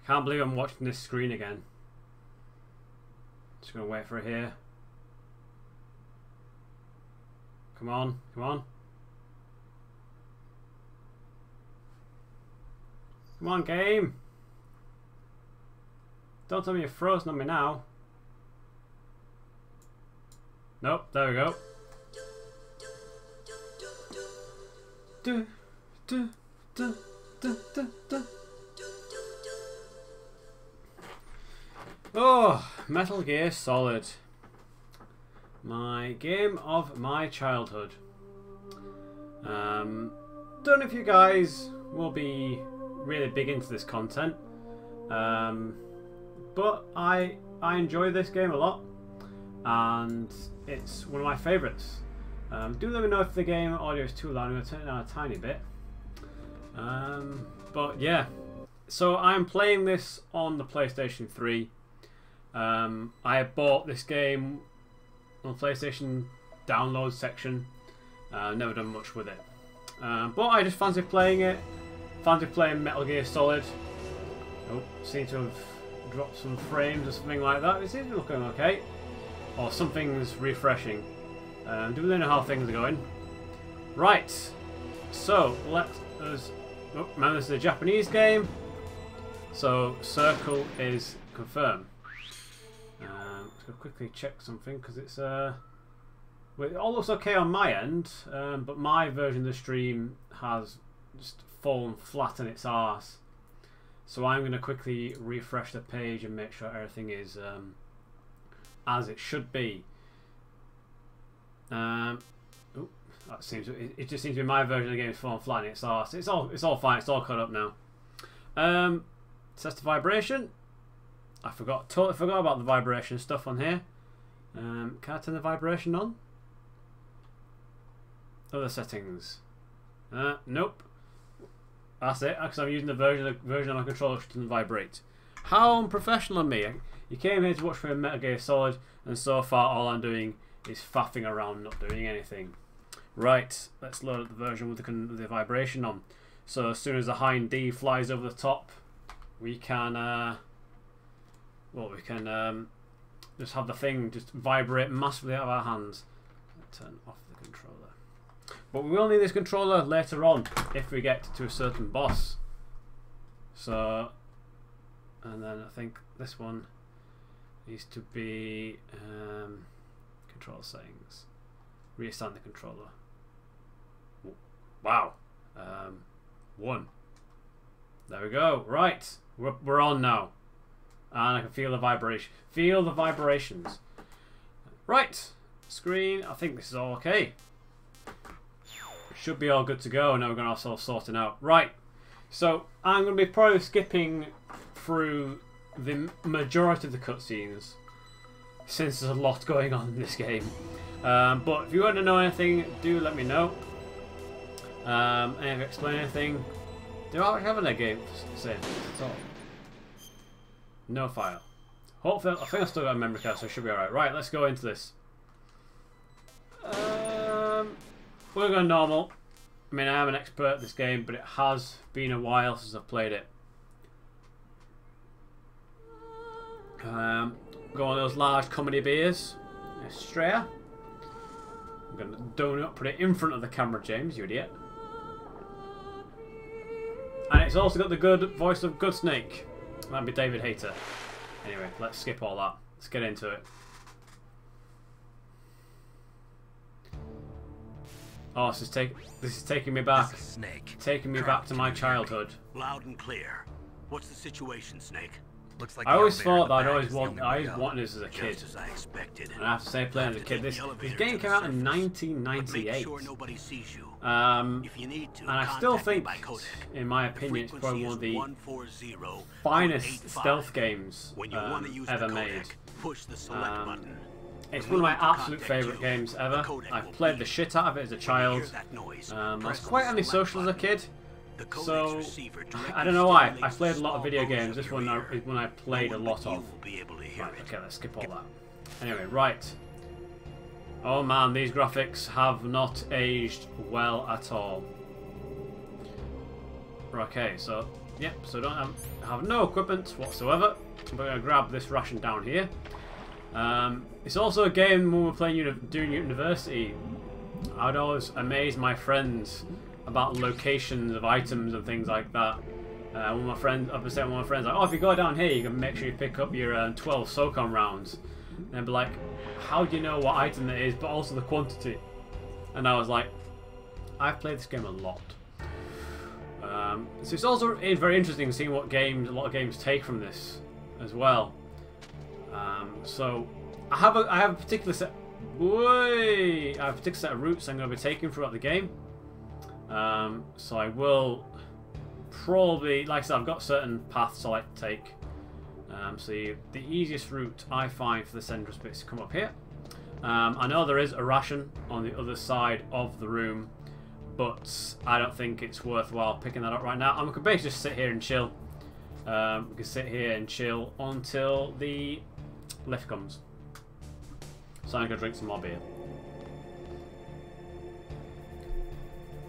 Can't believe I'm watching this screen again. Just gonna wait for it here. Come on, come on. Come on, game. Don't tell me you're frozen on me now. Nope, there we go. Oh, Metal Gear Solid. My game of my childhood. Don't know if you guys will be really big into this content, but I enjoy this game a lot, and it's one of my favourites. Do let me know if the game audio is too loud. I'm going to turn it down a tiny bit. But yeah, so I'm playing this on the PlayStation 3. I bought this game on the PlayStation download section. Never done much with it, but I just fancy playing it. Fancy playing Metal Gear Solid. Oh, seem to have dropped some frames or something like that. It seems to be looking okay, or something's refreshing. Do we know how things are going? Right. So let us. Oh, remember, this is a Japanese game, so circle is confirm. Let's go quickly check something because it's well, it all looks okay on my end, but my version of the stream has just fallen flat on its arse. So I'm going to quickly refresh the page and make sure everything is as it should be. Oh, that seems it just seems to be my version of the game is falling flat on its arse. It's all fine. It's all caught up now. Test the vibration. Totally forgot about the vibration stuff on here. Can I turn the vibration on? Other settings. Nope. That's it. Because I'm using the version of my controller which doesn't vibrate. How unprofessional of me! You came here to watch for Metal Gear Solid, and so far all I'm doing is faffing around, not doing anything. Right. Let's load up the version with the vibration on. So as soon as the hind D flies over the top, we can. Well, we can just have the thing just vibrate massively out of our hands. Turn off the controller. But we will need this controller later on if we get to a certain boss. So, and then I think this one needs to be control settings. Reassign the controller. Wow. 1. There we go. Right. We're on now. And I can feel the vibration. Feel the vibrations. Right. Screen. I think this is all okay. Should be all good to go. Now we're going to ourselves sorting out. Right. So I'm going to be probably skipping through the majority of the cutscenes, since there's a lot going on in this game. But if you want to know anything, do let me know. And if you explain anything, do I have a game save at all? No file. Hopefully, I think I've still got a memory card, so it should be alright. Right, let's go into this. We're going normal. I mean, I am an expert at this game, but it has been a while since I've played it. Go on those large comedy beers. Estrella. I'm going to donut, put it in front of the camera, James, you idiot. And it's also got the good voice of Good Snake. That'd be David Hayter. Anyway, let's skip all that. Let's get into it. Oh, this is taking me back. Snake. Taking me back to my childhood. Loud and clear. What's the situation, Snake? Looks like I always thought that I always wanted this as a kid. Just as I expected. And I have to say, playing as a kid, this game came out in 1998. Make sure nobody sees you. If you need to, and I still think, in my opinion, it's probably one of the finest stealth games ever made. Push the select button. It's one of my absolute favourite games ever. I've played the shit out of it as a child. I was quite antisocial as a kid, so I don't know why. I played a lot of video games. This one is one I played a lot of. Right, okay, let's skip all that. Anyway, right. Oh man, these graphics have not aged well at all. Okay, so yep, so don't have no equipment whatsoever. I'm going to grab this ration down here. It's also a game when we're playing doing university. I'd always amaze my friends about locations of items and things like that. One of my friends, like, oh, if you go down here, you can make sure you pick up your 12 SOCOM rounds. And they'd be like, how do you know what item it is, but also the quantity? And I was like, I've played this game a lot. So it's also very interesting seeing what a lot of games take from this as well. So I have a particular set. I have a particular set of routes I'm going to be taking throughout the game. So I will probably, like I said, I've got certain paths I like to take. So the easiest route I find for the central bit is to come up here. I know there is a ration on the other side of the room, but I don't think it's worthwhile picking that up right now. I'm going to basically just sit here and chill. We can sit here and chill until the lift comes. So I'm going to drink some more beer.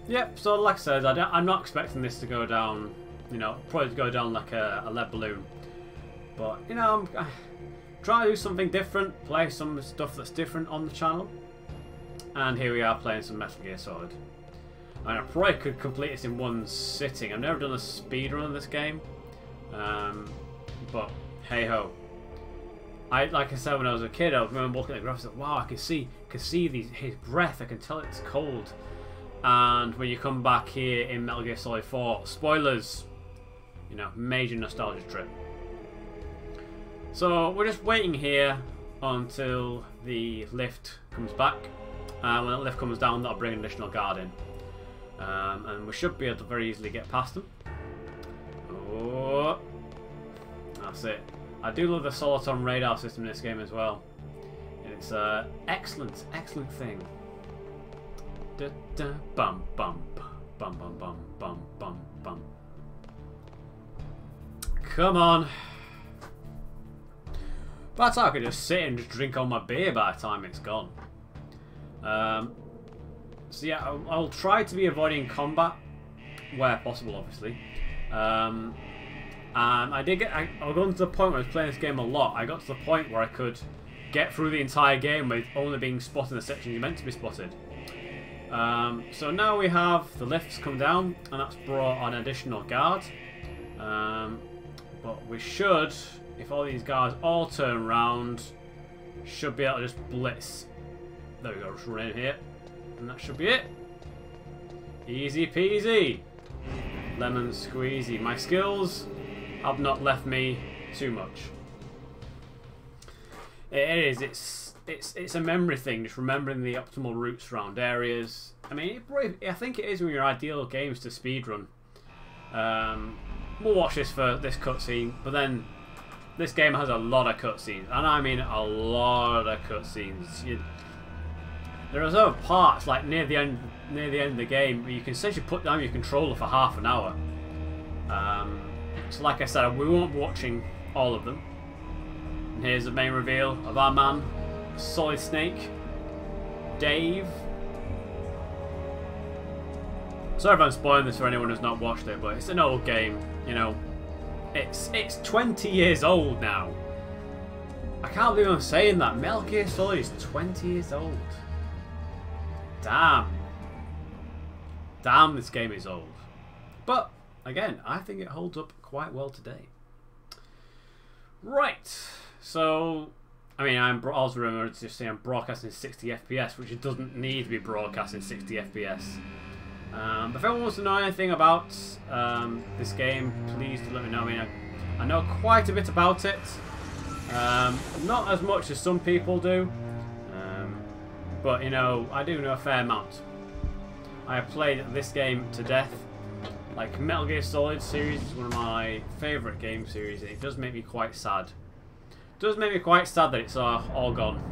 Yep, so like I said, I'm not expecting this to go down, you know, probably to go down like a lead balloon. But, you know, I'm trying to do something different, play some stuff that's different on the channel. And here we are playing some Metal Gear Solid. I mean, I probably could complete this in one sitting. I've never done a speedrun of this game. But, hey-ho. Like I said, when I was a kid, I remember looking at the graphics and wow, I can see his breath, I can tell it's cold. And when you come back here in Metal Gear Solid 4, spoilers, you know, major nostalgia trip. So we're just waiting here until the lift comes back. When that lift comes down, that'll bring an additional guard in. And we should be able to very easily get past them. Oh, that's it. I do love the Soliton radar system in this game as well. It's an excellent, excellent thing. Da, da, bum, bum, bum, bum, bum, bum, bum, bum. Come on. But I could just sit and just drink all my beer by the time it's gone. So yeah, I'll try to be avoiding combat where possible, obviously. And I'll go to the point where I was playing this game a lot. I got to the point where I could get through the entire game with only being spotted in the section you're meant to be spotted. So now we have the lifts come down, and that's brought an additional guard. But we should, if all these guards all turn around, should be able to just blitz. There we go, just run in here. And that should be it. Easy peasy. Lemon squeezy. My skills have not left me too much. It is. It's a memory thing, just remembering the optimal routes around areas. I mean, I think it is one of your ideal games to speedrun. We'll watch this for this cutscene, but then this game has a lot of cutscenes, and I mean a lot of cutscenes. There are other parts, like near the end of the game, where you can essentially put down your controller for half an hour. So, like I said, we won't be watching all of them. And here's the main reveal of our man, Solid Snake, Dave. Sorry if I'm spoiling this for anyone who's not watched it, but it's an old game. You know, it's 20 years old now. I can't believe I'm saying that. Metal Gear Solid is 20 years old. Damn. Damn, this game is old. But, again, I think it holds up quite well today. Right. So, I mean, I'm also remember to just say I'm broadcasting 60 FPS, which it doesn't need to be broadcasting 60 FPS. But if anyone wants to know anything about this game, please do let me know. I mean, I know quite a bit about it. Not as much as some people do. But, you know, I do know a fair amount. I have played this game to death. Like, Metal Gear Solid series is one of my favourite game series, and it does make me quite sad. It does make me quite sad that it's all gone.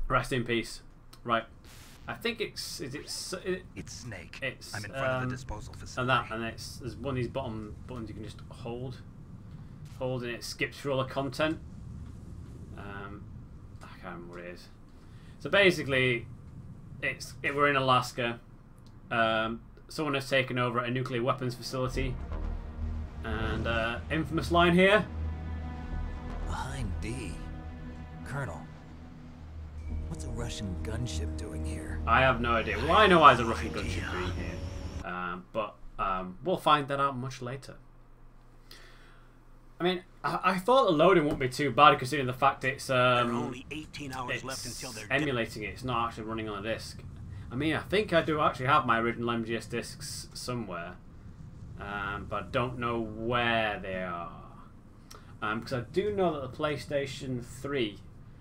Rest in peace. Right. I think it's Snake. It's I'm in front of the disposal facility. And there's one of these bottom buttons you can just hold, and it skips through all the content. I can't remember what it is. So basically, we're in Alaska. someone has taken over a nuclear weapons facility. And infamous line here. Behind D. Colonel, what's a Russian gunship doing here? I have no idea. Well, I know why there's a Russian gunship being here. But we'll find that out much later. I mean, I thought the loading wouldn't be too bad considering the fact it's there are only 18 hours left until they're emulating it. It's not actually running on a disc. I mean, I think I do actually have my original MGS discs somewhere, but I don't know where they are. Because I do know that the PlayStation 3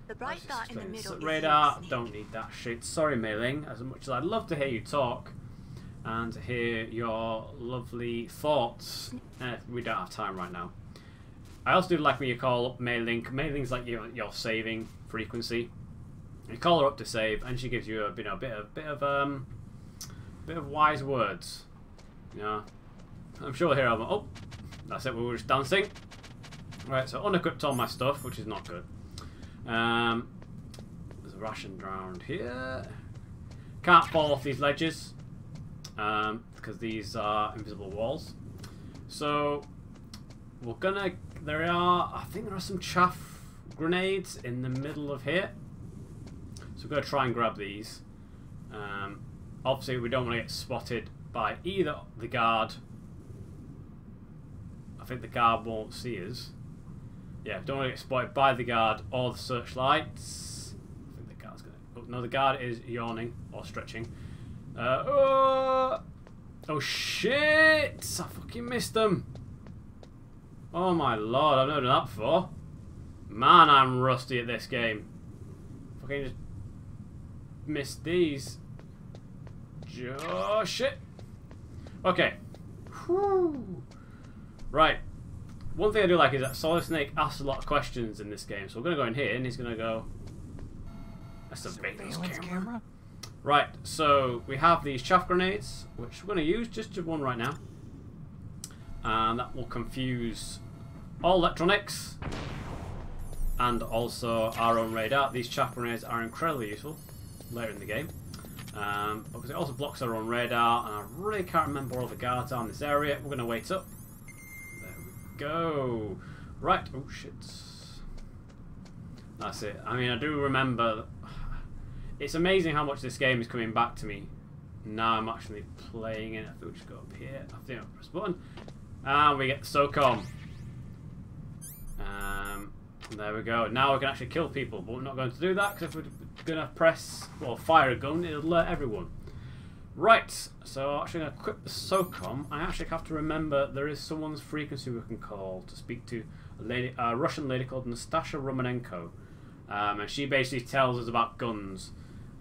The bright dot in the middle is radar. Snake. Don't need that shit. Sorry, Mei-Ling. As much as I'd love to hear you talk and to hear your lovely thoughts, we don't have time right now. I also do like when you call up Mei-Ling. Mei-Ling's like your saving frequency. You call her up to save, and she gives you a bit of wise words. You know, I'm sure here I'm. Oh, that's it. We were just dancing. Right, so unequipped all my stuff, which is not good. There's a ration around here. Can't fall off these ledges because these are invisible walls. So we're gonna. I think there are some chaff grenades in the middle of here. So we're gonna try and grab these. Obviously, we don't want to get spotted by either the guard. I think the guard won't see us. Yeah, don't want to get spotted by the guard or the searchlights. I think the guard's gonna. Oh, no, the guard is yawning or stretching. Oh shit! I fucking missed them. Oh my lord, I've never done that before. Man, I'm rusty at this game. Fucking just missed these. Oh shit. Okay. Whew. Right. One thing I do like is that Solid Snake asks a lot of questions in this game. So we're going to go in here and he's going to go... That's a surveillance camera. Right, so we have these chaff grenades, which we're going to use just one right now. And that will confuse all electronics and also our own radar. These chaff grenades are incredibly useful later in the game. Because it also blocks our own radar, and I really can't remember where all the guards are in this area. We're going to wait up. Go right. Oh shit, that's it. I mean, I do remember. It's amazing how much this game is coming back to me now. I'm actually playing it. I think we should go up here. I think I'll press the button and we get the SOCOM. There we go. Now we can actually kill people, but we're not going to do that because if we're going to press fire a gun, it'll alert everyone. Right, so I'm actually going to equip the SOCOM. I actually have to remember there is someone's frequency we can call to speak to a Russian lady called Nastasha Romanenko. And she basically tells us about guns.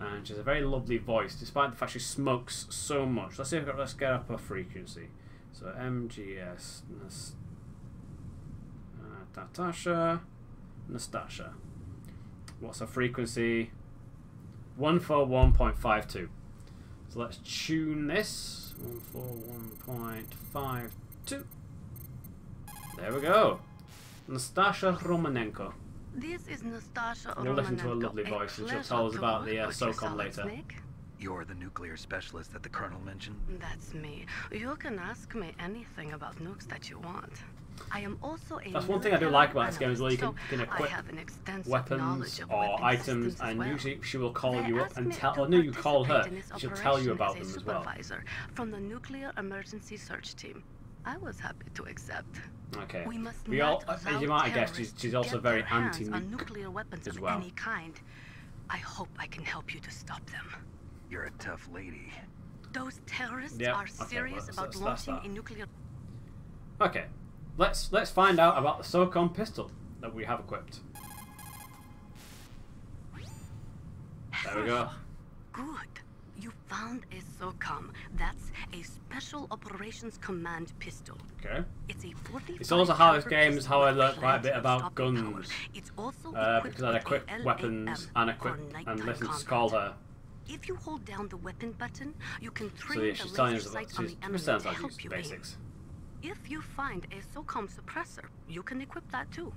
And she has a very lovely voice, despite the fact she smokes so much. Let's see if let's get up her frequency. So MGS Nastasha. What's her frequency? 141.52. So let's tune this. 141.52. There we go. Nastasha Romanenko. This is Nastasha We'll listen to her lovely voice and she'll tell us about the SOCOM later. Snake. You're the nuclear specialist that the Colonel mentioned? That's me. You can ask me anything about nukes that you want. I am also a That's one thing I do like about this game as well. You can equip weapons or items, and usually she will call you up and tell. Or no, you call her. She'll tell you about them as well. From the Nuclear Emergency Search Team, I was happy to accept. Okay. We must We all, not as you might have guessed, she's also very anti-nuke nuclear weapons as of well. any kind. I hope I can help you to stop them. You're a tough lady. Those terrorists Yep. are Okay, serious well, about that's launching that. a nuclear. Okay. Let's find out about the SOCOM pistol that we have equipped. There we go. Good. You found a SOCOM. That's a Special Operations Command pistol. Okay. It's a 45 It's also how this caliber game is how I pistol learned quite a bit with about stopping power. guns. It's also Because I equip with a weapons LAM and equip for and nighttime listen to combat. call her. If you hold down the weapon button, you can train So yeah, the she's telling laser us about sights on the enemy sounds to like help just you aim. basics. If you find a SOCOM suppressor, you can equip that too.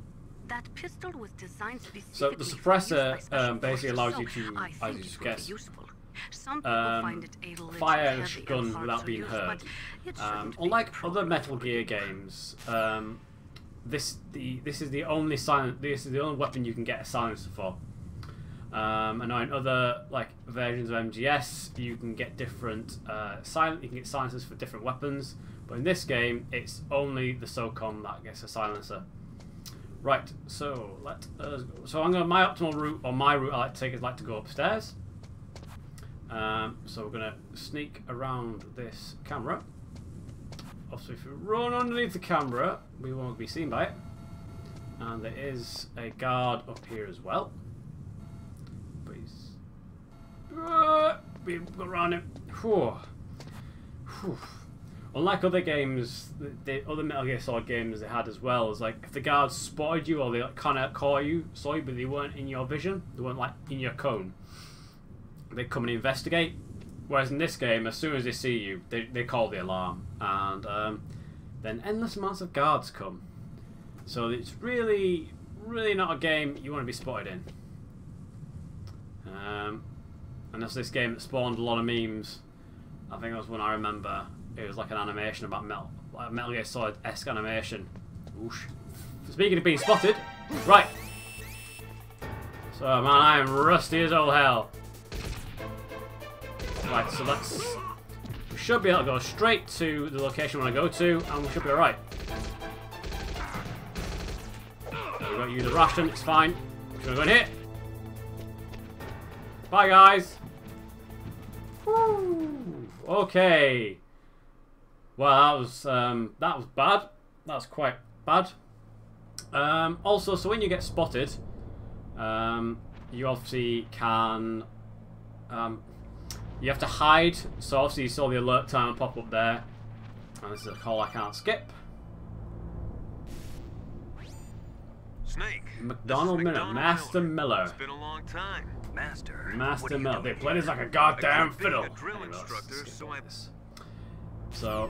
That pistol was designed So specifically the for use by suppressor special basically forces, allows so you to, I as think you it just will be guessed, useful. Some people find it a little fire heavy gun and hard without to being use, heard. but it shouldn't be Unlike a other problem Metal for Gear you. games, this is the only weapon you can get a silencer for. I know in other like versions of MGS you can get different you can get silencers for different weapons, but in this game it's only the SOCOM that gets a silencer. Right, so I'm going my optimal route, or my route I like to take is like to go upstairs. So we're gonna sneak around this camera. Also, if we run underneath the camera, we won't be seen by it. And there is a guard up here as well. We go around him. Whew. Whew. Unlike other games, the other Metal Gear Solid games they had as well, is like if the guards spotted you or they like, kind of saw you, but they weren't in your vision, they weren't like in your cone, they'd come and investigate. Whereas in this game, as soon as they see you, they call the alarm, and then endless amounts of guards come. So it's really not a game you want to be spotted in. And that's this game that spawned a lot of memes. I think that was one I remember. It was like an animation about Metal Gear Solid-esque animation. Whoosh. Speaking of being spotted, right. So man, I am rusty as all hell. Right, so we should be able to go straight to the location we want to go to, and we should be alright. We've got to use the ration, it's fine. Should we go in here? Bye guys. Woo. Okay. Well, that was bad. That's quite bad. Also, so when you get spotted, you obviously can. You have to hide. So obviously you saw the alert timer pop up there, and this is a call I can't skip. Snake. McDonald Miller, Master Miller. It's been a long time. Master Miller. They play this like a goddamn Being fiddle. a drill Anyway, instructor, so I... So,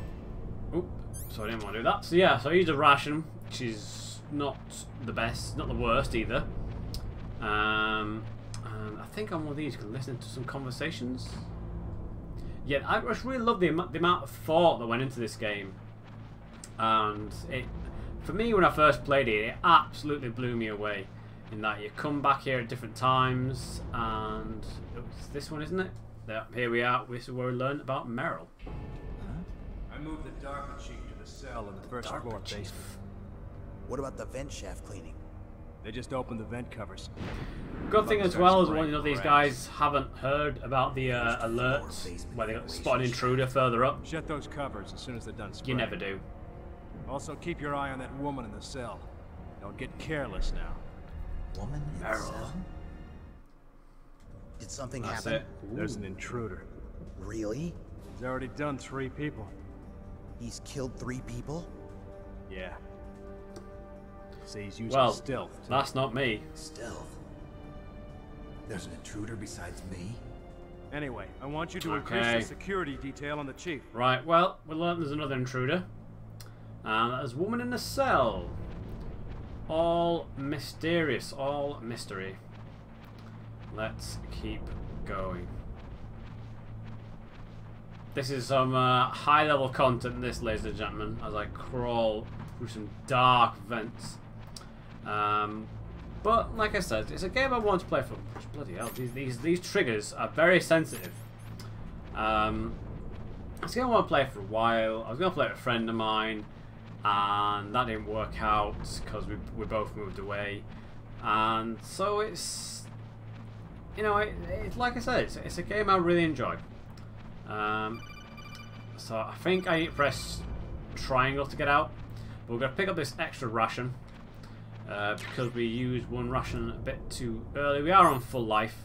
so I didn't want to do that. So yeah, so I used a ration, which is not the best, not the worst either. I think on one of these you can listen to some conversations. Yeah, I just really love the amount of thought that went into this game, and for me when I first played it, it absolutely blew me away. In that you come back here at different times, and it's this one, isn't it? Yeah, here we are. This is where we learned about Meryl. I moved the DARPA chief to the cell on the first floor basement. What about the vent shaft cleaning? They just opened the vent covers. Good thing as well is one of these guys haven't heard about the alerts where they spot an intruder further up. Shut those covers as soon as they're done You spraying. never do. Also, keep your eye on that woman in the cell. Don't get careless now. Woman in Meryl. cell? Did something That's happen? it. There's an intruder. Really? He's already done 3 people. He's killed 3 people? Yeah. Say he's using Well, stealth. too. that's not me. Stealth. There's an intruder besides me? Anyway, I want you to increase Okay. the security detail on the chief. Right, well, we learned there's another intruder. And there's a woman in the cell. All mysterious, all mystery. Let's keep going. This is some high-level content, this, ladies and gentlemen, as I crawl through some dark vents. But, like I said, it's a game I want to play for. Bloody hell, these triggers are very sensitive. It's a game I want to play for a while. I was going to play with a friend of mine, and that didn't work out because we both moved away. And so it's, you know, it's like I said, it's a game I really enjoy. So I think I need to press triangle to get out. But we're going to pick up this extra ration because we used one ration a bit too early. We are on full life.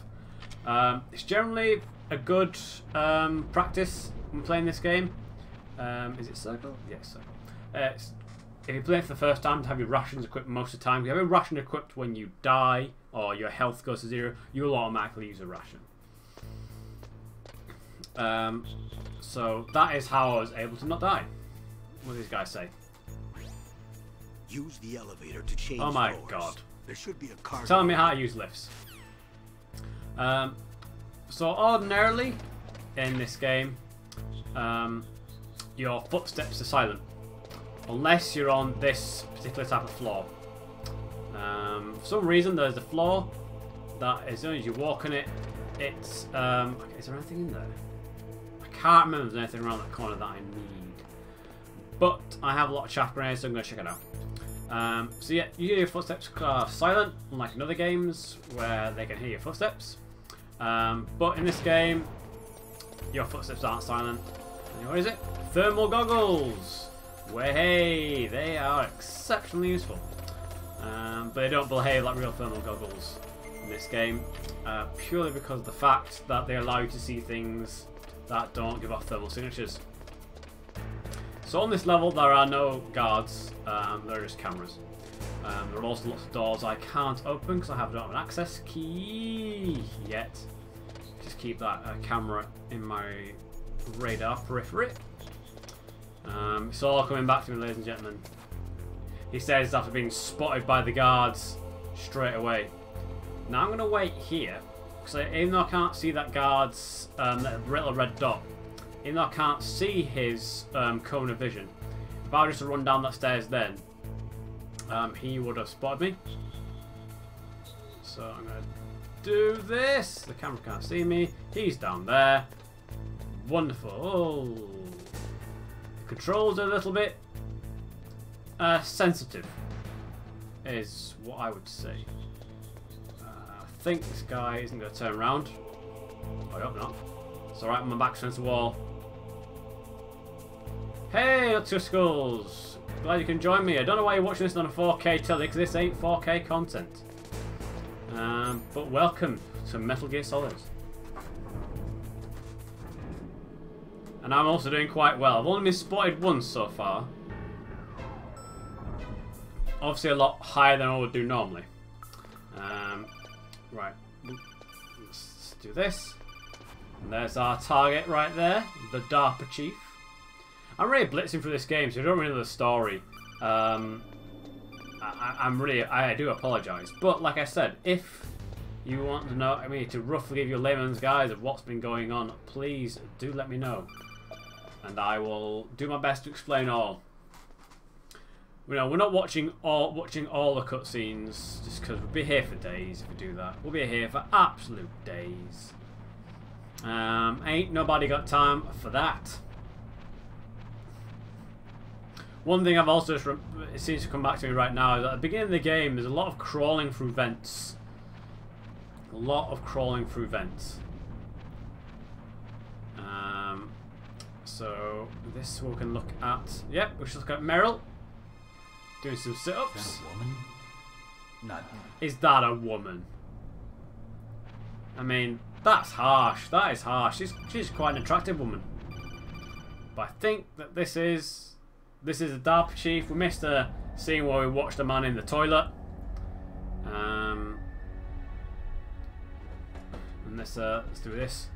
It's generally a good practice when playing this game. Is it circle? Yes, circle. If you play it for the first time, to have your rations equipped most of the time. If you have a ration equipped when you die or your health goes to 0, you'll automatically use a ration. So that is how I was able to not die. What do these guys say? Use the elevator to change Oh my floors. god. There should be a car. Telling me how to use lifts. So ordinarily, in this game, your footsteps are silent. Unless you're on this particular type of floor. For some reason there's a floor that as soon as you walk on it, it's... okay, is there anything in there? I can't remember if there's anything around that corner that I need. But I have a lot of chaff grenades, so I'm going to check it out. So yeah, usually your footsteps are silent, unlike in other games where they can hear your footsteps. But in this game, your footsteps aren't silent. And what is it? Thermal goggles! Way, they are exceptionally useful. But they don't behave like real thermal goggles in this game, purely because of the fact that they allow you to see things that don't give off thermal signatures. So on this level there are no guards, there are just cameras. There are also lots of doors I can't open because I don't have an access key yet. Just keep that camera in my radar periphery. It's all coming back to me, ladies and gentlemen. He says after being spotted by the guards straight away. Now I'm going to wait here, because even though I can't see that guard's that little red dot, even though I can't see his cone of vision, if I were just to run down that stairs then, he would have spotted me. So I'm going to do this. The camera can't see me. He's down there. Wonderful. Oh. Controls are a little bit sensitive, is what I would say. I think this guy isn't going to turn around. I hope not. It's alright, my back's against the wall. Hey, what's your skulls? Glad you can join me. I don't know why you're watching this on a 4K telly, because this ain't 4K content. But welcome to Metal Gear Solid. And I'm also doing quite well. I've only been spotted once so far. Obviously a lot higher than I would do normally. Right. Let's do this. And there's our target right there. The DARPA chief. I'm really blitzing through this game, so I don't really know the story. I do apologise. But like I said, if you want to know, to roughly give you a layman's guide of what's been going on, please do let me know. And I will do my best to explain all. You know, we're not watching all the cutscenes just because we'll be here for days if we do that. We'll be here for absolute days. Ain't nobody got time for that. One thing I've also just it seems to come back to me right now is at the beginning of the game there's a lot of crawling through vents. A lot of crawling through vents. So this we can look at. Yep, we should look at Meryl doing some sit-ups. Is that a woman? Not. Is that a woman? I mean, that's harsh. That is harsh. She's quite an attractive woman. But I think that this is a DARPA chief. We missed a scene where we watched a man in the toilet. And let's do this.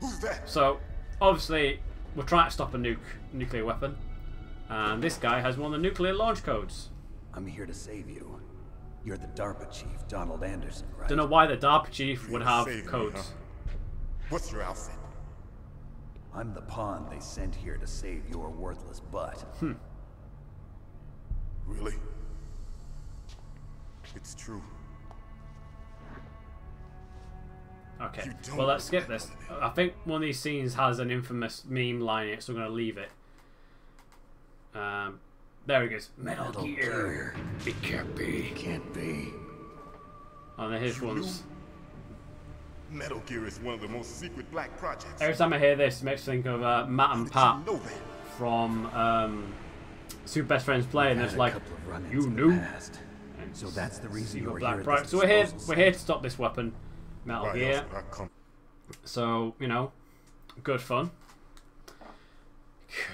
Who's that? So, obviously, we're trying to stop a nuclear weapon. And this guy has one of the nuclear launch codes. I'm here to save you. You're the DARPA chief, Donald Anderson, right? Don't know why the DARPA chief would have Save me, codes. huh? What's your outfit? I'm the pawn they sent here to save your worthless butt. Really? It's true. Okay, You don't well let's skip remember this. that. I think one of these scenes has an infamous meme line in it, so we're going to leave it. There he goes. Metal Gear. It can't be. Can't be. Oh, then here's You ones. Metal Gear is one of the most secret black projects. Every time I hear this, it makes me think of Matt How and did Pat you know that? from Super Best Friends Play, and Had it's a like, couple of run-ins you in the knew. past. And So that's the reason you you got were Black here at Pride. this So we're here disposal to stop this weapon, Metal Why Gear. else would I come? So, you know, good fun.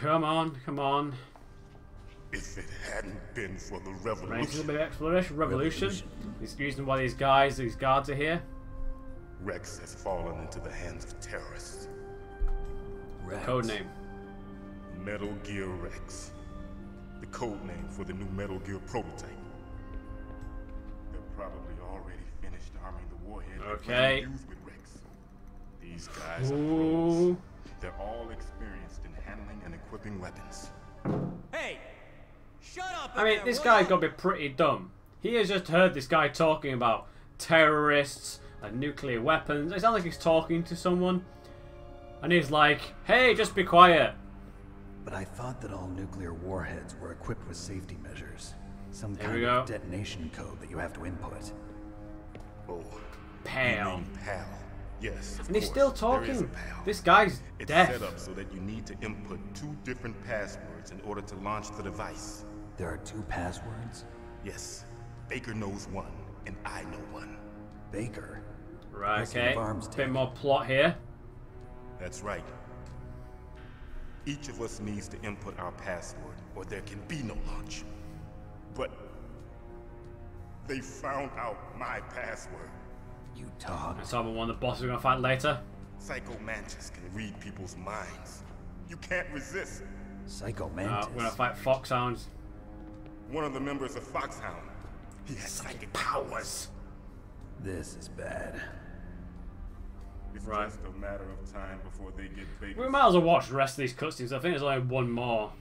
Come on, come on. If it hadn't been for the Right into the revolution, big exploration, revolution. He's using why these guards are here. Rex has fallen into the hands of terrorists. Rex. Code name. Metal Gear Rex. The code name for the new Metal Gear prototype. They're probably already finished our Okay. Used with Rex. These guys are Ooh. pros. They're all experienced in handling and equipping weapons. Hey! Shut up! I mean, this guy's got to be pretty dumb. He has just heard this guy talking about terrorists and nuclear weapons. It sounds like he's talking to someone. And he's like, hey, just be quiet. But I thought that all nuclear warheads were equipped with safety measures. Some Here kind we of go. detonation code that you have to input. Oh, Pal. you mean PAL. Yes, of And he's course, still there is a talking. PAL. This guy's It's deaf. set up so that you need to input 2 different passwords in order to launch the device. There are 2 passwords? Yes, Baker knows one, and I know one. Baker? Right, President okay. of Arms Bit Tech. more plot here. That's right. Each of us needs to input our password, or there can be no launch. But they found out my password. You talk. That's one of the bosses we're going to fight later. Psycho Mantis can read people's minds. You can't resist. Psycho Mantis. We're going to fight Foxhounds. One of the members of Foxhound. He has psychic powers. This is bad. It's Right. just a matter of time before they get Baker's. We might as well watch the rest of these cutscenes. I think there's only one more.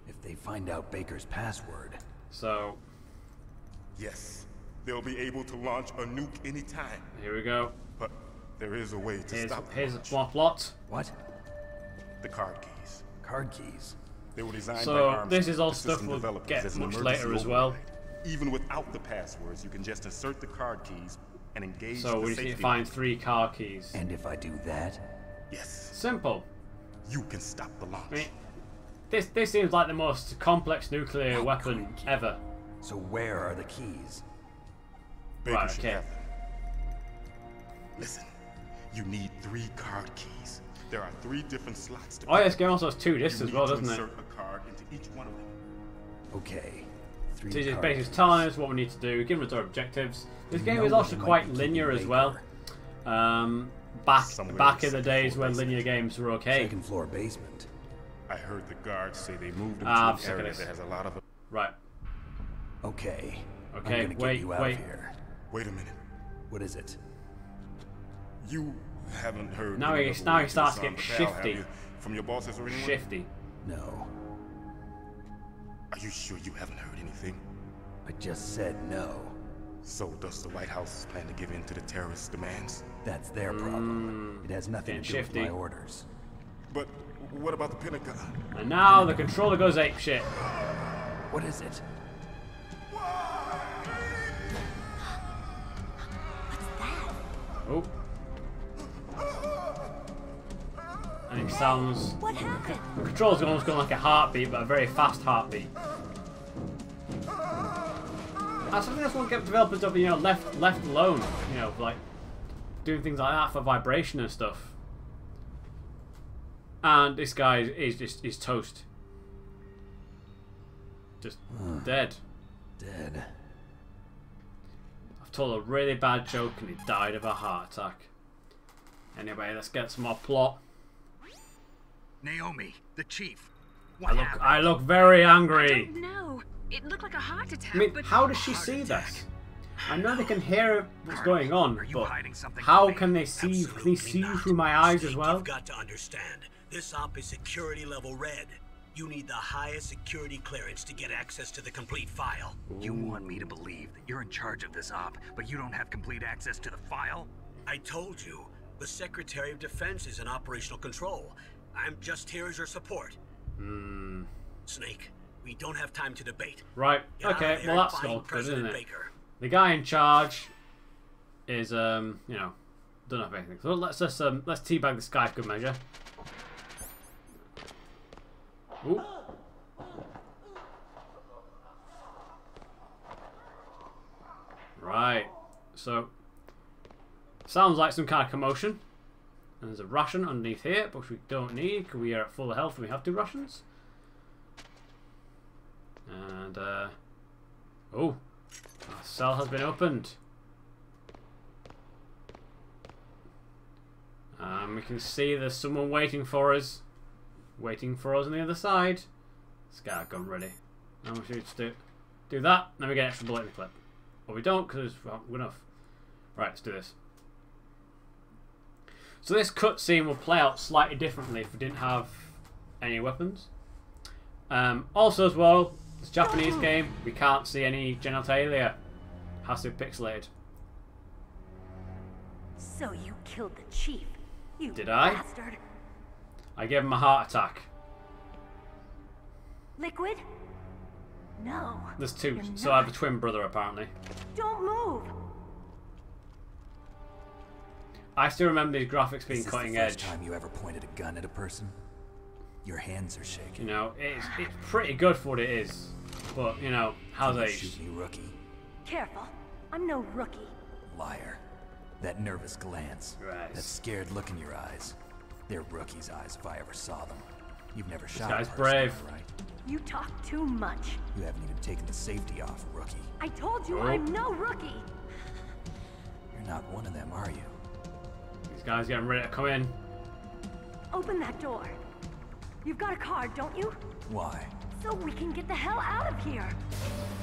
If they find out Baker's password. So, Yes, they'll be able to launch a nuke anytime. here we go. But there is a way to stop the Here's launch. more plot. What? The card keys. Card keys. They were designed So, by Armstrong, this is all the stuff system we'll developers, get as an much emergency later as well. override. Even without the passwords, you can just insert the card keys and engage So the we just need safety to find mode. 3 car keys. And if I do that? Yes, Simple. you can stop the launch. I mean, this seems like the most complex nuclear weapon ever. So where are the keys? Baker Right, should okay. have them. Listen, you need 3 card keys. There are 3 different slots to Oh, yeah, this game also has 2 discs You as well, need to doesn't it? insert a card into each one of them. Okay. 3 So he's card basically keys. telling us what we need to do, giving us our objectives. This You game know is where also they might quite be linear keeping as well. Baker. Back Somewhere in the days when basement. linear games were okay. Second floor basement. I heard the guards say they moved him I'm to sick an of area this. that has a lot of. Right. Okay. Okay, I'm gonna wait, get you out wait. of here. Wait a minute. What is it? You haven't heard. Now any he- of the now he ways starts disarm getting the PAL, have shifty. you? From your bosses or anyone? Shifty. No. Are you sure you haven't heard anything? I just said no. So does the White House plan to give in to the terrorists' demands? That's their problem. It has nothing to do with shifty. my orders. But what about the Pentagon? And now the controller goes apeshit. What is it? Oh. And it sounds... What happened? The controller's almost going like a heartbeat, but a very fast heartbeat. I think that's what get developers up, left alone, like doing things like that for vibration and stuff. And this guy is toast. Just dead. Dead. I've told a really bad joke and he died of a heart attack. Anyway, let's get some more plot. Naomi, the chief. What happened? I look very angry. No, it looked like a heart attack. I mean, but how does she see this? I know they can hear what's going on, Are you but hiding something how from me? can they see? Can they see not. through my eyes as Snake, well? You've got to understand, this op is security level red. You need the highest security clearance to get access to the complete file. You want me to believe that you're in charge of this op, but you don't have complete access to the file? I told you, the Secretary of Defense is in operational control. I'm just here as your support. Snake, we don't have time to debate. Right. Get out of Okay. there Well, and that's find all good, President isn't it? Baker. The guy in charge is, don't have anything. So let's just let's teabag this guy for good measure. Ooh. Right. So sounds like some kind of commotion. And there's a ration underneath here, which we don't need because we are at full health and we have 2 rations. And oh, our cell has been opened. We can see there's someone waiting for us. Waiting for us on the other side. Let's get our gun ready. And we should just do that, then we get an extra bullet in the clip. Or we don't, because it's well, good enough. Right, let's do this. So this cutscene will play out slightly differently if we didn't have any weapons. Also as well, it's a Japanese game, we can't see any genitalia. Has to be pixelated. So you killed the chief, you Did I? bastard. I gave him a heart attack. Liquid? No. There's two, You're so I have a not. twin brother apparently. Don't move. I still remember these graphics being Is this cutting the first edge. time you ever pointed a gun at a person? Your hands are shaking. You know, it's pretty good for what it is. But, you know, how's You aged? shoot me, rookie. Careful. I'm no rookie. Liar. That nervous glance. Right. That scared look in your eyes. They're rookie's eyes if I ever saw them. You've never shot guy's a person, brave. right? You talk too much. You haven't even taken the safety off, rookie. I told you Oh. I'm no rookie. You're not one of them, are you? These guys getting ready to come in. Open that door. You've got a card, don't you? Why? So we can get the hell out of here.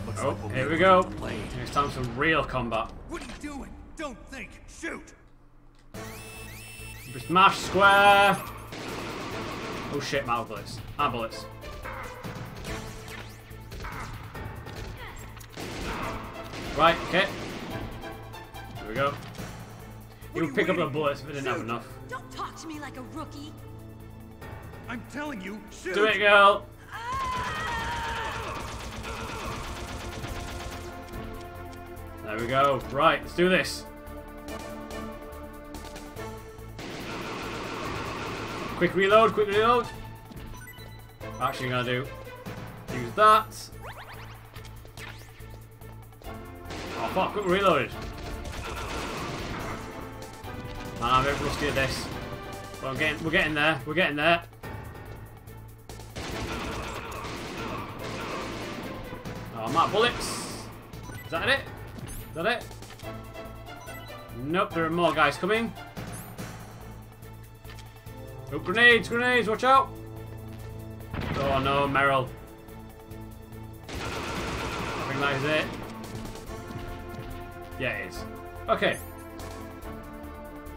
Looks Oh, like we'll here be we a go. little delayed. It's time for some real combat. What are you doing? Don't think. Shoot. Smash square. Oh shit, my bullets. My bullets. Right, okay. Here we go. You would pick up the bullets if it didn't have enough. Don't talk to me like a rookie. I'm telling you, shoot. Do it, girl. There we go. Right, let's do this. Quick reload, quick reload. Actually, I'm gonna use that. Oh fuck, quick reloaded. Man, I'm a bit rusty at this. But we're getting there. We're getting there. Oh, I'm out of bullets. Is that it? Is that it? Nope, there are more guys coming. Oh, grenades, grenades, watch out! Oh no, Meryl. I think that is it. Yeah, it is. Okay.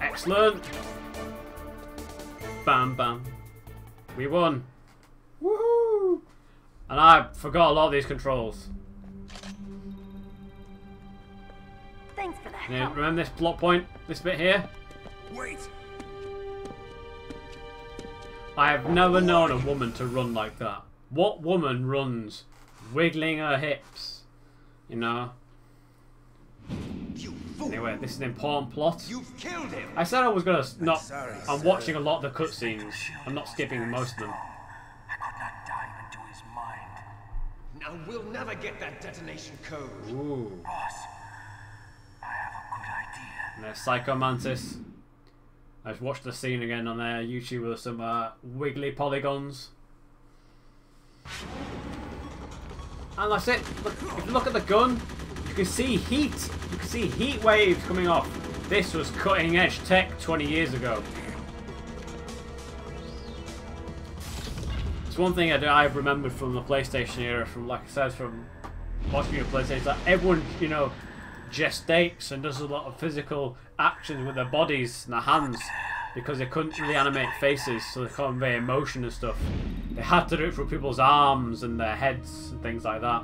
Excellent. Bam, bam. We won. Woohoo! And I forgot a lot of these controls. Thanks for that. Now, remember this plot point? This bit here? Wait. I have never known a woman to run like that. What woman runs wiggling her hips? You know? You fool! Anyway, this is an important plot. You've killed him! I said I was gonna not. sorry, I'm sir. watching a lot of the cutscenes. I'm not skipping most of them. I could not dive into his mind. Now we'll never get that detonation code. Ooh. Boss, I have a good idea. And there's Psycho Mantis. I just watched the scene again on their YouTube with some wiggly polygons. And that's it. Look, if you look at the gun, you can see heat. You can see heat waves coming off. This was cutting edge tech 20 years ago. It's one thing I've remembered from the PlayStation era, from like I said, from watching a PlayStation, that everyone, you know, gestates and does a lot of physical actions with their bodies and their hands because they couldn't really animate faces, so they couldn't convey emotion and stuff. They had to do it through people's arms and their heads and things like that.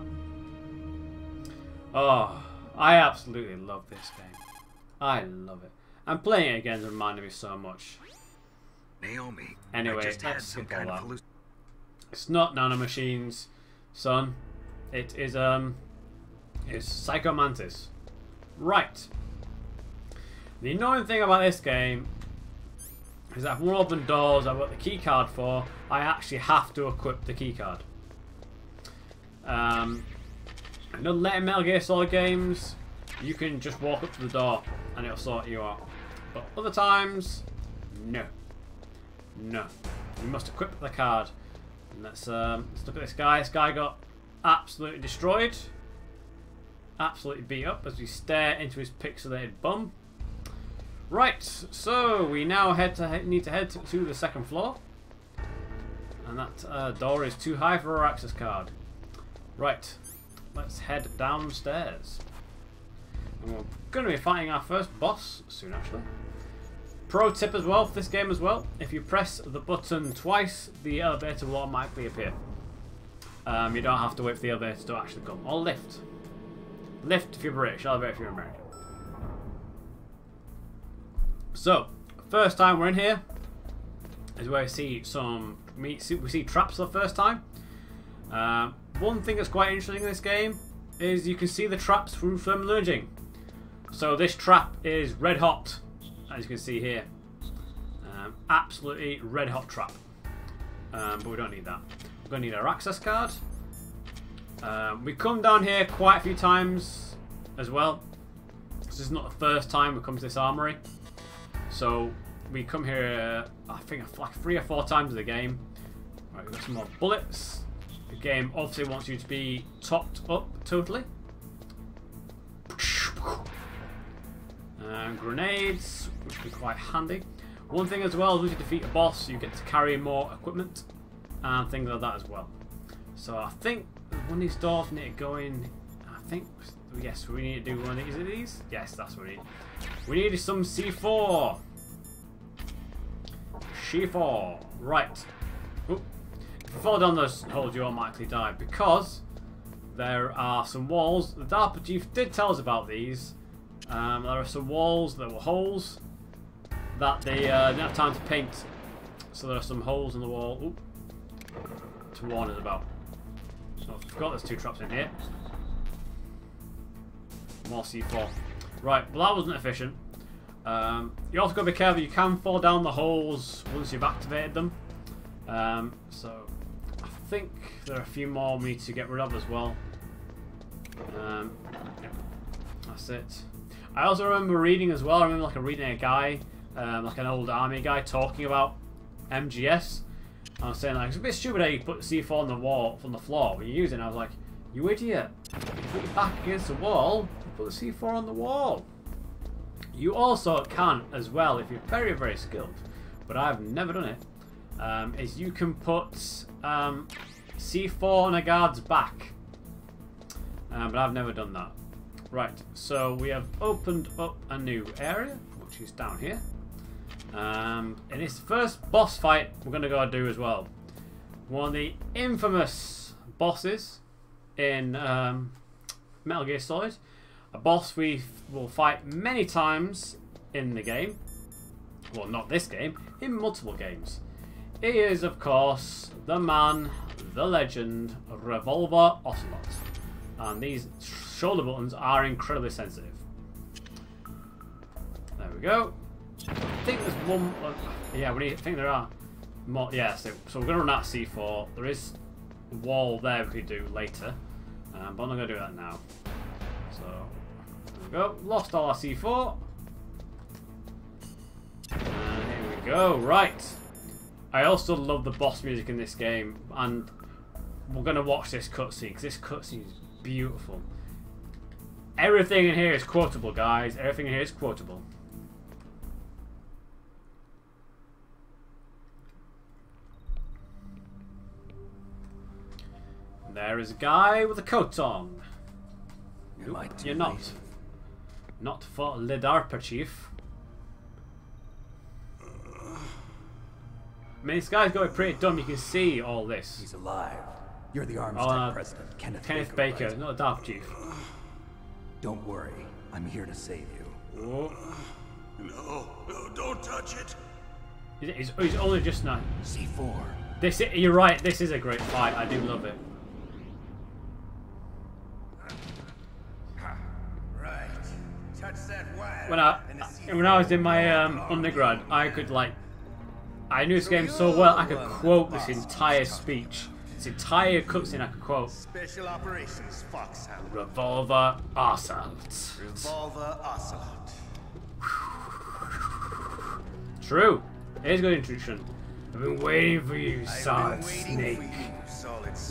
Oh, I absolutely love this game. I love it. And playing it again reminded me so much. Naomi, Anyway, I just had let's some skip kind all of that. It's not nanomachines, son. It is it's Psycho Mantis. Right. The annoying thing about this game is that if I want to open doors I've got the key card for, I actually have to equip the key card. In the later Metal Gear Solid games, you can just walk up to the door and it'll sort you out. But other times, no. No. You must equip the card. And let's look at this guy. This guy got absolutely destroyed. Absolutely beat up as we stare into his pixelated bum. Right, so we now need to head to the second floor. And that door is too high for our access card. Right, let's head downstairs. And we're going to be fighting our first boss soon, actually. Pro tip as well for this game as well. If you press the button twice, the elevator will automatically appear. You don't have to wait for the elevator to actually come. Or lift. Lift if you're British, elevator if you're American. So, first time we're in here is where we see we see traps for the first time. One thing that's quite interesting in this game is you can see the traps through thermal imaging. So this trap is red hot, as you can see here. Absolutely red hot trap. But we don't need that. We're going to need our access card. We come down here quite a few times as well. This is not the first time we come to this armory. So we come here, I think, like 3 or 4 times in the game. Right, we've got some more bullets. The game obviously wants you to be topped up totally. Grenades, which would be quite handy. One thing as well, as you defeat a boss, you get to carry more equipment and things like that as well. So I think one of these doors need to go in. I think, yes, we need to do one of these. Are these? Yes, that's what we need. We need some C4. C4. Right. Oop. If you fall down those holes, you automatically die because there are some walls. The DARPA chief did tell us about these. There are some walls that were holes that they didn't have time to paint. So there are some holes in the wall. Oop. To warn us about. Oh, I forgot there's 2 traps in here. More C4. Right, well that wasn't efficient. You also got to be careful, you can fall down the holes once you've activated them. So I think there are a few more we need to get rid of as well. Yeah, that's it. I also remember reading as well, I remember reading a guy, like an old army guy, talking about MGS. I was saying, like, it's a bit stupid how you put C4 on the wall, from the floor when you use it. And I was like, you idiot. You put your back against the wall, you put the C4 on the wall. You also can, as well, if you're very, very skilled, but I've never done it, is you can put C4 on a guard's back. But I've never done that. Right, so we have opened up a new area, which is down here. In this first boss fight, we're going to go and do as well. One of the infamous bosses in Metal Gear Solid. A boss we will fight many times in the game. Well, not this game, in multiple games. He is, of course, the man, the legend, Revolver Ocelot. And these shoulder buttons are incredibly sensitive. There we go. I think there's one. Yeah, I think there are more. Yeah, so we're going to run out of C4. There is a wall there we could do later, but I'm not going to do that now. So there we go. Lost all our C4. And here we go. Right. I also love the boss music in this game, and we're going to watch this cutscene because this cutscene is beautiful. Everything in here is quotable, guys. Everything in here is quotable. There is a guy with a coat on. Nope, you're not. Not for the DARPA chief. I mean, this guy's got to be pretty dumb. You can see all this. He's alive. You're the Armstead president, Kenneth Baker, right? not a DARPA chief. Don't worry. I'm here to save you. Oh. No, don't touch it. He's only just now. C4. You're right. This is a great fight. I do love it. Right. Touch that wire. When I was in my undergrad, I knew this game so well. I could quote this entire speech, this entire cutscene. I could quote. Special Operations Foxhound. Revolver Ocelot. Revolver Ocelot. True. Here's a good introduction. I've been waiting for you, Solid Snake.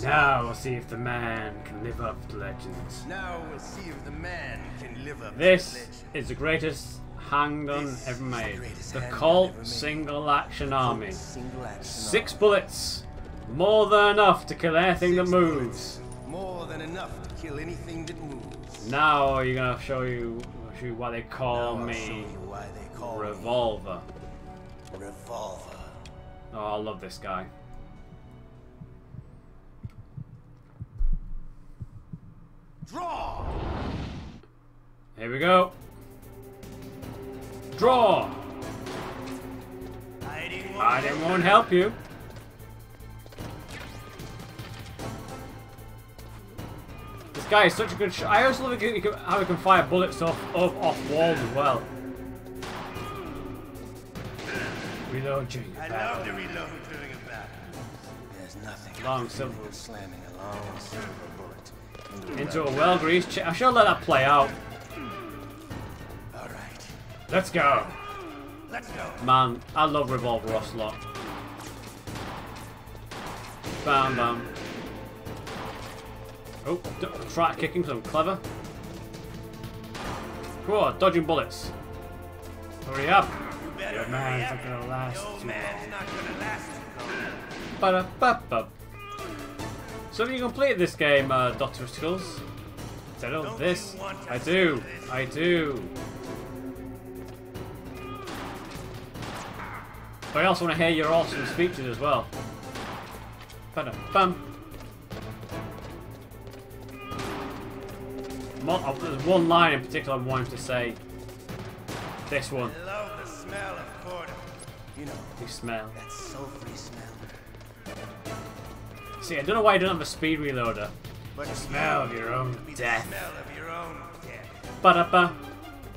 Now we'll see if the man can live up to legends. Now we'll see if the man can live up this to legends. is the greatest handgun ever made. The Colt Single Action Army. 6 bullets. More than enough to kill anything that moves. More than enough to kill anything that moves. Now you're gonna show I'll show you why they call me Revolver. Revolver. Oh, I love this guy. Draw. Here we go. Draw. Hiding won't help you. This guy is such a good shot. I also love how he can fire bullets off walls as well. Reload during a battle. I love to reload during a battle. There's nothing Long silver. slamming a long silver bullet Into a well-greased chip. I should let that play out. Alright. Let's go. Let's go. Man, I love Revolver Ocelot. Bam, bam. Oh, try kicking because I'm clever. Whoa, dodging bullets. Hurry up. Your man's not gonna last too long. Ba-da-ba-ba. So have you completed this game, Dr. Skulls? I know this. I do. I do. But I also want to hear your awesome speeches as well. Ba-da-bam. There's one line in particular I'm wanting to say. This one. I love the smell of quarter. You know, You smell. that sulfury smell. See, I don't know why I don't have a speed reloader. But The smell of your own the death. smell of your own death. Ba-da-ba.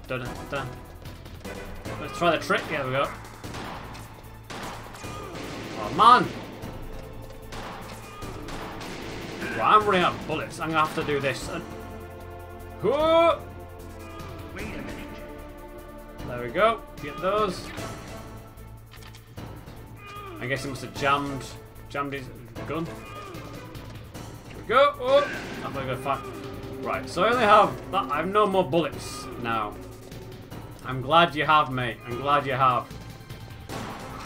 Da-da-da. Let's try the trick. Here we go. Oh, man. Well, I'm running out of bullets. I'm going to have to do this. Whoa! Wait a minute. There we go. Get those. I guess he must have jammed his gun. Here we go. Oh, I'm gonna go fast. Right, so I only have that. I have no more bullets now. I'm glad you have, mate. I'm glad you have.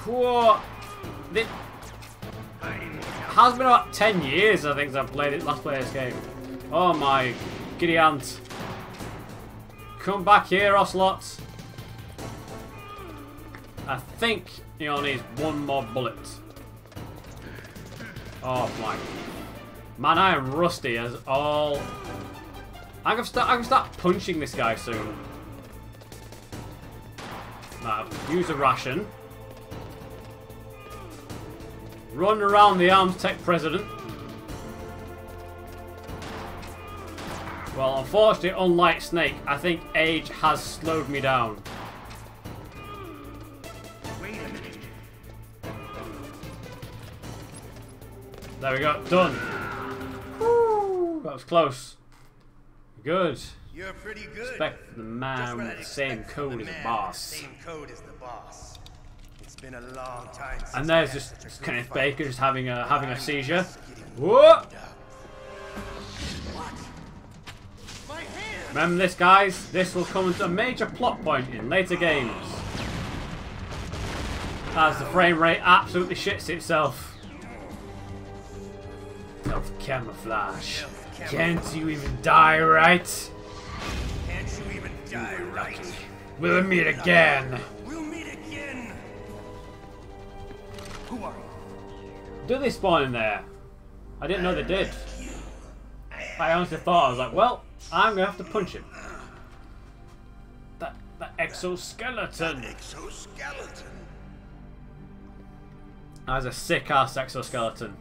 Whoa! It has been about 10 years, I think, since I've played it. Last played this game. Oh my giddy aunt! Come back here, Ocelots. I think he only needs one more bullet. Oh my. Man, I am rusty as all. I can start punching this guy soon. Now, use a ration. Run around the Arms Tech President. Well, unfortunately, unlike Snake, I think age has slowed me down. Wait a minute. There we go, done. Woo, that was close. Good. You're pretty good. Respect the man with the same code as the boss. Same code as the boss. It's been a long time since And there's just Kenneth Baker just having a seizure. Whoa! Remember this, guys. This will come into a major plot point in later games, as the frame rate absolutely shits itself. Self-camouflage. Can't you even die right? Can't you even die right? We'll meet again. We'll meet again. Who are you? Do they spawn in there? I didn't know they did. I honestly thought, I was like, well, I'm gonna have to punch him. That exoskeleton. Exoskeleton. That was a sick ass exoskeleton.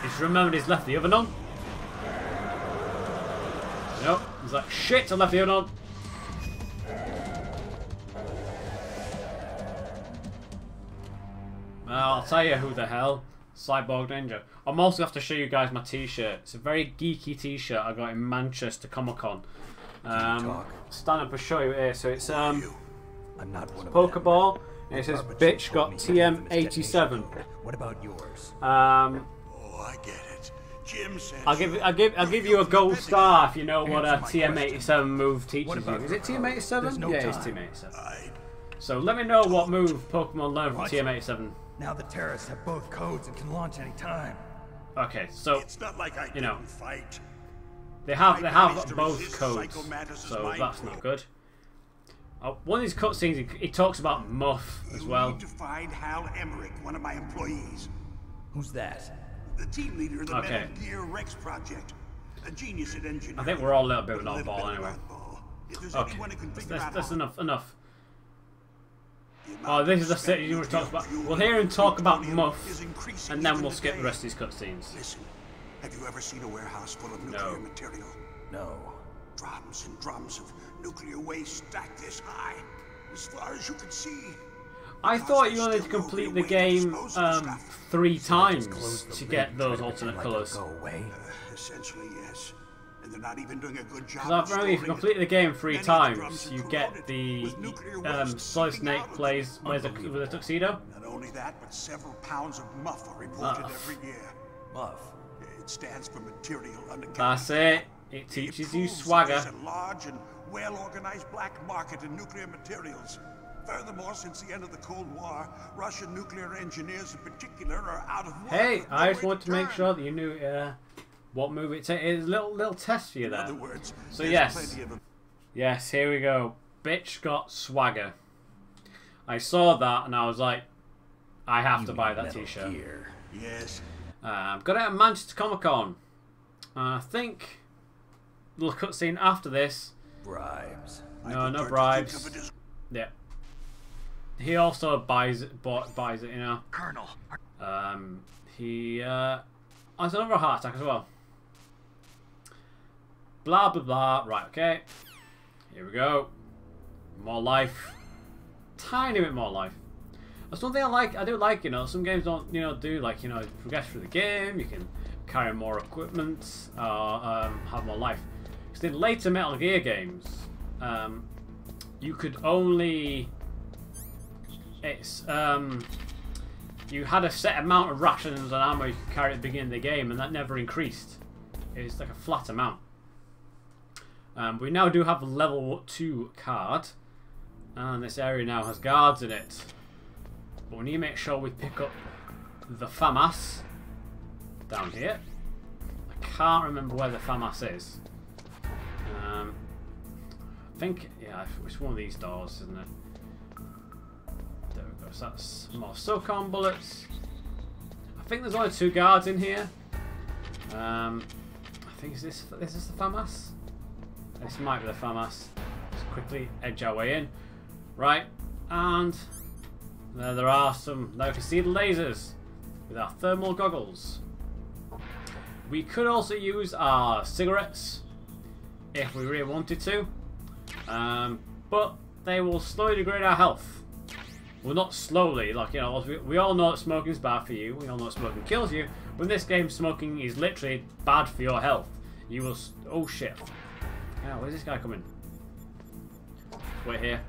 He's remembered he's left the oven on. Nope. He's like, shit, I left the oven on. Well, I'll tell you who the hell. Cyborg Ninja. I'm also going to have to show you guys my t-shirt. It's a very geeky t-shirt I got in Manchester Comic-Con. Stand up and show you here. So it's I'm not one of Pokeball. And it says bitch got TM87. What about yours? Oh, I get it. Jim said I'll give you a gold star if you know what a TM87 move teaches you. Is it TM87? No yeah, it's time. TM87. So let me know what move Pokemon learn from TM87. Now the terrorists have both codes and can launch any time. Okay, so it's not like I you know, didn't fight. they have managed to both resist codes, Psycho Mantis' so mind that's probe. not good. One of these cutscenes, he talks about Muff as You well. need to find Hal Emmerich, one of my employees. Who's that? The team leader of the Okay. Metal Gear Rex project. A genius at engineering. I think we're all a little bit of an With a little oddball bit of anyway. oddball. If there's Okay, anyone who can figure out that's how enough. the Oh, amount this is the spent set you were talking about. fuel We'll hear him talk about plutonium Muff, is increasing and then even we'll skip the today. rest of these cutscenes. Listen, have you ever seen a warehouse full of nuclear No. material? No. Drums and drums of nuclear waste stacked this high, as far as you can see. I thought you wanted to complete the game 3 times to get those alternate colours. Go away. Essentially, yes. And they're not even doing a good job. Because I've remember if you storing complete the game 3 Many of the times, drums are you corroded get the with nuclear waste Solid seeping Snake out of plays with a tuxedo. Not only that, but several pounds of muff are reported Muff. every year. Muff. It stands for material undercounted. That's it. It teaches you swagger. There's a large and well-organized black market in nuclear materials. Furthermore, since the end of the Cold War, Russian nuclear engineers in particular are out of work. Hey, with no I just way want to make turn. sure that you knew what movie it's a little test for you In there. other words, So there's yes, plenty of them. yes, here we go. Bitch got swagger. I saw that and I was like, I have to buy that Metal T-shirt. Gear. Yes. Got it at Manchester Comic Con. I think little cutscene after this. Bribes. No, no I prefer to think of bribes. it as Yeah. He also buys it, you know. Colonel. He has another heart attack as well. Blah blah blah. Right, okay. Here we go. More life. Tiny bit more life. That's one thing I like. I do like, you know, some games don't, you know, do like, you know, progress through the game. You can carry more equipment, have more life. Because in later Metal Gear games, you could only. You had a set amount of rations and ammo you could carry at the beginning of the game, and that never increased. It's like a flat amount. We now do have a level 2 card, and this area now has guards in it. But we need to make sure we pick up the FAMAS down here. I can't remember where the FAMAS is. I think, yeah, it's one of these doors, isn't it? There we go. So that's more SOCOM bullets. I think there's only 2 guards in here. I think is this the FAMAS? This might be the FAMAS. Let's quickly edge our way in. Right, and there are some. Now we can see the lasers with our thermal goggles. We could also use our cigarettes if we really wanted to, but they will slowly degrade our health. Well, not slowly, like, you know, we all know that smoking is bad for you. We all know that smoking kills you. But in this game, smoking is literally bad for your health. You will. Oh shit! Yeah, where's this guy coming? Wait here.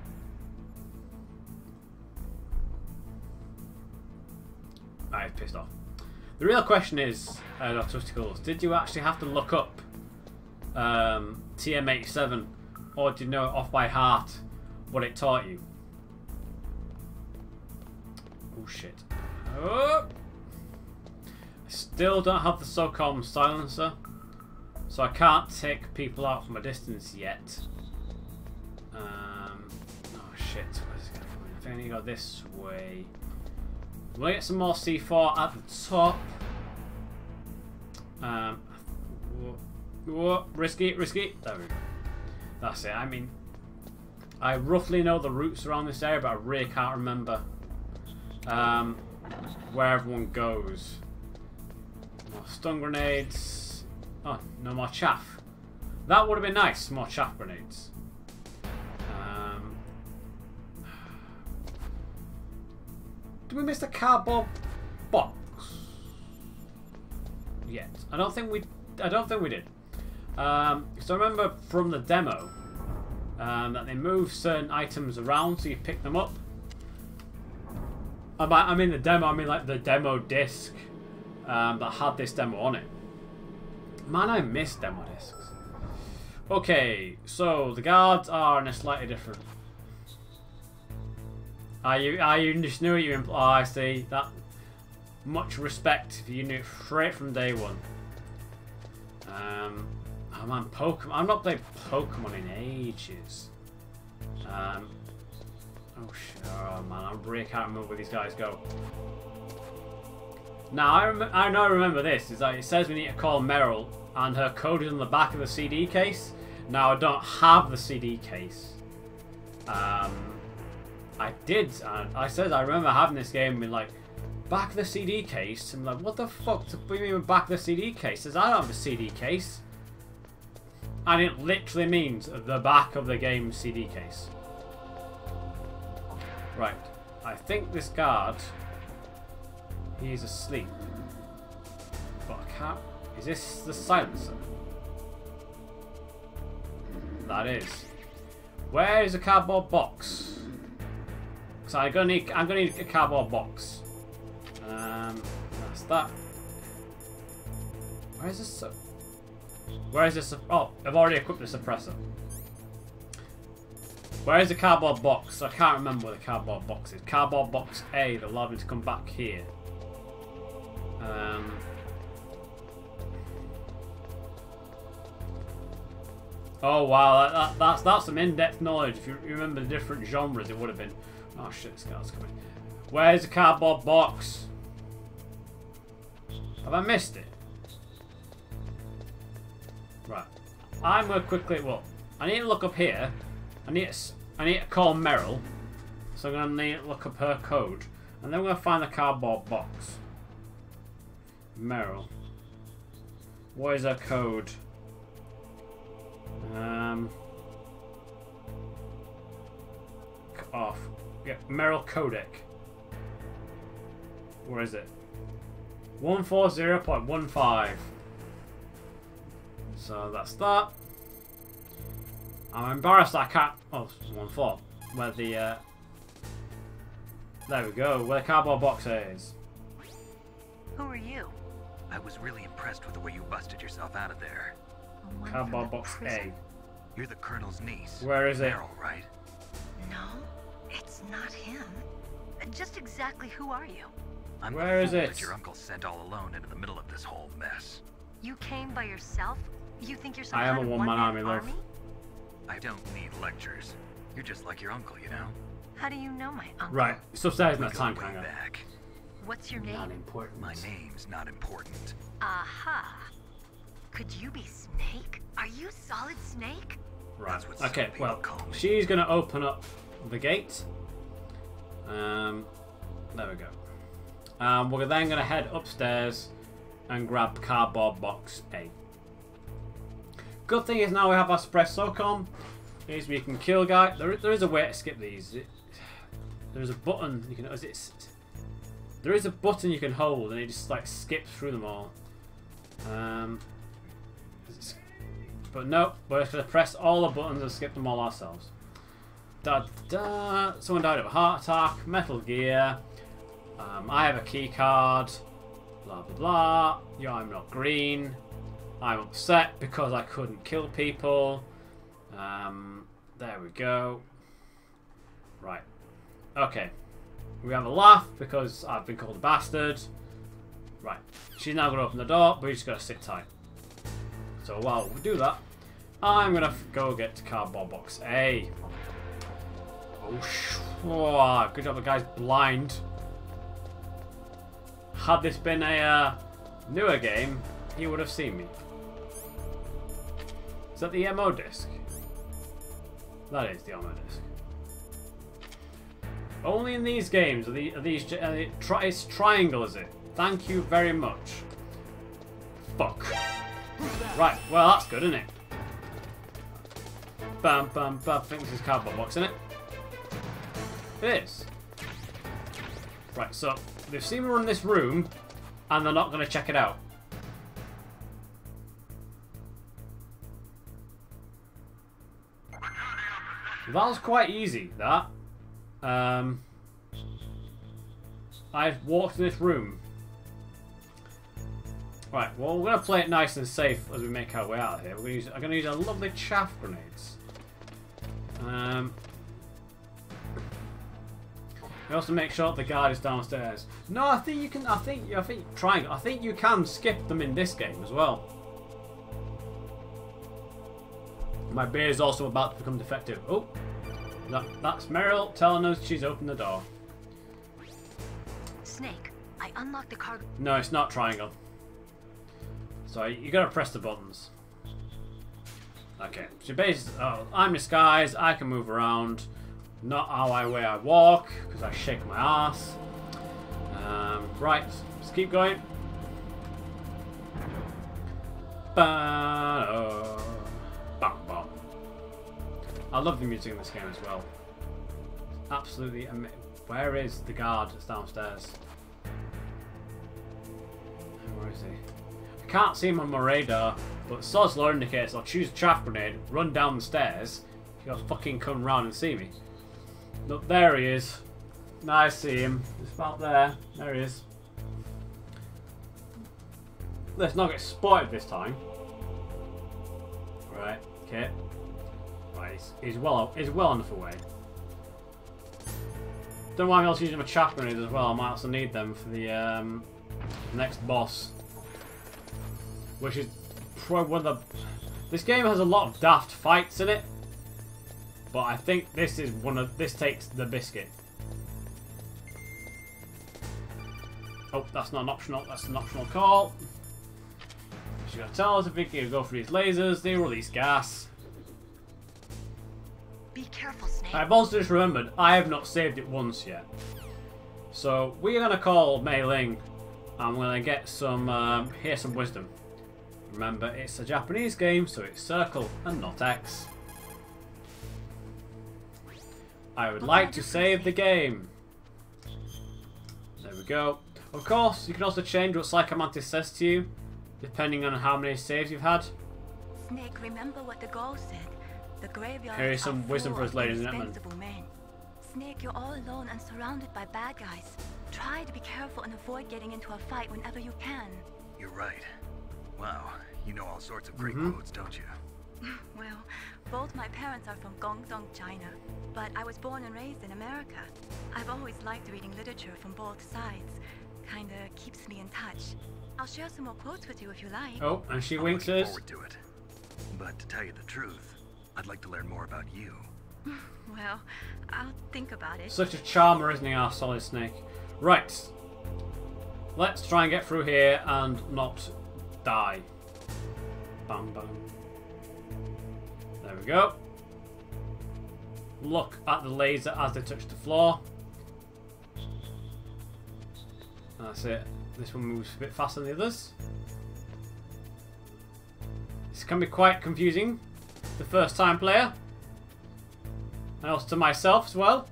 Alright, pissed off. The real question is, Dr. Twisticles, did you actually have to look up TM87, or did you know it off by heart what it taught you? Oh shit. Oh! I still don't have the SOCOM silencer, so I can't take people out from a distance yet. Oh shit, where's this guy coming? I think I need to go this way. We'll get some more C4 at the top. Whoa, risky. There we go. That's it. I mean, I roughly know the routes around this area, but I really can't remember where everyone goes. More stun grenades. Oh, no more chaff. That would have been nice. More chaff grenades. Did we miss the cardboard box yet? I don't think we did. So I remember from the demo that they move certain items around so you pick them up. I mean the demo. I mean like the demo disc that had this demo on it. Man, I miss demo discs. Okay, so the guards are in a slightly different. Are you just knew what you imply? Oh, I see that. much respect if you knew it straight from day one. Oh man, Pokemon. I've not played Pokemon in ages. Oh shit, oh man, I really can't remember where these guys go. Now, I know I remember this. Is that it says we need to call Meryl, and her code is on the back of the CD case. Now, I don't have the CD case. I did. I remember having this game and being like, back of the CD case. I'm like, what the fuck? What do you mean with back of the CD case? Says I don't have a CD case. And it literally means the back of the game's CD case. Right. I think this guard, he's asleep. But I can't. Is this the silencer? That is. Where is the cardboard box? So I'm gonna need a cardboard box. That's that. Where is this? Where is this? Oh, I've already equipped the suppressor. Where is the cardboard box? I can't remember where the cardboard box is. Cardboard box A that allowed me to come back here. Oh wow, that's some in-depth knowledge. If you remember the different genres, it would have been. Oh shit, this guy's coming. Where's the cardboard box? Have I missed it? Right. I'm gonna quickly. Well, I need to look up here. I need to call Meryl. So I'm gonna need to look up her code, and then we're gonna find the cardboard box. Meryl. What is her code? Off. Yeah, Meryl codec. Where is it? 140.15. So that's that. I'm embarrassed I can't. Oh, 14. Where the there we go. Where the cardboard box is. Who are you? I was really impressed with the way you busted yourself out of there. Cardboard box A. You're the Colonel's niece. Where is it? Meryl, right? No, it's not him. Just exactly who are you? I'm Where is it? That your uncle sent all alone into the middle of this whole mess. You came by yourself? You think you're some I am kind a of one-man one-man army, love. I don't need lectures. You're just like your uncle, you know? How do you know my uncle? Right. It's upstairs in We that go tank way hangar. back. What's your Not name? important. My name's not important. Aha. Could you be Snake? Are you Solid Snake? Right. That's what some Okay. people Well, call me. she's gonna open up the gate. There we go. We're then gonna head upstairs and grab cardboard box A. Good thing is now we have our suppressed SOCOM. Is we can kill guy. There is a way to skip these. There is a button you can. There is a button you can hold, and it just like skips through them all. But no, we're just gonna press all the buttons and skip them all ourselves. Da da. Someone died of a heart attack. Metal Gear. I have a key card. Blah blah blah. Yeah, I'm not green. I'm upset because I couldn't kill people. There we go. Right. Okay. We have a laugh because I've been called a bastard. Right. She's now going to open the door, but we just got to sit tight. So while we do that, I'm going to go get to cardboard box A. Oh, good job the guy's blind. Had this been a newer game, he would have seen me. Is that the MO disc? That is the MO disc. Only in these games are these it's triangle, is it? Thank you very much. Fuck. Right, well that's good, isn't it? Bam, bam, bam. I think this is cardboard box, isn't it? It is. Right, so they've seen me run this room, and they're not going to check it out. That was quite easy, that. I walked in this room. Right, well, we're going to play it nice and safe as we make our way out of here. I'm going to use our lovely chaff grenades. You also make sure the guard is downstairs. No, I think you can. I think triangle. I think you can skip them in this game as well. My beard is also about to become defective. Oh, that's Meryl telling us she's opened the door. Snake, I unlocked the car. No, it's not triangle. So you gotta press the buttons. Okay, so basically, I'm disguised. I can move around. Not how I walk, because I shake my ass. Right, let's keep going. Bam, bam. I love the music in this game as well. Absolutely amazing. Where is the guard that's downstairs? Where is he? I can't see him on my radar, but Sod's law indicates I'll choose a chaff grenade, run down the stairs. He'll fucking come round and see me. Look, there he is. Now I see him. It's about there. There he is. Let's not get spotted this time. Right, okay. Right, he's well enough away. Don't mind me also using my chaff grenades as well. I might also need them for the next boss. Which is probably one of the... This game has a lot of daft fights in it. But I think this is this takes the biscuit. Oh, that's not an optional. That's an optional call. She's gonna tell us if we can go for these lasers. They release gas. Be careful, Snake. I've also just remembered I have not saved it once yet. So we're gonna call Mei Ling, and we're gonna get some hear some wisdom. Remember, it's a Japanese game, so it's circle and not X. I would like to save the game. There we go. Of course, you can also change what Psychomantis says to you, depending on how many saves you've had. Snake, remember what the girl said. The graveyard. Here is some wisdom for us, ladies and gentlemen. Snake, you're all alone and surrounded by bad guys. Try to be careful and avoid getting into a fight whenever you can. You're right. Wow, you know all sorts of great quotes, don't you? Well, both my parents are from Guangdong, China, but I was born and raised in America. I've always liked reading literature from both sides. Kinda keeps me in touch. I'll share some more quotes with you if you like. Oh, and she winks I'm us. looking forward to it. But to tell you the truth, I'd like to learn more about you. Well, I'll think about it. Such a charmer, isn't he, our Solid Snake? Right. Let's try and get through here and not die. Bam, bam. There we go. Look at the laser as they touch the floor. That's it. This one moves a bit faster than the others. This can be quite confusing. The first time player. And also to myself as well.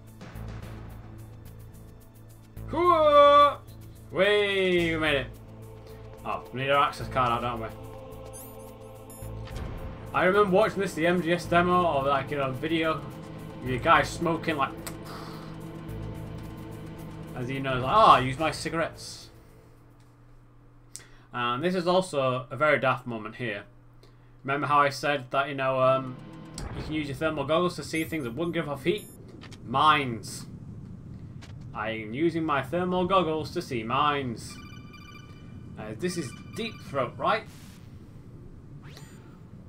Whee! We made it. Oh, we need our access card out, don't we? I remember watching this, the MGS demo, or like, you know, video. The guy smoking like, as he knows, like, oh, I use my cigarettes. And this is also a very daft moment here. Remember how I said that, you know, you can use your thermal goggles to see things that wouldn't give off heat? Mines. I am using my thermal goggles to see mines. This is Deep Throat, right?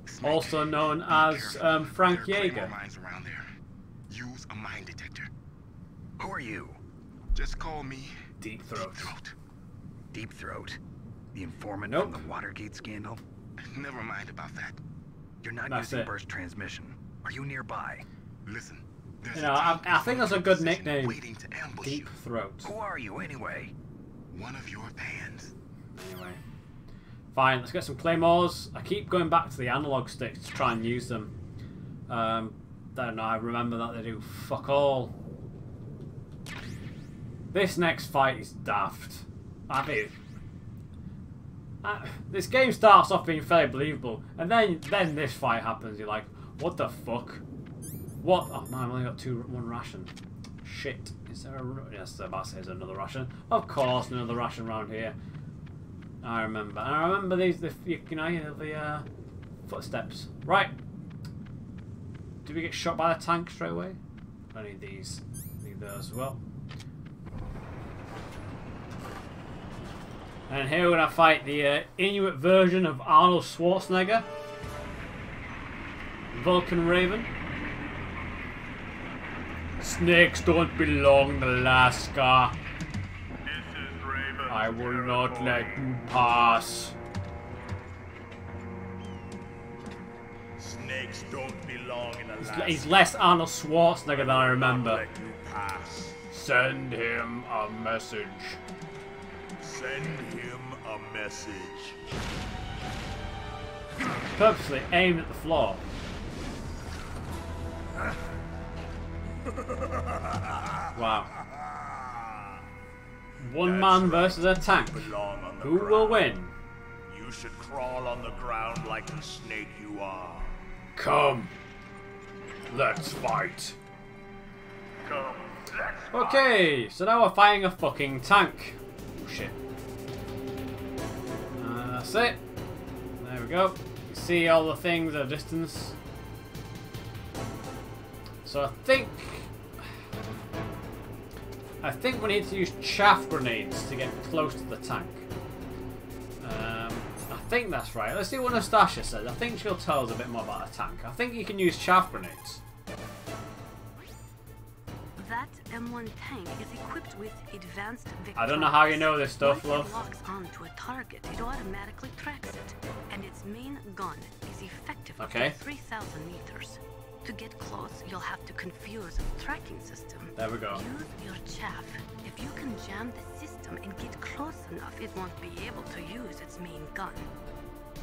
Snake, also known as Frank Yeager. Mines around there. Use a mine detector. Who are you? Just call me Deep Throat. Deep Throat. Deep Throat? The informant Nope. from the Watergate scandal? Never mind about that. You're not That's using it. burst transmission. Are you nearby? Listen. There's You a know, team I think that's a good position nickname. waiting to ambush Deep you. Throat. Who are you anyway? One of your fans. Anyway. Fine, let's get some claymores. I keep going back to the analog sticks to try and use them. Don't know, I remember that they do fuck all. This next fight is daft. I mean, this game starts off being fairly believable, and then this fight happens. You're like, what the fuck? What? Oh man, I've only got one ration. Shit. Is there a... Yes, about to say there's another ration. Of course, another ration around here. I remember. And I remember these, the footsteps. Right. Do we get shot by the tank straight away? I need these. Need those as well. And here we're gonna fight the Inuit version of Arnold Schwarzenegger, Vulcan Raven. Snakes don't belong in Alaska. I will not let you pass. Snakes don't belong in Alaska. He's less Arnold Schwarzenegger than I remember. Let you pass. Send him a message. Send him a message. Purposely aimed at the floor. Wow. One man versus a tank. Who will win? You should crawl on the ground like the snake you are. Come. Let's fight. Come. Let's Okay, so now we're fighting a fucking tank. Oh shit. That's it. There we go. You see all the things at a distance. So I think we need to use chaff grenades to get close to the tank. I think that's right. Let's see what Nastasia says. I think she'll tell us a bit more about a tank. I think you can use chaff grenades. That M1 tank is equipped with advanced victorious. I don't know how you know this stuff, Once love. it locks onto a target, it automatically tracks it, and its main gun is effective Okay. up to 3,000 meters. To get close, you'll have to confuse the tracking system. There we go. Use your chaff. If you can jam the system and get close enough, it won't be able to use its main gun.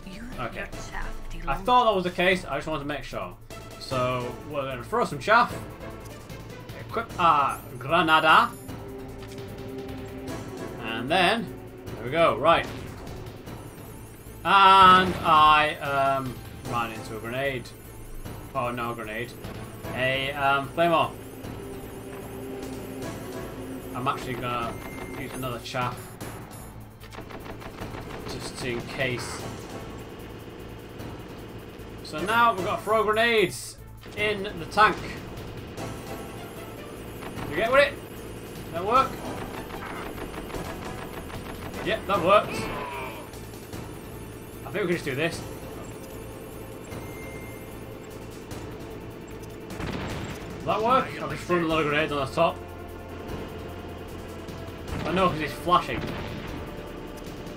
Use Okay. your chaff. I thought that was the case. I just wanted to make sure. So we're going to throw some chaff. Equip our granada. And then, there we go. Right. And I ran into a grenade. Oh, no grenade. A claymore. I'm actually gonna use another chaff. Just in case. So now we've got to throw grenades in the tank. Did you get with it? Did that work? Yep, that worked. I think we can just do this. Does that work? I've just thrown a lot of grenades on the top. I know because he's flashing.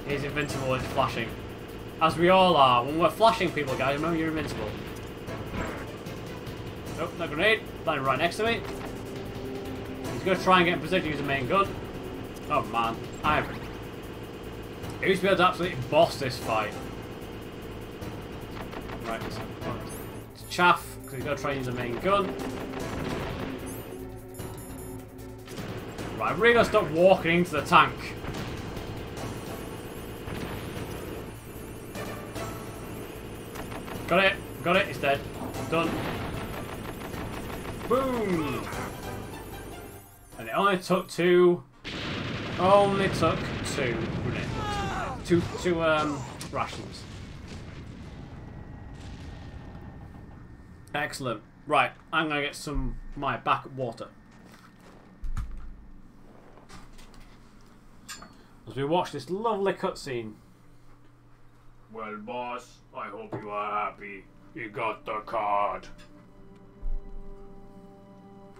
He's invincible, it's flashing. As we all are. When we're flashing people, guys, remember you're invincible. Nope, no grenade. Landing right next to me. He's going to try and get in position to use the main gun. Oh man, I used to be able to absolutely boss this fight. Right, it's chaff, because he's going to try and use the main gun. Right, I'm really going to stop walking into the tank. Got it, it's dead. Done. Boom! And it only took two rations. Excellent. Right, I'm gonna get my backup water. As we watch this lovely cutscene. Well, boss, I hope you are happy. You got the card.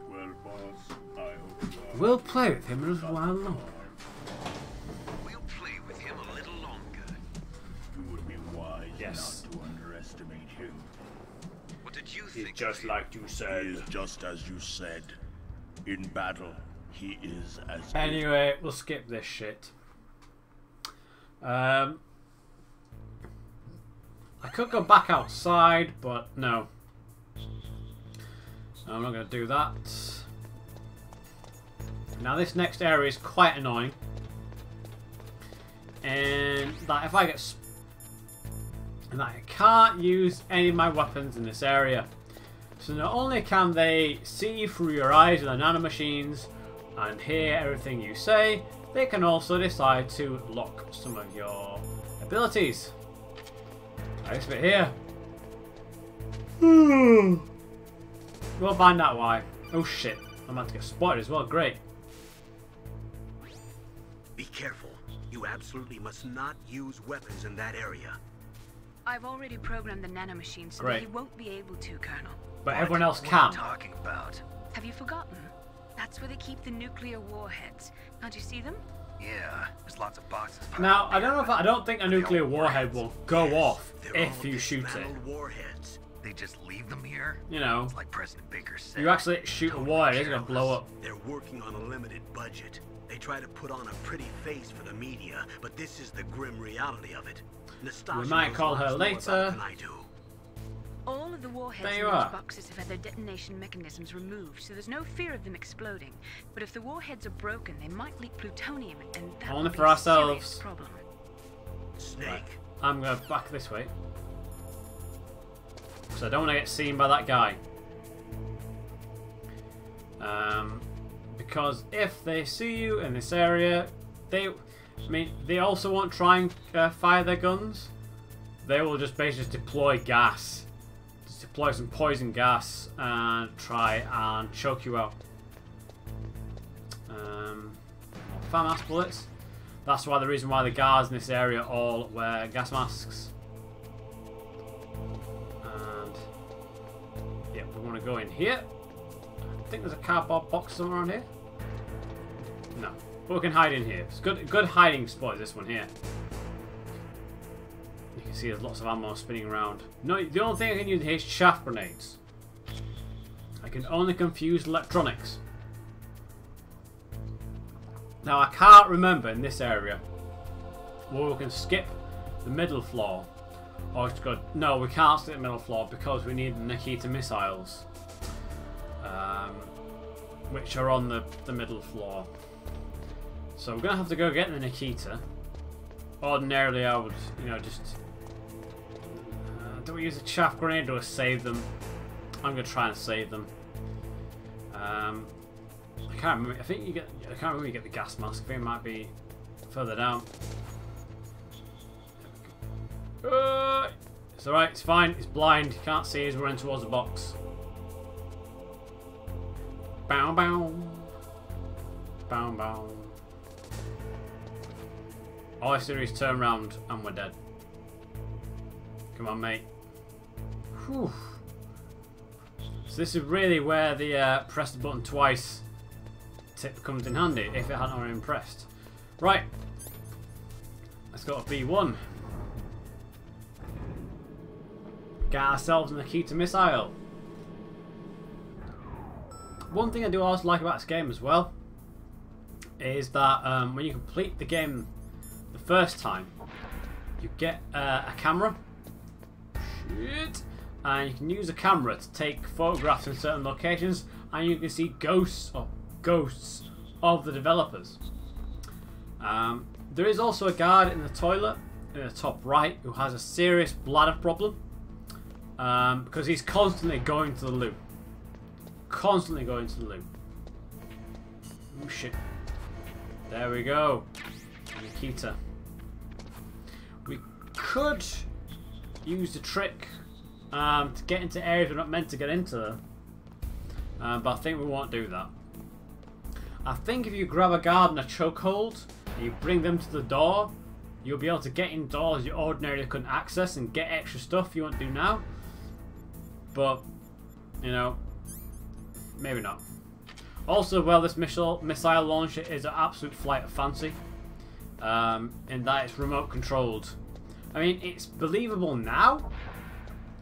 Well, boss, I hope you are. We'll play with him as well, Lord. We'll play with him a little longer. You would be wise Yes. not to underestimate him. What did you He's think? just like you He said. is just as you said. In battle, he is as Anyway, we'll skip this shit. I could go back outside, but no. I'm not going to do that. Now this next area is quite annoying. And that if I get... And I can't use any of my weapons in this area. So not only can they see through your eyes with the nanomachines and hear everything you say, they can also decide to lock some of your abilities. Like this bit here. We'll find out why. Oh shit, I'm about to get spotted as well, great. Be careful. You absolutely must not use weapons in that area. I've already programmed the nanomachine so Great. that he won't be able to, Colonel. But everyone else What can. are you talking about? Have you forgotten? That's where they keep the nuclear warheads. Can't you see them? Yeah, there's lots of boxes. Now, I don't know if I don't think a nuclear warhead will go off They're if all you shoot it. dismantled warheads. They just leave them here? You know, It's like President Baker said. you actually shoot a warhead, it's gonna blow up. They're working on a limited budget. They try to put on a pretty face for the media, but this is the grim reality of it. Nastasia We might knows call lots her more later. about it than I do. All of the warheads There in you those are. boxes have had their detonation mechanisms removed, so there's no fear of them exploding. But if the warheads are broken, they might leak plutonium, and that Only would be for a ourselves. serious problem. Snake. Right. I'm gonna back this way. Because I don't want to get seen by that guy. Because if they see you in this area, they also won't try and fire their guns. They will just basically deploy gas. Just deploy some poison gas and try and choke you out. FAMAS bullets. That's why the reason why the guards in this area all wear gas masks. And yeah, we want to go in here. I think there's a cardboard box somewhere around here. No, but we can hide in here. It's good hiding spot. This one here. You can see there's lots of ammo spinning around. No, the only thing I can use here is chaff grenades. I can only confuse electronics. Now I can't remember in this area where we can skip the middle floor. Or it's good. No, we can't skip the middle floor because we need the Nikita missiles, which are on the middle floor. So we're gonna have to go get the Nikita. Ordinarily, I would, just do we use a chaff grenade or save them? I'm gonna try and save them. I can't remember. I can't remember you get the gas mask. I think it might be further down. It's alright, it's fine. It's blind. You can't see us running towards the box. Bow bow. Bow bow. All I have to do is turn around and we're dead. Come on, mate. Whew. So this is really where the press the button twice tip comes in handy, if it hadn't already been pressed. Right. Let's go to B1. Get ourselves an Nikita missile. One thing I do also like about this game as well is that when you complete the game the first time, you get a camera. Shit. And you can use a camera to take photographs in certain locations, and you can see ghosts of the developers. There is also a guard in the toilet in the top right who has a serious bladder problem because he's constantly going to the loo. Constantly going to the loo. Oh shit. There we go. Nikita. We could use the trick to get into areas we're not meant to get into, but I think we won't do that. I think if you grab a guard in a chokehold and you bring them to the door, you'll be able to get in doors you ordinarily couldn't access and get extra stuff you won't do now. But, maybe not. Also, well, this missile launcher is an absolute flight of fancy, in that it's remote controlled. I mean, it's believable now,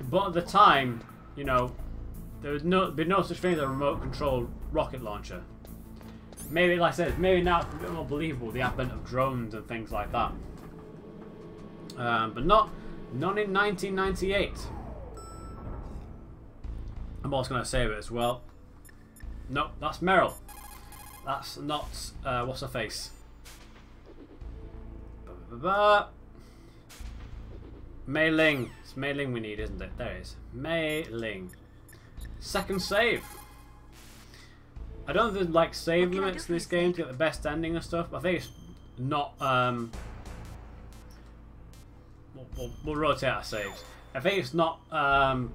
but at the time, there would be no such thing as a remote controlled rocket launcher. Maybe, like I said, maybe now it's a bit more believable, the advent of drones and things like that. But not in 1998. I'm also going to save it as well. Nope, that's Meryl. That's not, what's her face? Mei Ling. It's Mei Ling we need, isn't it? There it is. Mei Ling. Second save. I don't think there's like save limits in this game to get the best ending and stuff. I think it's not. We'll rotate our saves. I think it's not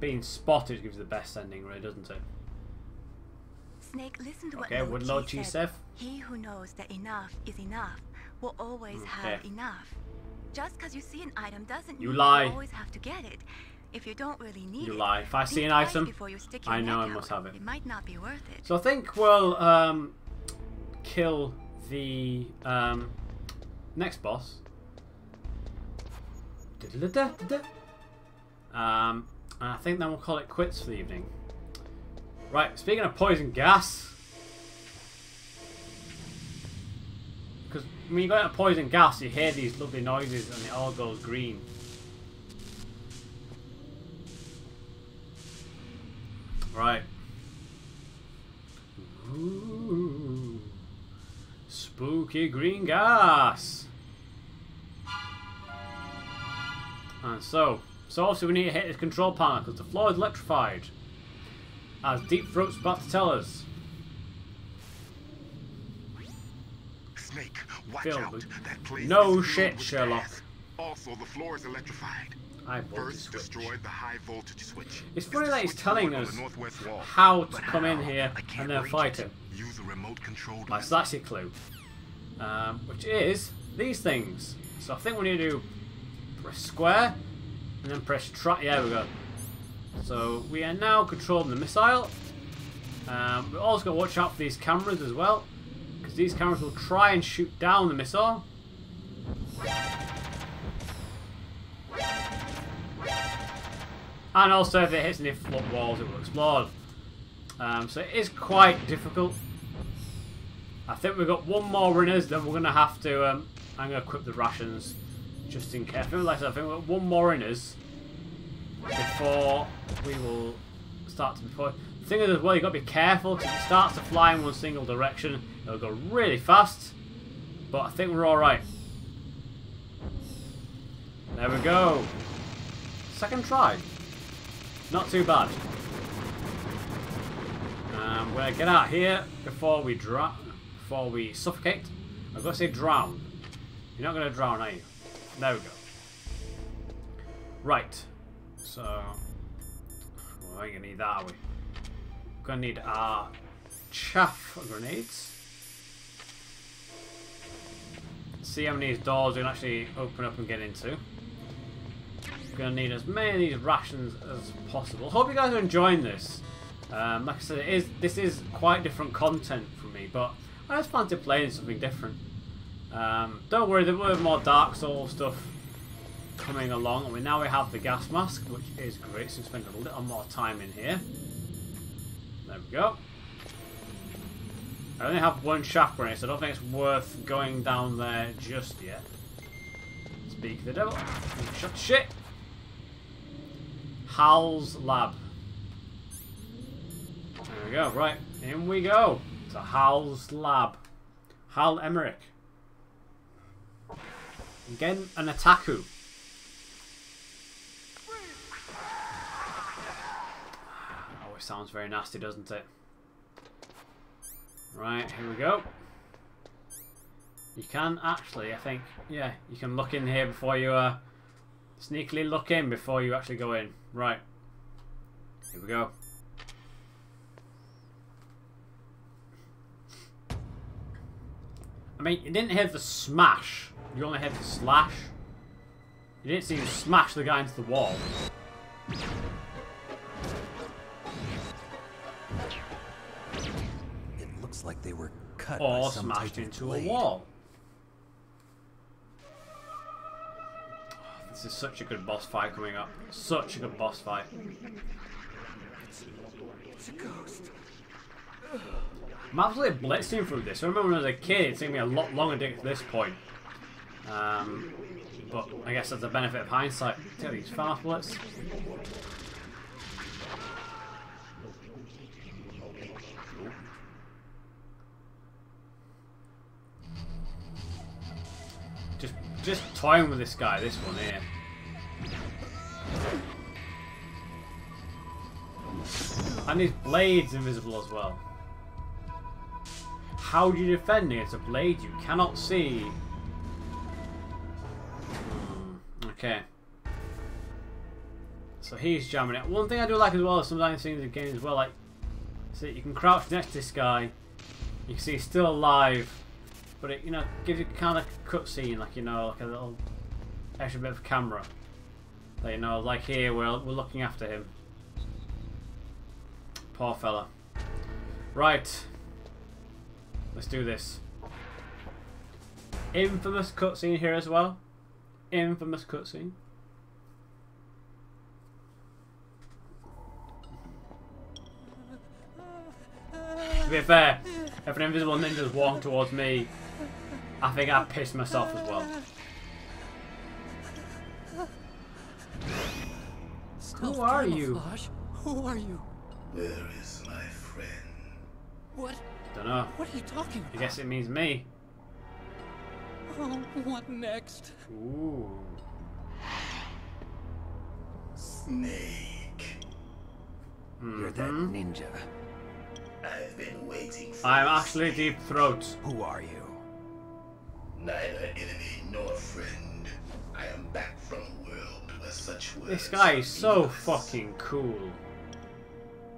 being spotted gives you the best ending, really, doesn't it? Snake, listen to Okay, what Lord Chi Chi said. said. He who knows that enough is enough will always have enough. Just because you see an item doesn't mean lie. you always have to get it. If you don't really need You it, lie. If I see an item, I know I must have it. It might not be worth it. So I think we'll kill the next boss. And I think then we'll call it quits for the evening. Right, speaking of poison gas, because when you go into poison gas, you hear these lovely noises and it all goes green. Right. Ooh. Spooky green gas. And so obviously we need to hit the control panel because the floor is electrified. As Deep Throat's about to tell us. Snake, watch Phil, out. That place no is shit, filled with Sherlock. gas. Also, the floor is electrified. First, destroy the high voltage switch. It's funny that he's telling on us the northwest wall. how to come in here and then fight him. Use a remote control. That's actually a clue. Which is these things. So I think we need to do press square and then press track. Yeah, we go. So we are now controlling the missile. We're also got to watch out for these cameras as well, because these cameras will try and shoot down the missile. And also if it hits any flip walls it will explode. So it is quite difficult. I think we've got one more runners, then we're going to have to I'm going to equip the rations just in case. I think, like I said, I think we've got one more runners before we will start to deploy. The thing is as well, you've got to be careful because it starts to fly in one single direction. It'll go really fast, but I think we're alright. There we go. Second try. Not too bad. We're going to get out here before we suffocate. I've got to say drown. You're not going to drown, are you? There we go. Right. So, we ain't going to need that, are we? We're going to need our chaff grenades. See how many of these doors we can actually open up and get into. We're going to need as many of these rations as possible. Hope you guys are enjoying this. Like I said, this is quite different content for me, but I just fancy playing something different. Don't worry, there will be more Dark Souls stuff coming along. And now we have the gas mask, which is great, so we spend a little more time in here. There we go. I only have one shaft grenade, so I don't think it's worth going down there just yet. Speak of the devil. Shut shit. Hal's lab. There we go, right, in we go to Hal's lab. Hal Emmerich. Again, an Attaku. Oh, it sounds very nasty, doesn't it? Right, here we go. You can actually, I think, yeah, you can look in here before you sneakily look in before you actually go in. Right, here we go. I mean, you didn't hear the smash. You only heard the slash. You didn't see him smash the guy into the wall. It looks like they were cut or by some smashed type of into blade. a wall. This is such a good boss fight coming up. Such a good boss fight. It's a ghost. I'm absolutely blitzing through this. I remember when I was a kid, it took me a lot longer to get to this point. But I guess that's the benefit of hindsight. Take these fast bullets. Just toying with this guy, this one here. And his blade's invisible as well. How do you defend against a blade you cannot see? Okay. So he's jamming it. One thing I do like as well is sometimes things in the game as well, like, so you can crouch next to this guy, you can see he's still alive, but it, you know, gives you kind of cutscene, like, you know, like a little extra bit of camera. Like, you know, like here we're looking after him. Poor fella. Right. Let's do this. Infamous cutscene here as well. Infamous cutscene. To be fair, if an invisible ninja's walking towards me, I think I'd piss myself as well. Who are you? Who are you? Where is my friend? What? Don't know. What are you talking about? I guess it means me. Oh, what next? Ooh. Snake. You're that ninja. I've been waiting for I'm actually Deep Throat. Who are you? Neither enemy nor friend. I am back from a world where such words This guy is so meaningless. fucking cool.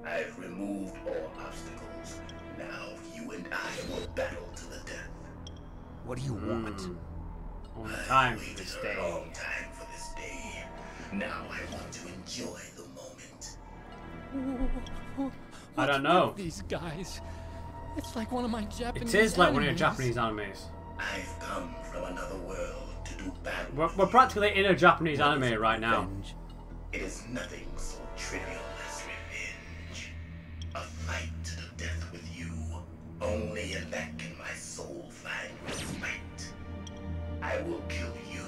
I've removed all obstacles. Now you and I will battle to the death. What do you want? Only time for this A day. long time for this day. Now I want to enjoy the moment. I don't know. These guys. It's like one of my Japanese It is like one of your animes. Japanese animes. I've come from another world to do battle. We're practically in a Japanese anime right now. It is nothing so trivial as revenge. A fight to the death with you. Only in that can my soul find respite. I will kill you,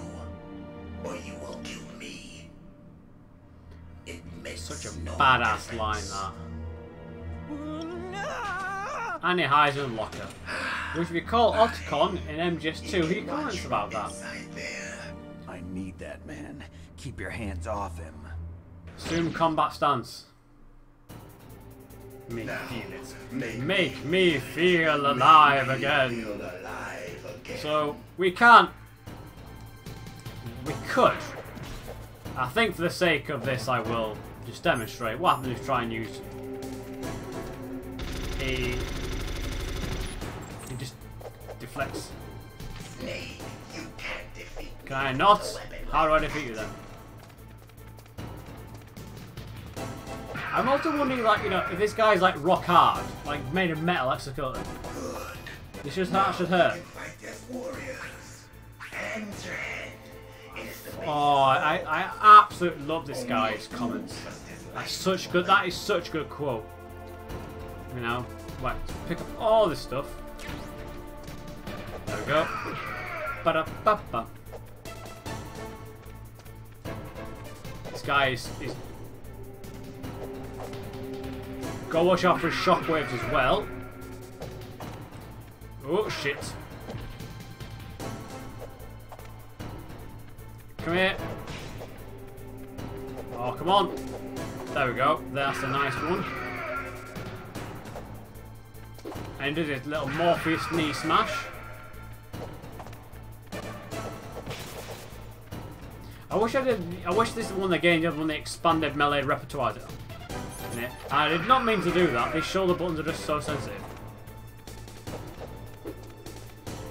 or you will kill me. It makes Such a no badass difference. line, that. And he hides in a locker. Which we call Otacon in MGS2. He comments about that. I need that man. Keep your hands off him. Assume combat stance. Make me feel alive again. So we can't. We could. I think for the sake of this, I will just demonstrate what happens if you try and use a. He just deflects. Can I not? How do I defeat you then? I'm also wondering, like, you know, if this guy's like rock hard, like made of metal exoskeleton. This should hurt. Oh, I absolutely love this guy's comments. That's such good. That is such a good quote. You know, right, pick up all this stuff. There we go. Ba-da-ba-ba. This guy is. Go watch out for his shockwaves as well. Oh shit. Come here. Oh, come on. There we go. That's a nice one. And do this little Morpheus knee smash. I wish this one again, the other one, the expanded melee repertoire. I did not mean to do that. These shoulder buttons are just so sensitive.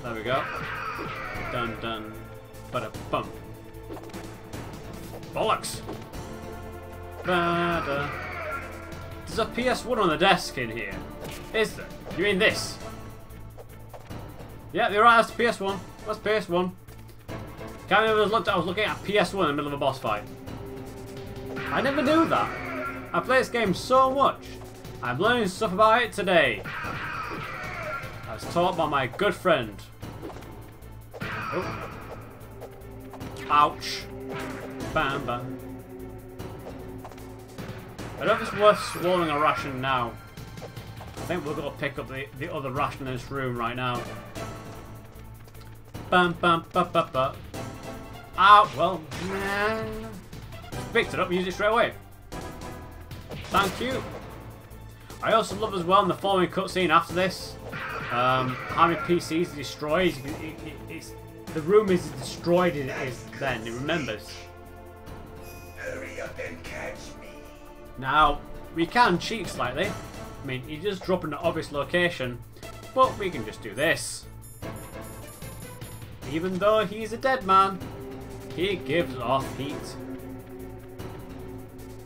There we go. Dun dun. Bada bum. Bollocks. Bada. There's a PS1 on the desk in here. Is there? You mean this? Yeah, you're right. That's the PS1. That's PS1. Can't remember I was looking at PS1 in the middle of a boss fight. I never knew that. I play this game so much. I'm learning stuff about it today. I was taught by my good friend. Oh. Ouch. Bam bam. I don't know if it's worth swallowing a ration now. I think we're going to pick up the other ration in this room right now. Bam bam ba ba ba. Ow, well, nah. Picked it up and used it straight away. Thank you. I also love as well in the following cutscene after this, how many PCs it destroys. The room is destroyed then, it remembers. Hurry up and catch me. Now, we can cheat slightly. I mean, you just drop in an obvious location, but we can just do this. Even though he's a dead man, he gives off heat.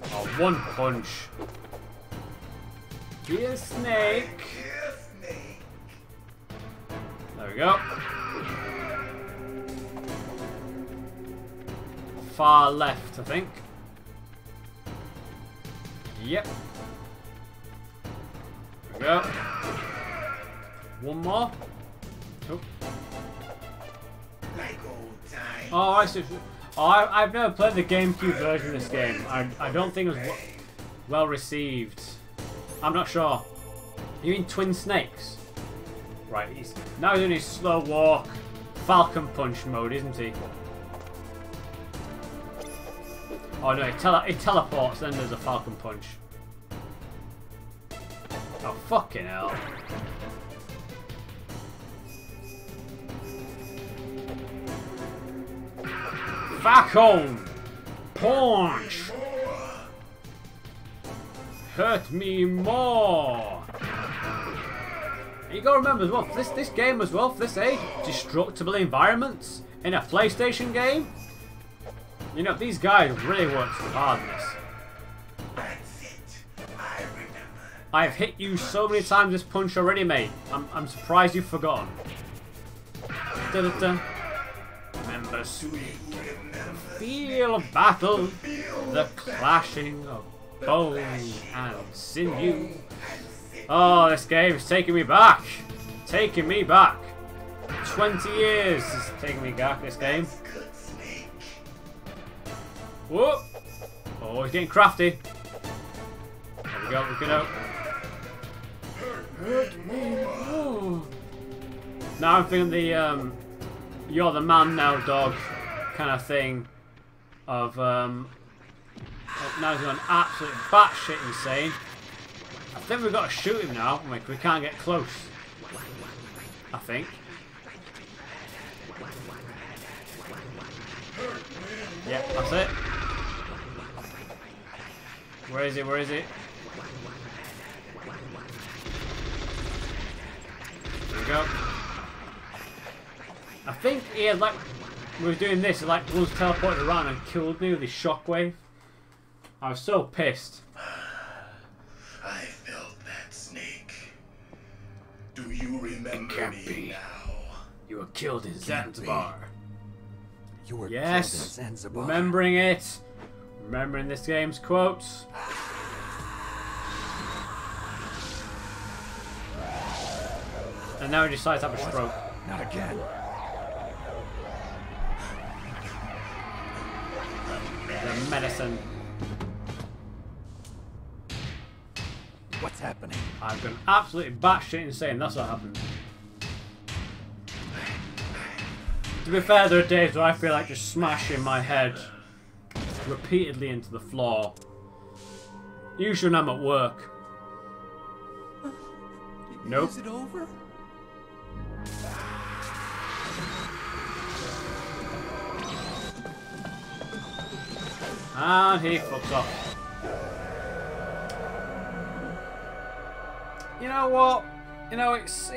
Oh, one punch. Here, Snake. There we go. Far left, I think. Yep. There we go. One more. Oh. Oh, I see. Oh, I've never played the GameCube version of this game. I don't think it was well received. I'm not sure. You mean Twin Snakes? Right, he's now doing his slow walk, Falcon Punch mode, isn't he? Oh no, he teleports, then there's a Falcon Punch. Oh, fucking hell. Falcon Punch! Hurt me more! And you gotta remember as well, for this game as well, for this age, destructible environments in a PlayStation game. You know, these guys really worked hard on this. That's it. I remember. I've hit you so many times this punch already, mate. I'm surprised you've forgotten. Da -da -da. Remember, sweet. Feel battle, the clashing of bone and sinew. Oh, this game is taking me back. Taking me back. 20 years is taking me back, this game. Whoa! Oh, he's getting crafty. There we go, we can out. Oh. Now I'm thinking the you're the man now, dog kind of thing. Of now he's gone absolutely batshit insane. I think we've got to shoot him now. Like, we can't get close. I think. Yep, that's it. Where is he? Where is he? There we go. I think he had like, we were doing this, like was teleported around and killed me with his shockwave. I was so pissed. I felt that, Snake. Do you remember me now? You were killed in Zanzibar. You were yes, killed in Zanzibar. Remembering it. Remembering this game's quotes. And now he decides to have a stroke. Not again. The medicine. What's happening? I've gone absolutely batshit insane. That's what happened. To be fair, there are days where I feel like just smashing my head repeatedly into the floor. Usually when I'm at work. Nope. Is it over? And he fucks off. You know what? You know, it's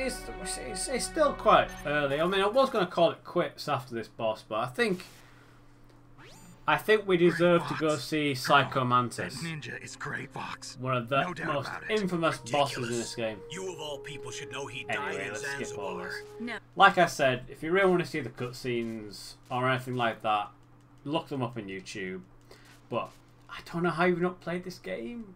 still quite early. I mean, I was going to call it quits after this boss, but I think we deserve to go see Psycho Mantis. That ninja is great, Vox. One of the No doubt most about it. infamous bosses in this game. You of all people should know he died Anyway, in let's skip all Zanzibar. this. No. Like I said, if you really want to see the cutscenes or anything like that, look them up on YouTube. But I don't know how you've not played this game.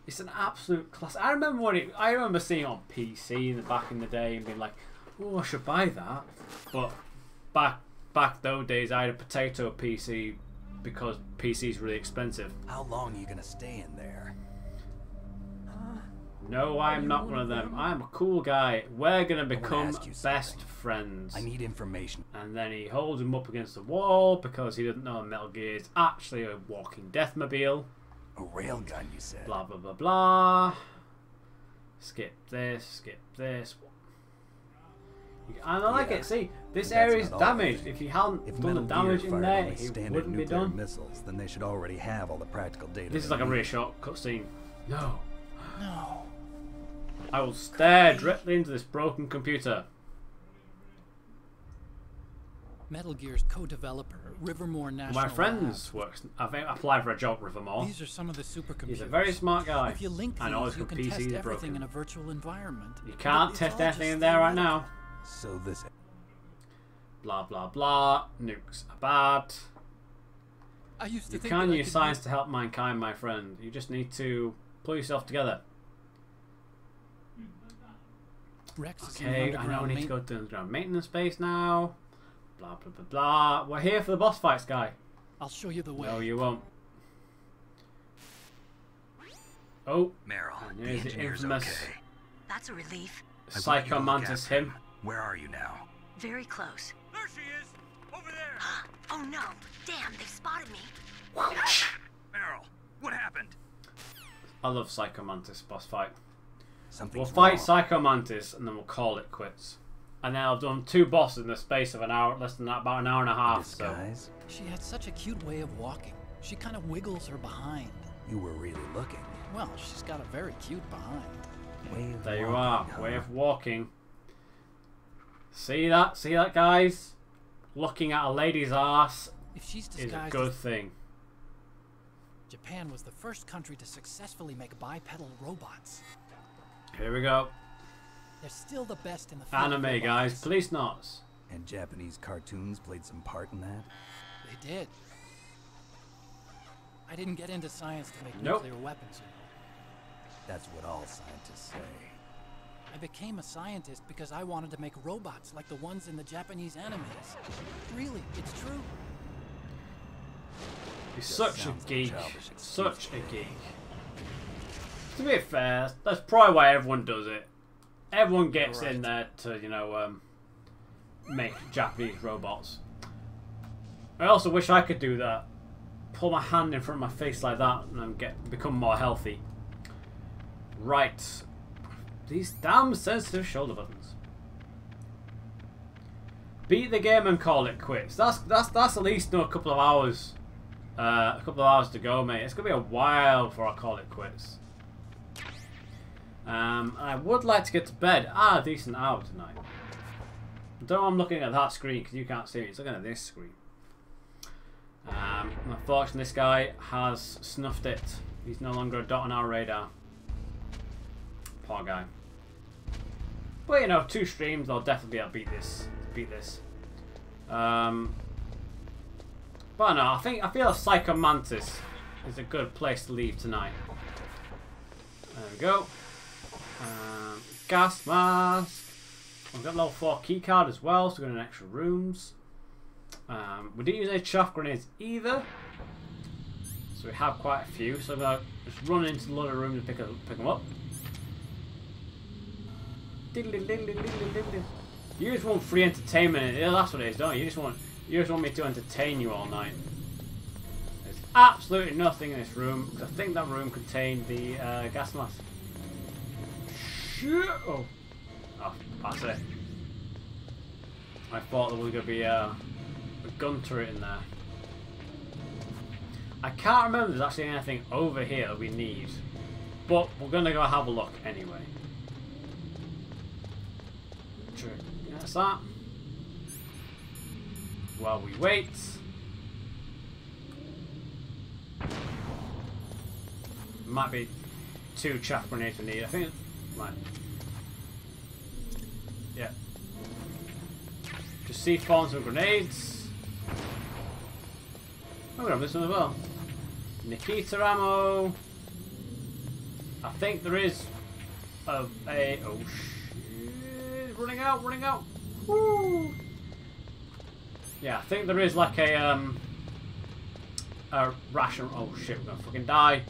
It's an absolute class. I remember seeing it on PC back in the day and being like, "Oh, I should buy that." But back those days, I had a potato PC because PC is really expensive. How long are you gonna stay in there? No, I'm not one of them. I'm a cool guy. We're gonna become best friends. I need information. And then he holds him up against the wall because he doesn't know Metal Gear is actually a walking deathmobile. A railgun, you said. Blah blah blah blah. Skip this. Skip this. And I like it. See, this area is damaged. If he hadn't done the damage in there, it wouldn't be done. Missiles, then they should already have all the practical data. This is like a really short cutscene. No. No. I will stare directly into this broken computer. Metal Gear's co-developer, Rivermore National My friends works. I think I applied for a job at Rivermore. These are some of the supercomputers. He's a very smart guy. If you link these, I know his you can PC test is everything broken. in a virtual environment. You can't test anything in there right now. So this... Blah blah blah. Nukes are bad. I used to You think can that I use could science to help mankind, my friend. You just need to pull yourself together. Rex is in Okay, I know we need to go to the underground maintenance base now. Blah blah blah blah. We're here for the boss fights, guy. I'll show you the way. No, you won't. Oh, Meryl, and the here's the engineer's infamous okay. That's a relief. Psycho Mantis him. Where are you now? Very close. There she is! Over there! Oh no! Damn, they spotted me. Meryl, what happened? I love Psycho Mantis boss fight. Something's We'll fight wrong. Psycho Mantis and then we'll call it quits. And then I've done 2 bosses in the space of an hour, less than that, about an hour and a half. So. She had such a cute way of walking. She kind of wiggles her behind. You were really looking. Well, she's got a very cute behind. Way of There you walking, are, huh? way of walking. See that? See that, guys? Looking at a lady's ass If she's is a disguised good as... thing. Japan was the first country to successfully make bipedal robots. Here we go. They're still the best in the field. Anime, of guys. robotics. Police knots. And Japanese cartoons played some part in that? They did. I didn't get into science to make Nope. nuclear weapons, you know. That's what all scientists say. I became a scientist because I wanted to make robots like the ones in the Japanese animes. Really, it's true. He's Just such a sounds like geek. childish excuse Such to a me. geek. To be fair, that's probably why everyone does it. Everyone gets in there to, you know, make Japanese robots. I also wish I could do that. Pull my hand in front of my face like that and then become more healthy. Right. These damn sensitive shoulder buttons. Beat the game and call it quits. That's at least a couple of hours. A couple of hours to go, mate. It's gonna be a while before I call it quits. I would like to get to bed. A decent hour tonight. Though I'm looking at that screen because you can't see me. It's looking at this screen. Unfortunately, this guy has snuffed it. He's no longer a dot on our radar. Poor guy. But you know, 2 streams, I'll definitely be able to beat this. But no, I feel like Psycho Mantis is a good place to leave tonight. There we go. Gas mask. We've got level 4 keycard as well, so we're going to extra rooms. We didn't use any chaff grenades either, so we have quite a few. So I'm going to just run into the load of rooms and pick them up. You just want free entertainment. Yeah, that's what it is, don't you? You just want me to entertain you all night. There's absolutely nothing in this room because I think that room contained the gas mask. Shit! Oh, that's it. I thought there was going to be a gun turret in there. I can't remember if there's actually anything over here that we need, but we're going to go have a look anyway. That's that. While we wait. Might be 2 chaff grenades we need. I think it might. Yeah. Just C4 and some grenades. Oh, we have this one as well. Nikita ammo. I think there is oh shit. Running out. Woo! Yeah, I think there is like a ration. Oh shit, we're gonna fucking die.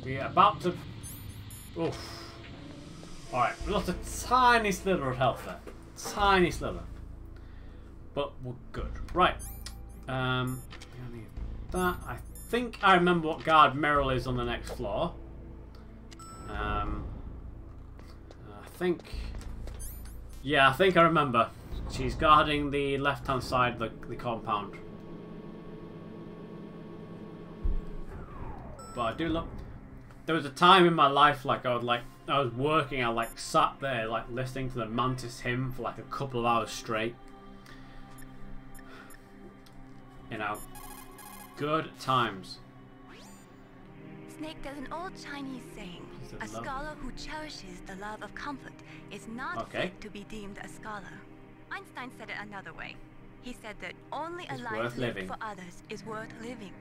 We're about to. Oof. Alright, we lost a tiny sliver of health there. Tiny sliver. But we're good. Right. I need that. I think I remember what guard Meryl is on the next floor. I think I remember. She's guarding the left-hand side of the compound. But I do love. There was a time in my life like I was working. I like sat there like listening to the Mantis hymn for like a couple of hours straight. You know, good times. Snake, there's an old Chinese saying, a scholar who cherishes the love of conflict is not fit to be deemed a scholar. Einstein said it another way. He said that only a life lived for others is worth living.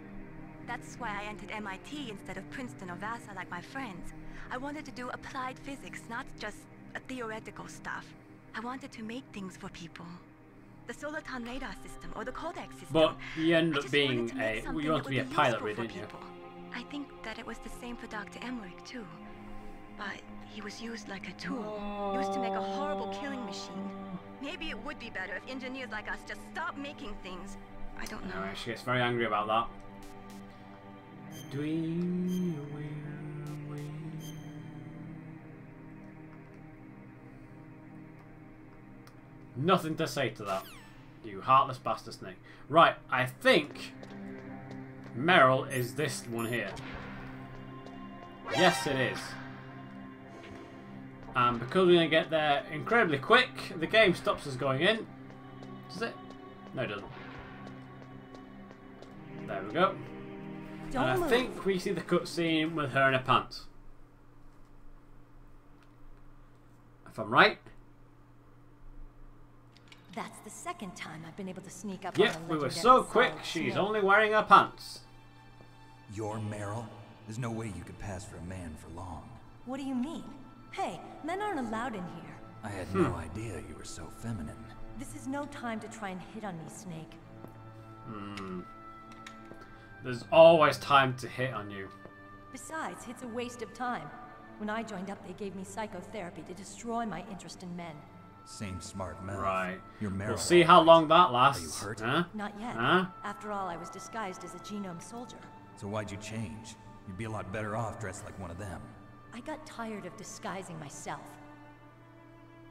That's why I entered MIT instead of Princeton or Vassar like my friends. I wanted to do applied physics, not just theoretical stuff. I wanted to make things for people. The Soliton radar system or the Codex system. But you end up being you want to be a pilot, really, didn't you? I think that it was the same for Dr. Emmerich too. But he was used like a tool. Used to make a horrible killing machine. Maybe it would be better if engineers like us just stopped making things. I don't know. Alright, she gets very angry about that. Nothing to say to that. You heartless bastard Snake. Right, I think Meryl is this one here. Yes, it is. And because we're going to get there incredibly quick, the game stops us going in. Does it? No, it doesn't. There we go. And I think we see the cutscene with her in her pants. If I'm right. That's the second time I've been able to sneak up Yep, on we were so quick, she's only wearing her pants. You're Meryl? There's no way you could pass for a man for long. What do you mean? Hey, men aren't allowed in here. I had no idea you were so feminine. This is no time to try and hit on me, Snake. There's always time to hit on you. Besides, it's a waste of time. When I joined up, they gave me psychotherapy to destroy my interest in men. Same smart mouth. Right. You're Meryl. We'll see how long that lasts. Are you hurt? Huh? Not yet. Huh? After all, I was disguised as a genome soldier. So why'd you change? You'd be a lot better off dressed like one of them. I got tired of disguising myself.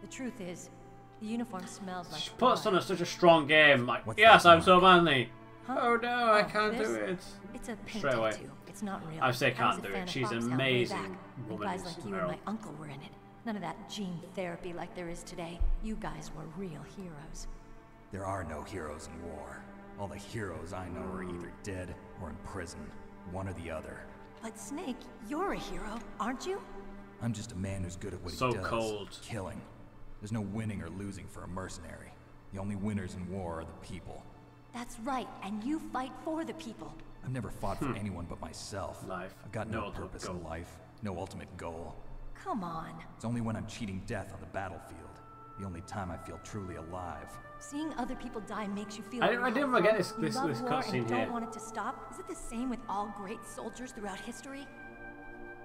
The truth is, the uniform smelled like She puts on such a strong game, like, What's yes, that I'm so manly. Huh? Oh no, I can't do it. It's a paint Straight away. tattoo. It's not real. I say can't was a do fan it. of She's an Foxhound way amazing back. The woman. guys like you and Meryl. my uncle were in it. None of that gene therapy like there is today. You guys were real heroes. There are no heroes in war. All the heroes I know are either dead or in prison. One or the other. But Snake, you're a hero, aren't you? I'm just a man who's good at what he So does. cold. Killing. There's no winning or losing for a mercenary. The only winners in war are the people. That's right, and you fight for the people. I've never fought for anyone but myself. Life. I've got no ultimate purpose goal. in life, no ultimate goal. Come on. It's only when I'm cheating death on the battlefield. The only time I feel truly alive. Seeing other people die makes you feel. I didn't forget this You love war cutscene and here. don't want it to stop. Is it the same with all great soldiers throughout history?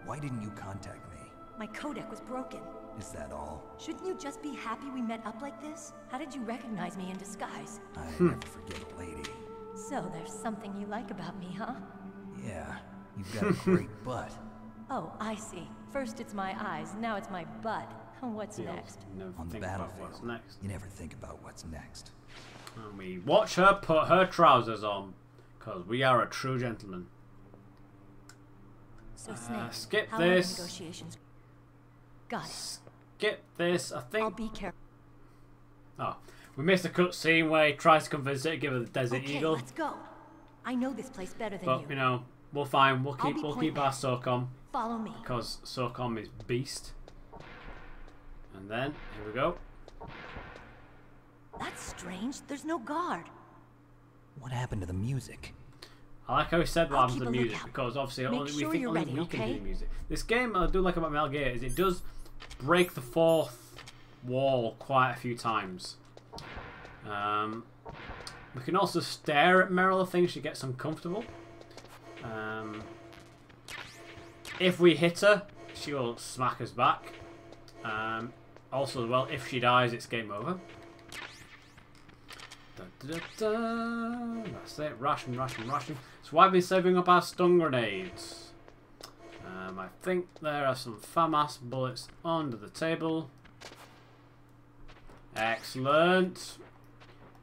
Why didn't you contact me? My codec was broken. Is that all? Shouldn't you just be happy we met up like this? How did you recognize me in disguise? I never forget a lady. So there's something you like about me, huh? Yeah, you've got a great butt. Oh, I see. First it's my eyes, now it's my butt. What's next? On the Think about battlefield, what's next. you never think about what's next. And we watch her put her trousers on, because we are a true gentleman. So Snake, skip how are the this. negotiations? Got it. Skip this, I think. I'll be careful. Oh, we missed a cutscene where he tries to convince her to give her the Desert Okay, Eagle. let's go. I know this place better than But you know, we'll find. We'll keep our SOCOM. Follow me. Because SOCOM is beast. And then here we go. That's strange. There's no guard. What happened to the music? I like how he said what happens to the keep a music lookout. because obviously Make only, sure we think you're only ready, we can okay? do music. This game I do like about Metal Gear is it does break the fourth wall quite a few times. We can also stare at Meryl. I think she gets uncomfortable. If we hit her, she will smack us back. Also, well, if she dies, it's game over. That's it. Ration. So why have we been saving up our stun grenades? I think there are some FAMAS bullets under the table. Excellent.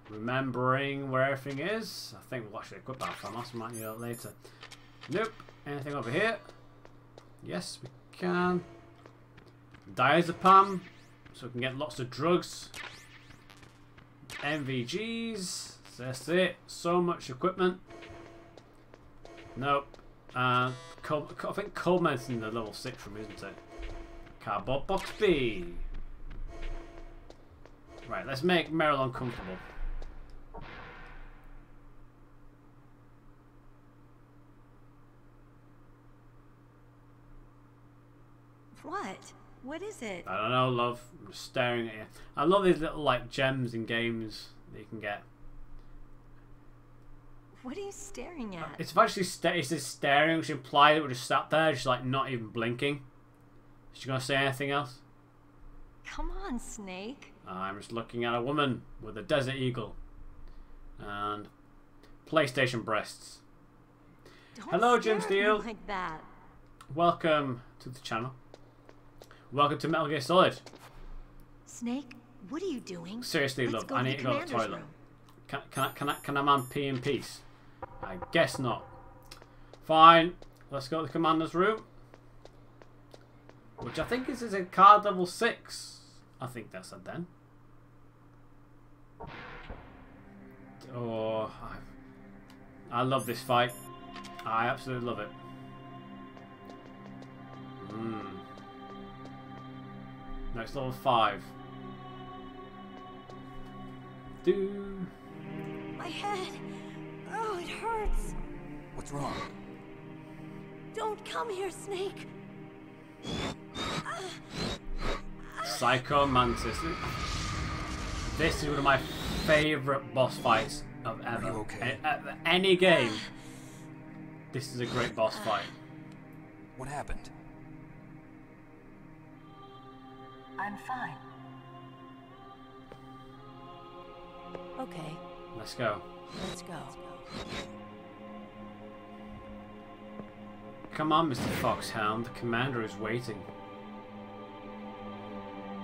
Remembering where everything is. I think we'll actually equip our FAMAS. We might need that later. Nope. Anything over here? Yes, we can. Diazepam. So we can get lots of drugs. MVGs. That's it. So much equipment. Nope. I think coal medicine in the level 6 room, isn't it? Cardboard box B. Right, let's make Meryl uncomfortable. What? What is it? I don't know, love. I'm just staring at you. I love these little like gems in games that you can get. What are you staring at? It's actually it's just staring, which implies it would just sat there, just like not even blinking. Is she gonna say anything else? Come on, Snake. I'm just looking at a woman with a desert eagle and PlayStation breasts. Don't Hello, Jim stare Steele. at me like that. Welcome to the channel. Welcome to Metal Gear Solid. Snake, what are you doing? Seriously, Let's love, I need to go to the toilet. Can a man pee in peace? I guess not. Fine. Let's go to the commander's room. Which I think is a card level 6. I think that's it then. Oh, I love this fight. I absolutely love it. Next level 5. My head. Oh, it hurts. What's wrong? Don't come here, Snake. Psycho Mantis. This is one of my favourite boss fights of ever. Are you okay? Any game. This is a great boss fight. What happened? I'm fine. Okay. Let's go. Let's go. Come on, Mr. Foxhound. The commander is waiting.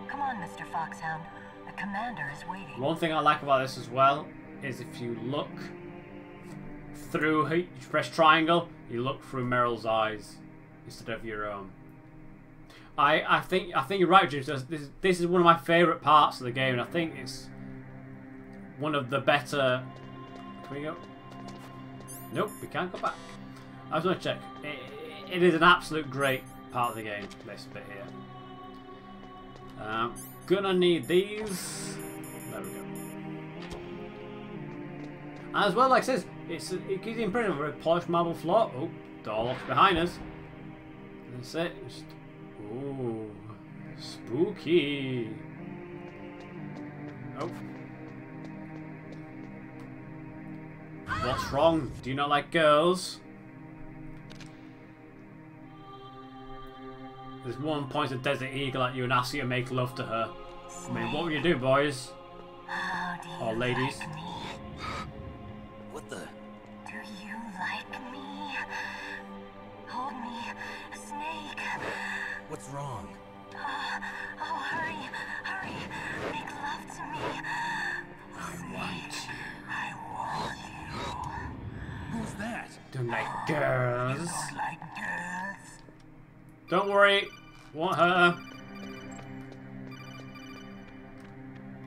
Come on, Mr. Foxhound. The commander is waiting. One thing I like about this as well is if you look through, you press triangle, you look through Meryl's eyes instead of your own. I think you're right, James. This is one of my favourite parts of the game, and I think it's one of the better. Can we go? Nope, we can't go back. I was going to check. It is an absolute great part of the game, this bit here. Gonna need these. There we go. And as well, like I says, it gives the impression of a very polished marble floor. Oh, door locks behind us. That's it. Just, ooh, spooky. Oh. What's wrong? Do you not like girls? There's one point a desert eagle at you and asks you to make love to her. I mean, what would you do, boys? Or ladies? Like me? What the? Do you like me? Hold me, Snake. What's wrong? Oh, hurry, hurry. Make love to me. I want you. I want you. Who's that? Don't like girls. Don't like girls. Don't worry. Want her.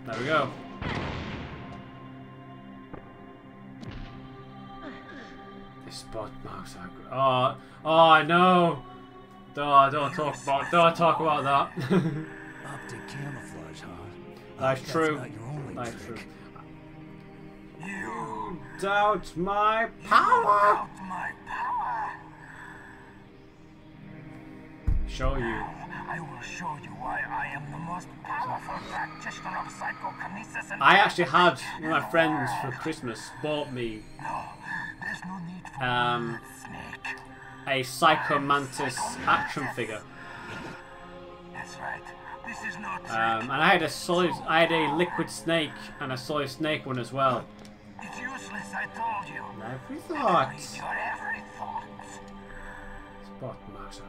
There we go. The spot marks are. Oh no! Don't talk about that. Optic camouflage, huh? That's true. Not your only That's true. trick. You doubt my power. My power. Show you. I will show you why I am the most powerful practitioner of psychokinesis and... I actually had one of my friends for Christmas bought me There's no need for Snake. a Psycho Mantis action figure. That's right. This is not And I had a liquid snake and a solid snake one as well. It's useless, I told you. Every thought. Your every thought. Spot marks.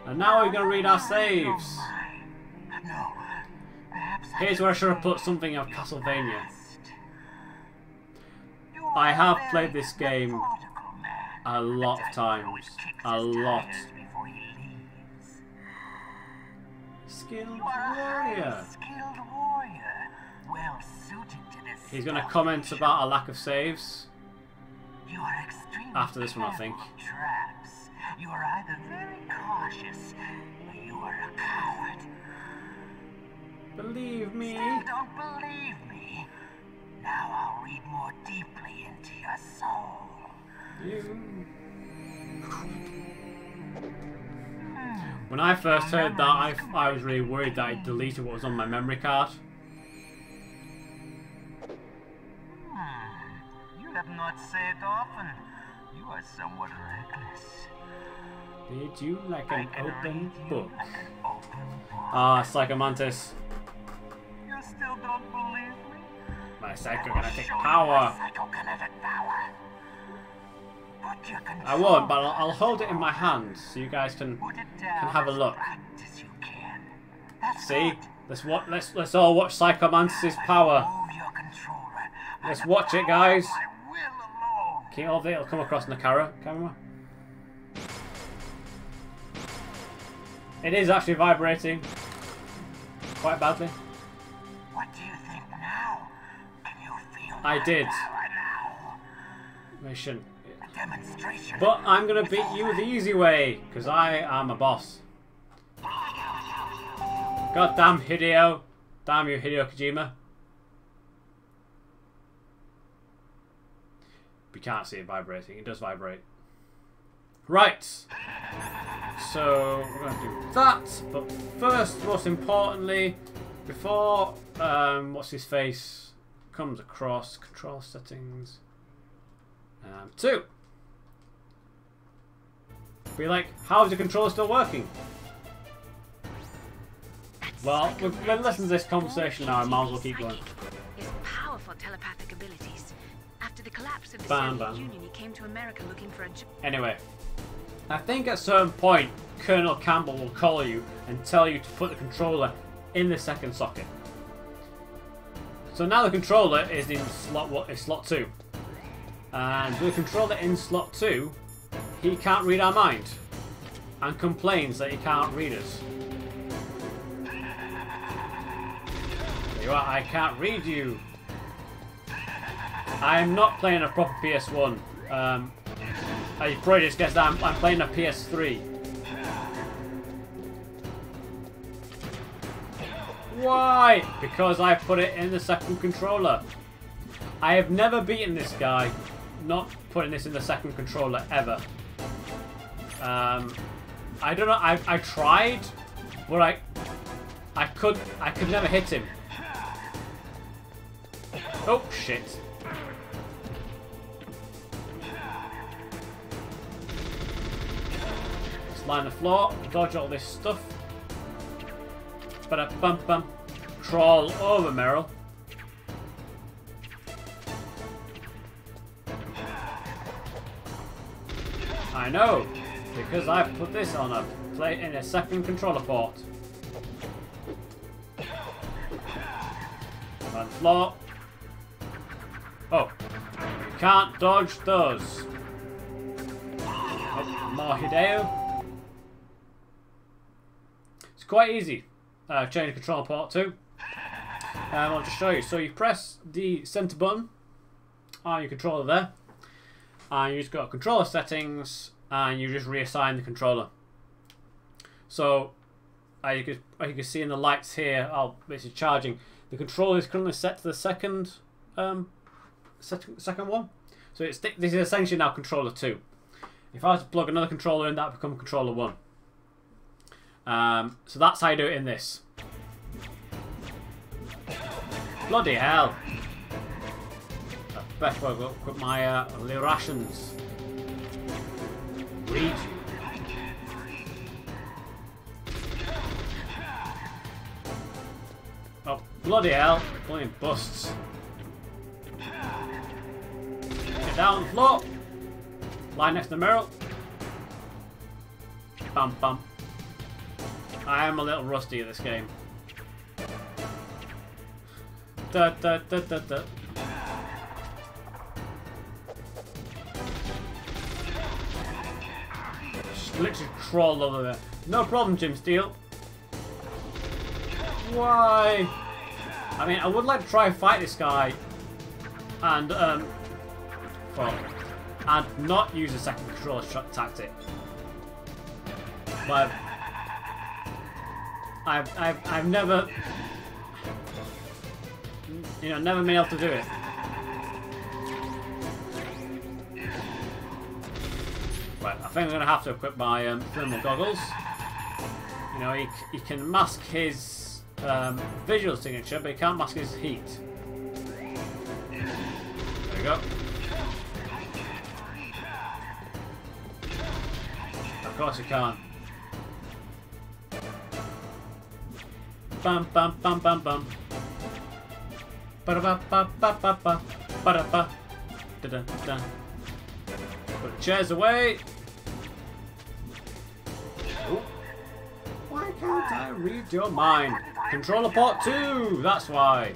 And now we're going to read our saves. No. Here's where I should have put something of Castlevania. I have played this game a lot of times. A lot. Skilled warrior. Skilled warrior. Well suited to this He's going to comment about a lack of saves. You are extremely after this one, I think. Traps. You are either very cautious or you are a coward. Believe me. Still don't believe me? Now I'll read more deeply into your soul. When I first heard that, I was really worried that it deleted what was on my memory card. You have not said often. You are somewhat reckless. Did you like an open book? Ah, Psychomantis. You still don't believe me? My psychokinetic power. I won't, but I'll hold it in my hand so you guys can have a look. See, let's all watch Psychomantis' power. Let's watch it, guys. Keep all of it. It'll come across in the camera. It is actually vibrating quite badly. What do you think now? Can you feel I did. Mission. Demonstration. But I'm gonna beat you the easy way, because I am a boss. God damn Hideo. Damn you, Hideo Kojima. We can't see it vibrating. It does vibrate. Right. So we're going to do that. But first, most importantly, before what's his face comes across, control settings 2. Be like, how is the controller still working? Well, we've listened to this conversation now. I might as well keep going. His powerful telepathic abilities. After the collapse of the Soviet Union, he came to America looking for a job. Anyway, I think at a certain point, Colonel Campbell will call you and tell you to put the controller in the second socket. So now the controller is in slot 2. And with the controller in slot 2, he can't read our mind. And complains that he can't read us. There you are, I can't read you. I am not playing a proper PS1. You probably just guessed that I'm playing a PS3. Why? Because I put it in the second controller. I have never beaten this guy not putting this in the second controller ever. I don't know. I tried, but I could never hit him. Oh shit. Line the floor, dodge all this stuff. Ba-da-bum-bum. Crawl over Meryl. I know, because I put this on a plate in a second controller port. On the floor. Oh, you can't dodge those. Oh, more Hideo. It's quite easy. Change the controller port too. I'll just show you. So you press the center button on your controller there, and you just got controller settings, and you just reassign the controller. So you can see in the lights here, this is charging. The controller is currently set to the second one. So this is essentially now controller 2. If I was to plug another controller in, that would become controller 1. So that's how you do it in this. Bloody hell. I best well go put my little rations. Read. Oh, bloody hell. Bloody busts. Get down on the floor. Lie next to the mirror. Bam, bam. I am a little rusty at this game. Da, da, da, da, da. Just literally crawl over there. No problem, Jim Steele. Why? I mean, I would like to try and fight this guy and not use a second controller tactic. But I've never, you know, never been able to do it. Right, I think I'm gonna have to equip my thermal goggles. You know, he can mask his visual signature, but he can't mask his heat. There we go. Of course you can't. Bum bum bum bum bum. Ba ba ba ba ba ba ba ba da da da. Put the chairs away. Ooh. Why can't I read your mind? Controller port 2. That's why.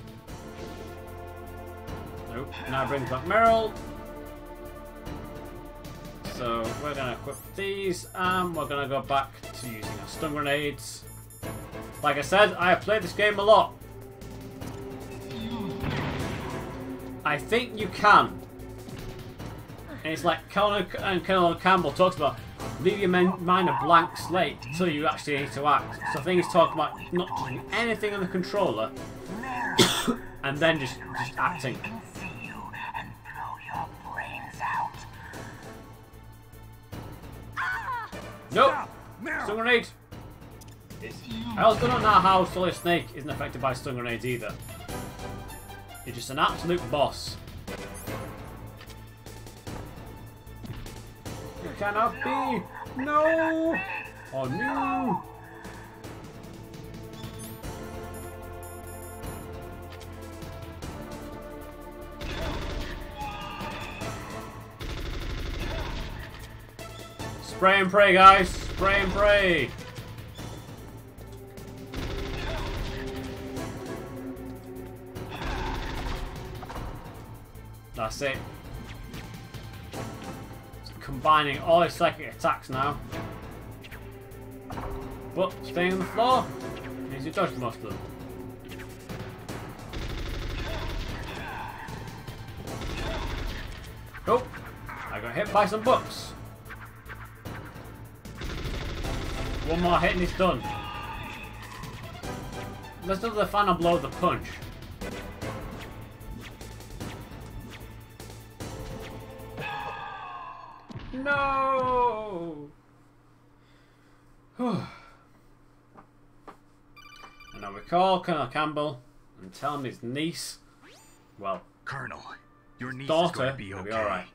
Nope. Now brings back Meryl. So we're gonna equip these, and we're gonna go back to using our stun grenades. Like I said, I have played this game a lot. I think you can. And it's like Colonel Campbell talks about, leave your mind a blank slate until you actually need to act. So I think he's talking about not doing anything on the controller and then just acting. Nope! Stun grenade! I also don't know how Solid Snake isn't affected by stun grenades either. He's just an absolute boss. It cannot be! No! Oh no! Spray and pray, guys! Spray and pray! That's it. It's combining all his psychic attacks now. But staying on the floor means you dodged most of them. Oh! I got hit by some books. One more hit and it's done. Let's do the final blow of the punch. No! And I recall Colonel Campbell and tell him his niece, well, Colonel, your niece daughter, is going to be okay. Will be alright.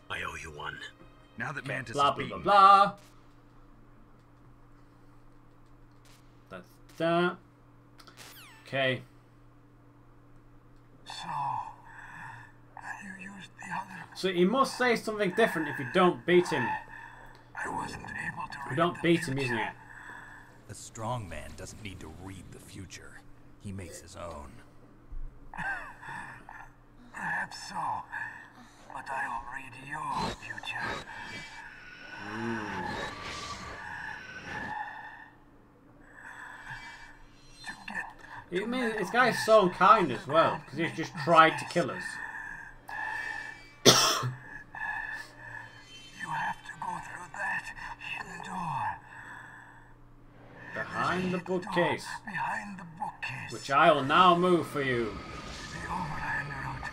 I owe you one. Now that Mantis blah is blah beaten. blah blah. That's that. Okay. So he must say something different if you don't beat him. I wasn't able to. If you don't beat him using it. A strong man doesn't need to read the future. He makes his own. Perhaps so, but I'll read your future. I mean, this guy's so kind as well, because he's just tried to kill us. You have to go through that hidden door. Behind the bookcase. Behind the bookcase. Which I will now move for you. The overland route.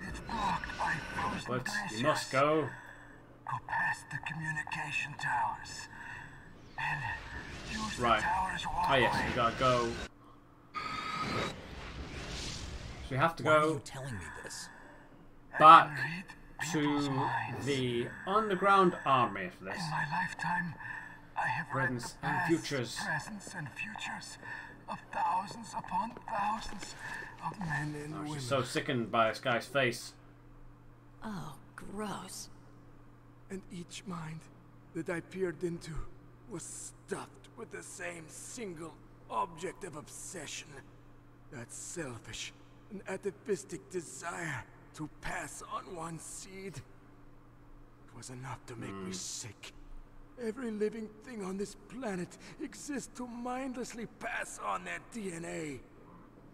It's blocked by frozen But glaciers. you must go. Go past the communication towers. And use Right. the towers walkway. Oh yes, we gotta go. So we have to Why are go you telling me this? back to the underground army for this. In my lifetime, I have Presents read the and past, futures. presents and futures of thousands upon thousands of men and women. She's so sickened by this guy's face. Oh, gross. And each mind that I peered into was stuffed with the same single object of obsession. That selfish and atavistic desire to pass on one's seed. It was enough to make me sick. Every living thing on this planet exists to mindlessly pass on their DNA.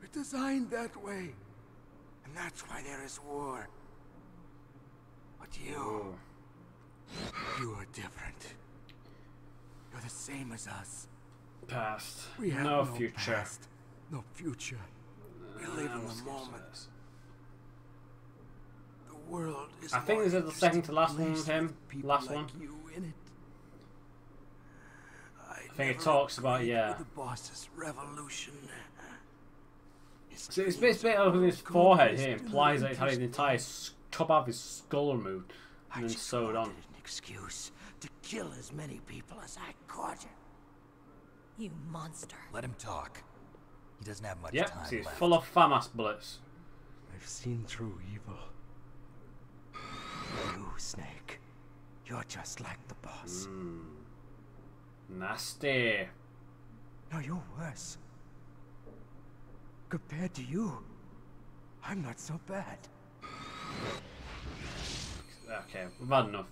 We're designed that way. And that's why there is war. But you are different. You're the same as us. Past. We have no future. Past, no future. We live in the moment. The world is I think this is the second to last one with him. Last like one. You in it. I think it talks about, yeah. The boss's revolution. So it's basically over his forehead here implies that he's had his entire top half of his skull removed and then sewed on. An excuse to kill as many people as I could. You monster. Let him talk. He doesn't have much Yep, time see, he's left. full of FAMAS bullets. I've seen through evil. You, Snake. You're just like the boss. Nasty. No, you're worse. Compared to you, I'm not so bad. Okay, we've had enough.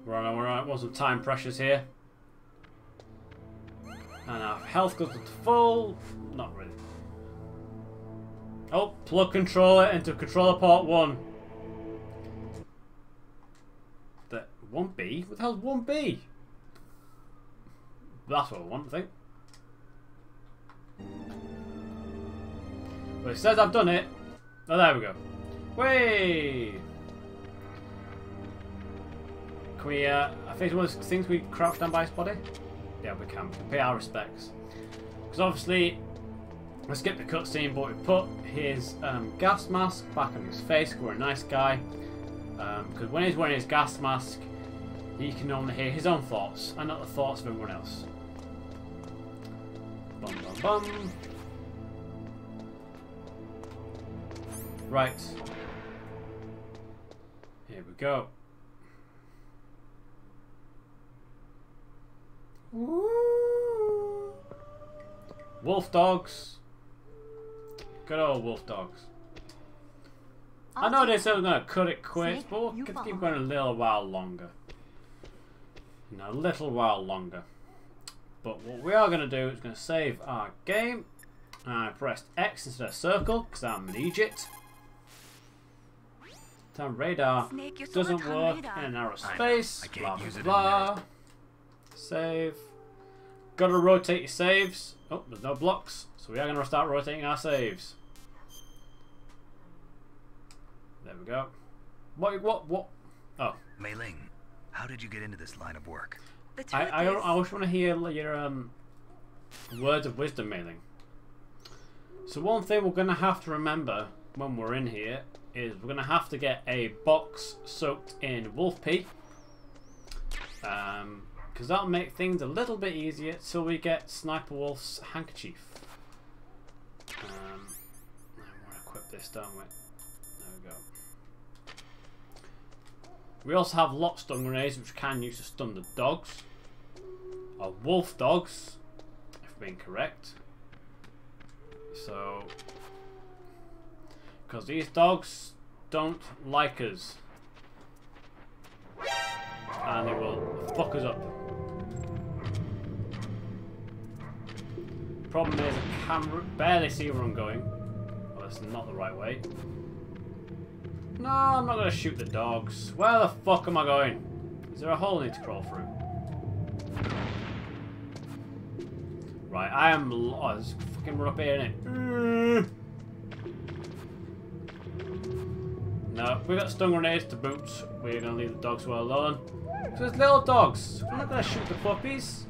We're on some time pressures here. And our health goes to full. Not really. Oh, plug controller into controller port 1. That 1B? What the hell's 1B? That's what I want, I think. But it says I've done it. Oh, there we go. Way. Can we, I think it's one of those things we crouch down by his body? Yeah, we can. We can pay our respects. Because obviously, I skipped the cutscene, but we put his gas mask back on his face. We're a nice guy. Because when he's wearing his gas mask, he can only hear his own thoughts and not the thoughts of everyone else. Bum bum bum. Right. Here we go. Woo. Wolf dogs. Good old wolf dogs. I know they said we're going to cut it quick, but we'll keep going a little while longer. A little while longer. But what we are going to do is going to save our game. And I pressed X instead of circle because I'm an idiot. Time radar doesn't work in a narrow space. Blah blah blah. Save. Gotta rotate your saves. Oh, there's no blocks, so we are going to start rotating our saves. There we go. What? Oh. Mei Ling, how did you get into this line of work? I always want to hear your words of wisdom, Mei Ling. So one thing we're going to have to remember when we're in here is we're going to have to get a box soaked in wolf pee. Because that'll make things a little bit easier till we get Sniper Wolf's handkerchief. I want to equip this, don't we? There we go. We also have lot stun grenades, which we can use to stun the dogs. Or wolf dogs, if we're being correct. So, because these dogs don't like us. And they will fuck us up. Problem is, I can barely see where I'm going. Well, that's not the right way. No, I'm not going to shoot the dogs. Where the fuck am I going? Is there a hole I need to crawl through? Right, I am. Oh, there's fucking run up here, innit? No, we got stun grenades to boot. We're going to leave the dogs well alone. So there's little dogs. I'm not going to shoot the puppies.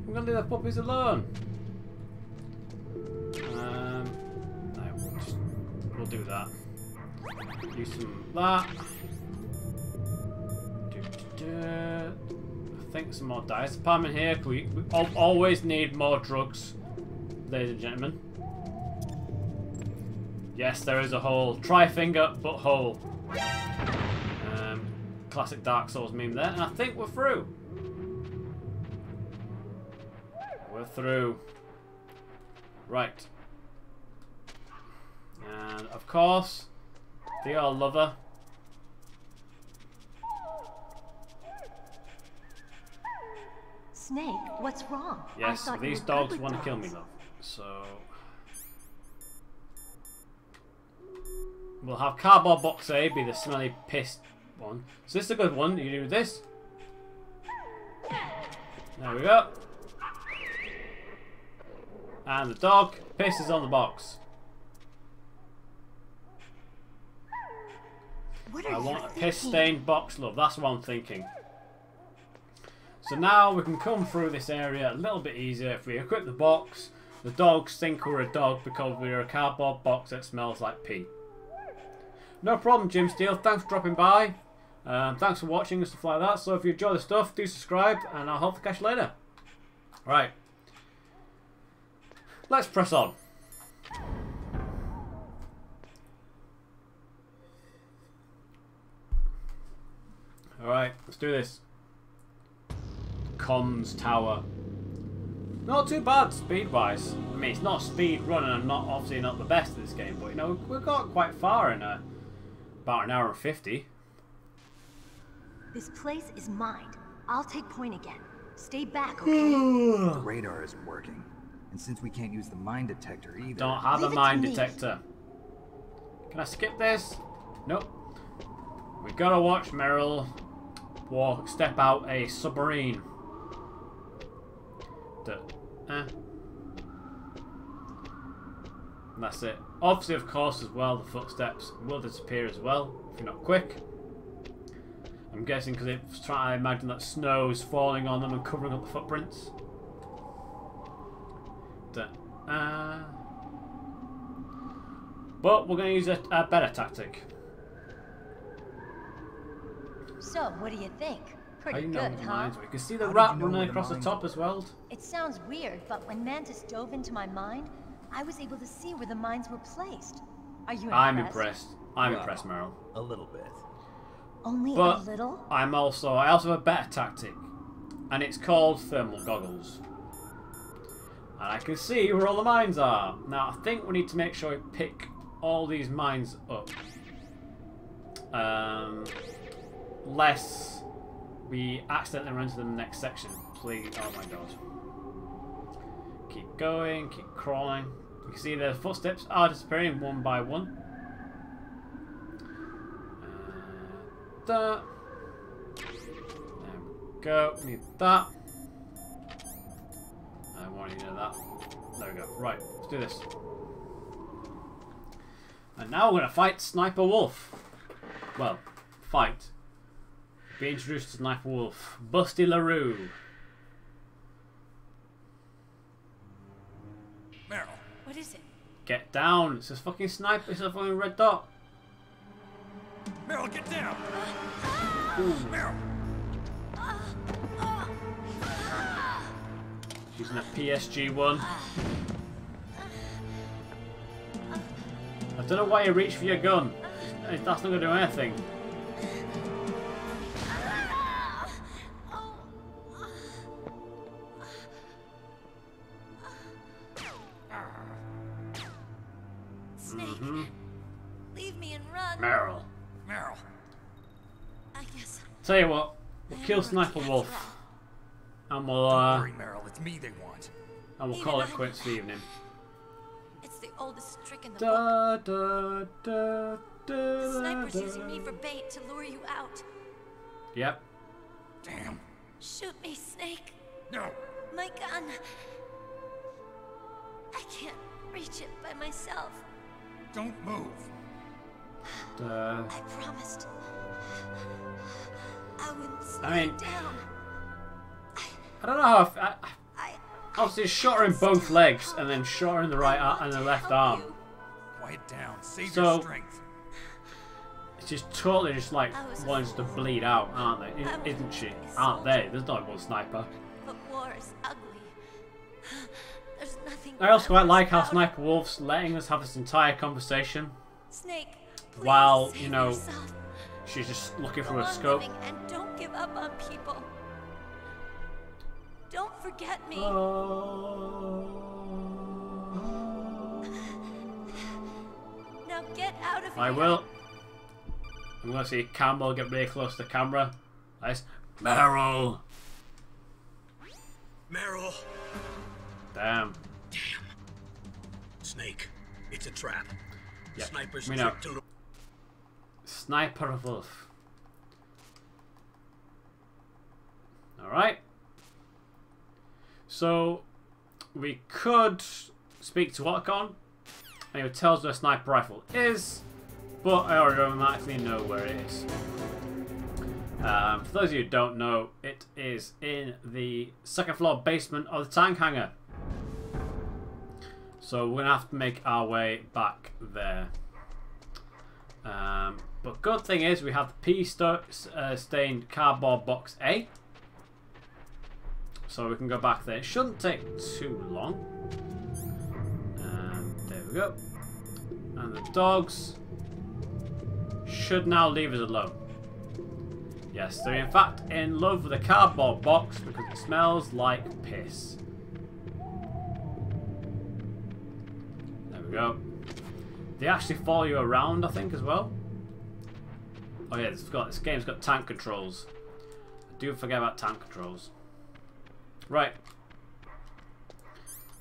I'm going to leave the puppies alone. No, we'll do that. Use some of that. I think some more diazepam in here. We always need more drugs, ladies and gentlemen. Yes, there is a hole. Tri-finger, but hole. Classic Dark Souls meme there. And I think we're through. We're through. Right. And, of course, the old lover. Snake, what's wrong? Yes, these dogs want to kill me, love. So we'll have cardboard box A be the smelly pissed one. So this is a good one. You do this. There we go. And the dog pisses on the box. I want a piss-stained box, love. That's what I'm thinking. So now we can come through this area a little bit easier. If we equip the box, the dogs think we're a dog because we're a cardboard box that smells like pee. No problem, Jim Steele. Thanks for dropping by. Thanks for watching and stuff like that. So if you enjoy the stuff, do subscribe, and I'll hope to catch you later. Right. Let's press on. Alright, let's do this. Comms tower. Not too bad speed-wise. I mean, it's not speed run, and I'm not obviously not the best at this game, but you know, we've got quite far in about an hour and 50. This place is mine. I'll take point again. Stay back, okay? The radar isn't working, and since we can't use the mine detector either. Don't have a mine detector. Can I skip this? Nope. We gotta watch Meryl step out a submarine. And that's it. Obviously, of course, as well, the footsteps will disappear as well if you're not quick. I'm guessing because it's trying to imagine that snow is falling on them and covering up the footprints. But we're going to use a better tactic. So, what do you think? Pretty You good, know the huh? mines. We can see the rat running across the top as well. It sounds weird, but when Mantis dove into my mind, I was able to see where the mines were placed. Are you impressed? I'm impressed. I'm impressed, Meryl. A little bit. Only But a little? I also have a better tactic, and it's called thermal goggles. And I can see where all the mines are. Now I think we need to make sure we pick all these mines up. Lest we accidentally run into the next section. Please, oh my god. Keep going, keep crawling. You can see the footsteps are disappearing one by one. That. There we go. Need that. I want to need that. There we go. Right, let's do this. And now we're going to fight Sniper Wolf. Well, fight. Be introduced to Sniper Wolf. Busty LaRue. Meryl. What is it? Get down. It's a fucking sniper. It's a fucking red dot. Meryl, get down! Ooh. Meryl! Using a PSG-1. I don't know why you reach for your gun. That's not going to do anything. Snake, leave me and run. Meryl. Meryl. I guess. Tell you what, we'll kill Sniper Wolf. And we'll, Don't worry, Meryl, it's me they want. And we'll call it quits for the evening. It's the oldest trick in the Da, book. da, da, da, The sniper's da. using me for bait to lure you out. Yep. Damn. Shoot me, Snake. No. My gun. I can't reach it by myself. Don't move. Da. I promised. I wouldn't slow I mean, down. I don't know how. I obviously shot her in both legs and then shot her in the right and the left arm. Quiet down. Save So, your strength. it's just totally just like wanting to bleed out, aren't they? Isn't she? Aren't they? There's not one sniper. But war is ugly. There's nothing. I also quite like how Sniper Wolf's letting us have this entire conversation Snake, please while, save you know, yourself. she's just looking Go for a on scope. living and don't give up on people. Don't forget me. Now get out of here. I will. I'm going to see Campbell get really close to the camera. Nice. Meryl. trap. Yeah, Sniper's we know. trick to... Sniper Wolf. Alright. So, we could speak to Otacon, and he tells us where a sniper rifle is, but I already automatically know where it is. For those of you who don't know, it is in the second floor basement of the tank hangar. So we're going to have to make our way back there. But good thing is we have the pea-stained cardboard box A. So we can go back there. It shouldn't take too long. There we go. And the dogs should now leave us alone. Yes, they're in fact in love with a cardboard box because it smells like piss. There we go. They actually follow you around, I think, as well. Oh yeah, this game's got tank controls. I do forget about tank controls. Right.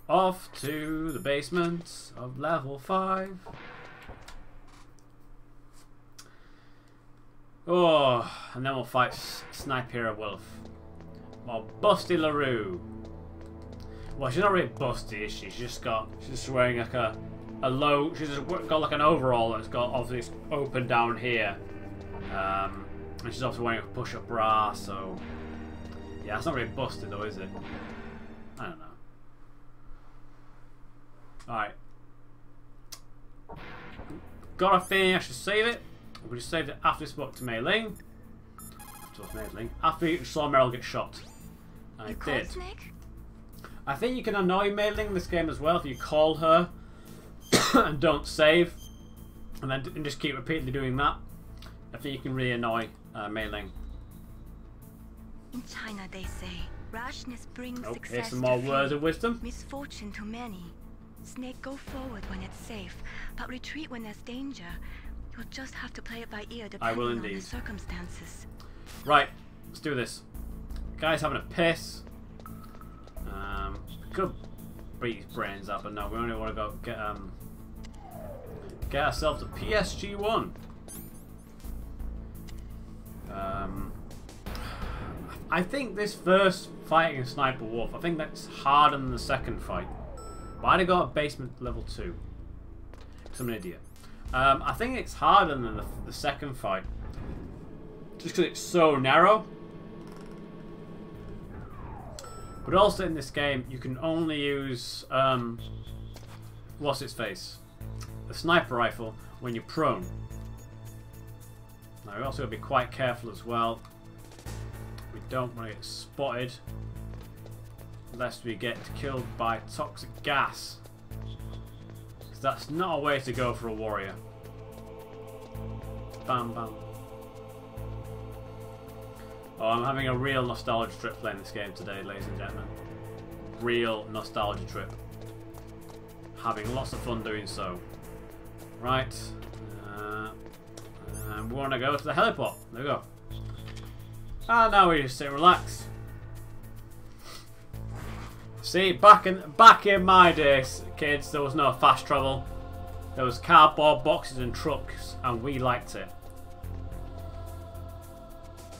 Off to the basement of level 5. Oh, and then we'll fight Sniper Wolf. Or Busty LaRue. Well, she's not really busty, is she? She's just wearing like a low. She's just got like an overall that's got obviously open down here. And she's also wearing a push-up bra, so yeah, it's not really busted though, is it? I don't know. Alright. Got a feeling I should save it. We just saved it after we spoke to Mei Ling. After we saw Meryl get shot. And I did. Snake? I think you can annoy Mei Ling in this game as well if you call her and don't save. And just keep repeatedly doing that. I think you can really annoy Mei Ling. In China they say, rashness brings success here's some more to words few, of wisdom. misfortune to many. Snake, go forward when it's safe, but retreat when there's danger. You'll just have to play it by ear depending on the circumstances. Right, let's do this. Guy's having a piss. Could beat his brains out, but no, we only want to go get ourselves a PSG1. I think this first fighting a Sniper Wolf, I think that's harder than the second fight. Why'd I go at basement level 2? Because I'm an idiot. I think it's harder than the second fight. Just because it's so narrow. But also in this game, you can only use, what's its face? The sniper rifle when you're prone. Now, we also got to be quite careful as well. We don't want to get spotted. Lest we get killed by toxic gas. Because that's not a way to go for a warrior. Bam, bam. Oh, I'm having a real nostalgia trip playing this game today, ladies and gentlemen. Real nostalgia trip. Having lots of fun doing so. Right. And we want to go to the heliport. There we go. And now we just sit and relax. See, back in my days, kids, there was no fast travel. There was cardboard boxes and trucks, and we liked it.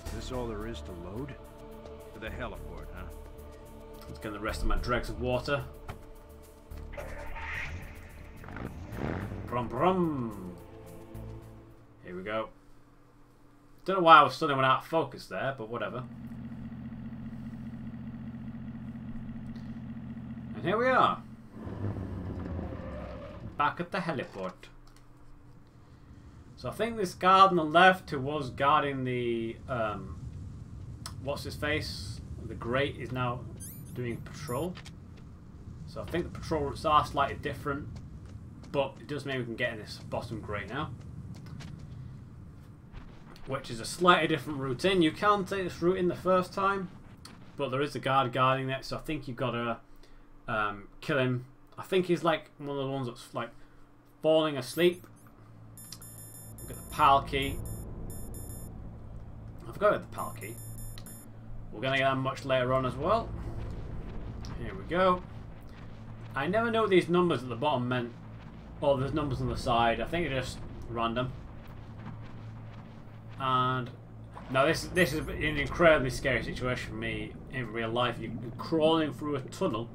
Is this all there is to load? To the heliport, huh? Let's get the rest of my dregs of water. Brum brum. Here we go. Don't know why I was suddenly went out of focus there, but whatever. And here we are. Back at the heliport. So I think this guard on the left who was guarding the what's his face? The grate is now doing patrol. So I think the patrol routes are slightly different, but it does mean we can get in this bottom grate now. Which is a slightly different route in. You can take this route in the first time, but there is a guard guarding it, so I think you've got to kill him. I think he's like one of the ones that's like falling asleep. We've got the PAL key. I forgot about the PAL key. We're going to get that much later on as well. Here we go. I never know what these numbers at the bottom meant. Oh, there's numbers on the side. I think it's just random. And now this is an incredibly scary situation for me in real life. You're crawling through a tunnel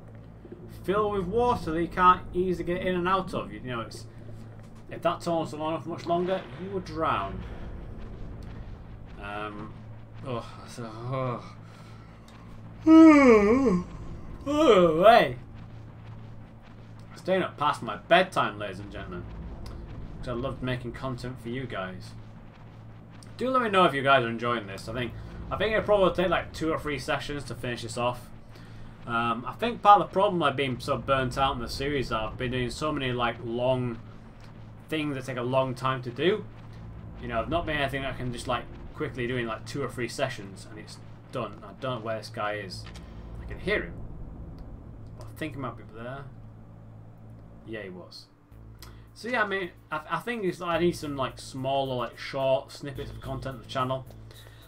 filled with water that you can't easily get in and out of. You know, it's if that tunnel's long enough much longer, you would drown. Hey! Staying up past my bedtime, ladies and gentlemen, because I loved making content for you guys. Do let me know if you guys are enjoying this. I think it'll probably take like 2 or 3 sessions to finish this off. I think part of the problem I've been so burnt out in the series is that I've been doing so many like long things that take a long time to do. You know, I've not been anything I can just like quickly do in like 2 or 3 sessions and it's done. I don't know where this guy is. I can hear him, but I think he might be there. Yeah, he was. So yeah, I mean, I think it's, I need some like smaller, like short snippets of content on the channel.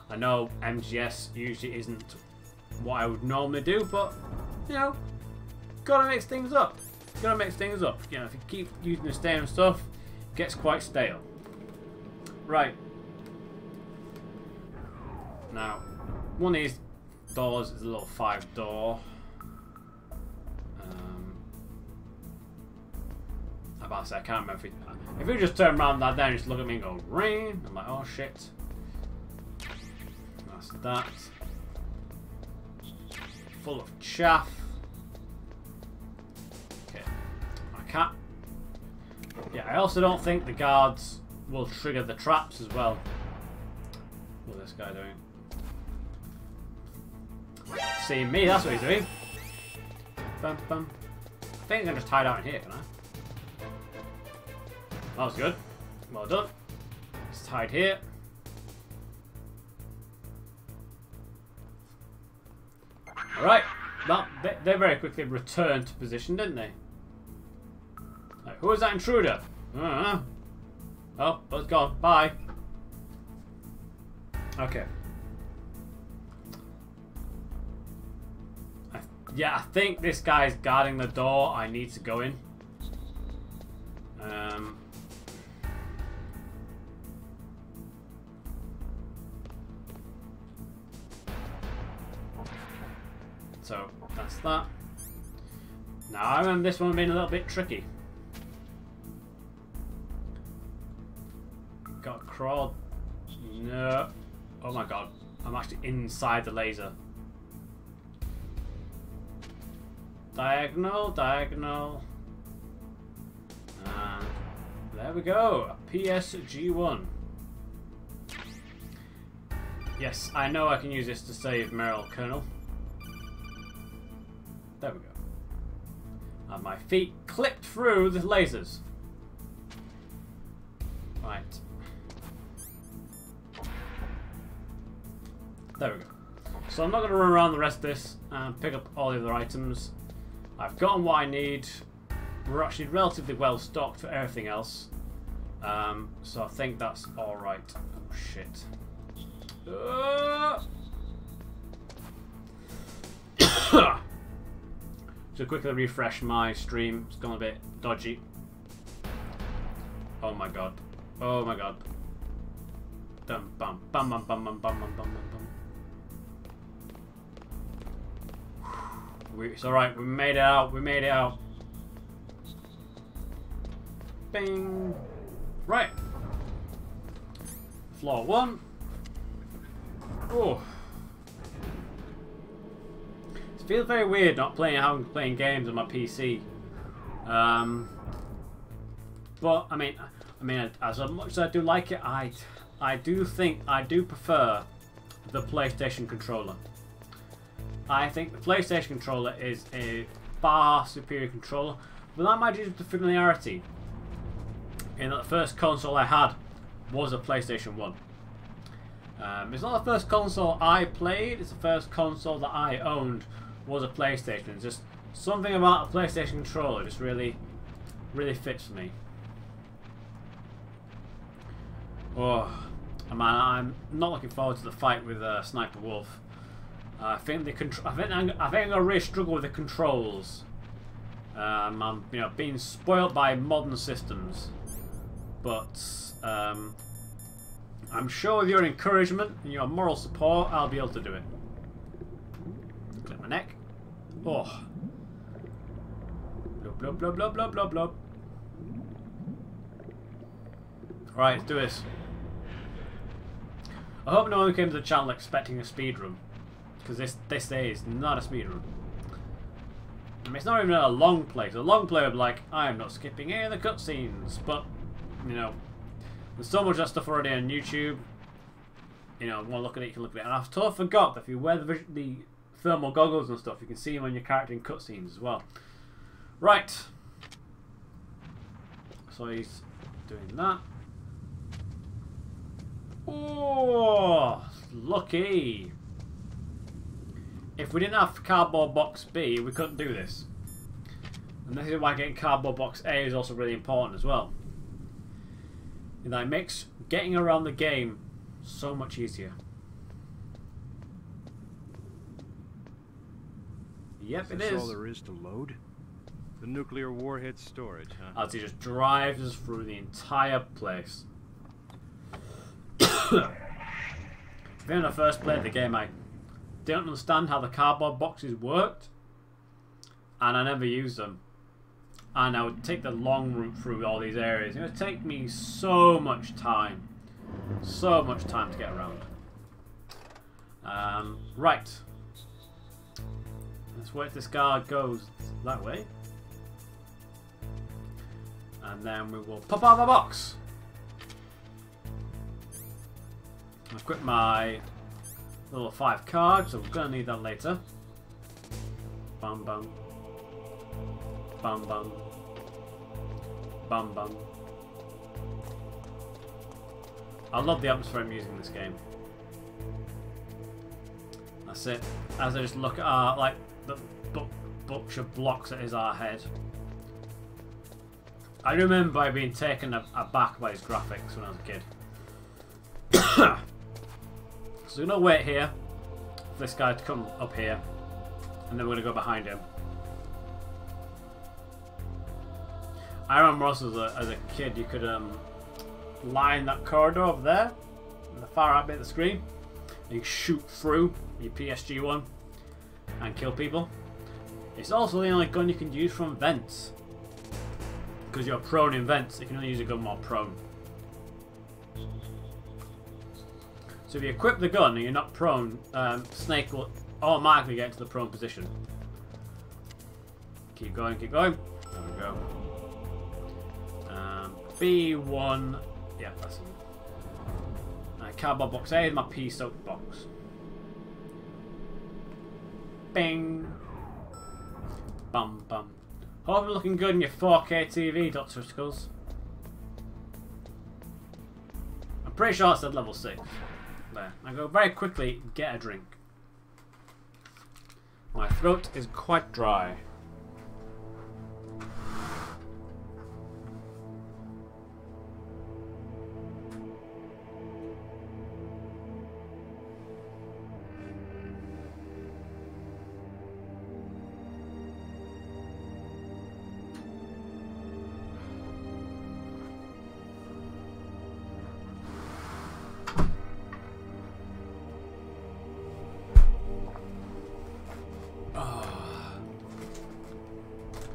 I know MGS usually isn't what I would normally do, but you know, gotta mix things up. Gotta mix things up. You know, if you keep using the same stuff, it gets quite stale. Right. Now, one of these doors is a little 5-door. I can't remember if you just turn around that then just look at me and go rain. I'm like, oh shit. That's that. Full of chaff. Okay. I can't. Yeah, I also don't think the guards will trigger the traps as well. What's this guy doing? Seeing me, that's what he's doing. Bum, bum. I think I can just hide out in here, can I? That was good. Well done. It's tied here. Alright. They very quickly returned to position, didn't they? Right, who was that intruder? Oh, it's gone. Bye. Okay. Yeah, I think this guy's guarding the door I need to go in. So that's that. Now I remember this one being a little bit tricky. Got crawled. No. Oh my god. I'm actually inside the laser. Diagonal, diagonal. And there we go. A PSG1. Yes, I know I can use this to save Meryl Colonel. There we go. And my feet clipped through the lasers. Right. There we go. So I'm not going to run around the rest of this and pick up all the other items. I've gotten what I need. We're actually relatively well stocked for everything else. So I think that's alright. Oh shit. To quickly refresh my stream, it's gone a bit dodgy. Oh my god. Oh my god. Dum bum bum bum bum bum bum bum bum bum. It's alright, we made it out, we made it out. Bing. Right. Floor 1. Oh. It feels very weird not having playing games on my PC. But I mean, as much as I do like it, I do prefer the PlayStation controller. I think the PlayStation controller is a far superior controller, but that might be due to familiarity. In that the first console I had was a PlayStation 1. It's not the first console I played, it's the first console that I owned was a PlayStation. It's just something about a PlayStation controller just really fits for me. Oh, man, I'm not looking forward to the fight with Sniper Wolf. I think I'm gonna really struggle with the controls. I'm, you know, being spoilt by modern systems, but I'm sure with your encouragement and your moral support, I'll be able to do it. Clip my neck. Oh. Blub, blub, blub, blub, blub, blub, blub. Right, let's do this. I hope no one came to the channel expecting a speedrun, because this day is not a speedrun. I mean, it's not even a long play. So a long play would be like, I'm not skipping any of the cutscenes, but you know, there's so much of that stuff already on YouTube. You know, want to look at it, you can look at it. And I've totally forgot that if you wear the thermal goggles and stuff, you can see them on your character in cutscenes as well. Right. So he's doing that. Oh, lucky. If we didn't have cardboard box B, we couldn't do this. And this is why getting cardboard box A is also really important as well. And that makes getting around the game so much easier. Yep, it is. That's all there is to load? The nuclear warhead storage, huh? As he just drives us through the entire place. If when I first played the game, I didn't understand how the cardboard boxes worked, and I never used them. And I would take the long route through all these areas. It would take me so much time to get around. Right. Let's wait till this guard goes that way. And then we will pop out of the box. I'll equip my little 5 cards, so we're going to need that later. Bum bum. Bum bum. Bum bum. I love the atmosphere I'm using in this game. That's it. As I just look at our, like, the bunch of blocks that is our head. I remember being taken aback by his graphics when I was a kid. So we're going to wait here for this guy to come up here, and then we're going to go behind him. I remember also as a kid you could line that corridor over there, in the far right bit of the screen, and you shoot through your PSG-1 and kill people. It's also the only gun you can use from vents. Because you're prone in vents, you can only use a gun while prone. So if you equip the gun and you're not prone, Snake will automatically get into the prone position. Keep going, keep going. There we go. B1. Yeah, that's it. Cardboard box A is my pea soaked box. Bing. Bum bum. Hope you're looking good in your 4K TV, Dr. Skulls. I'm pretty sure it's at level 6. There. I go very quickly, get a drink. My throat is quite dry.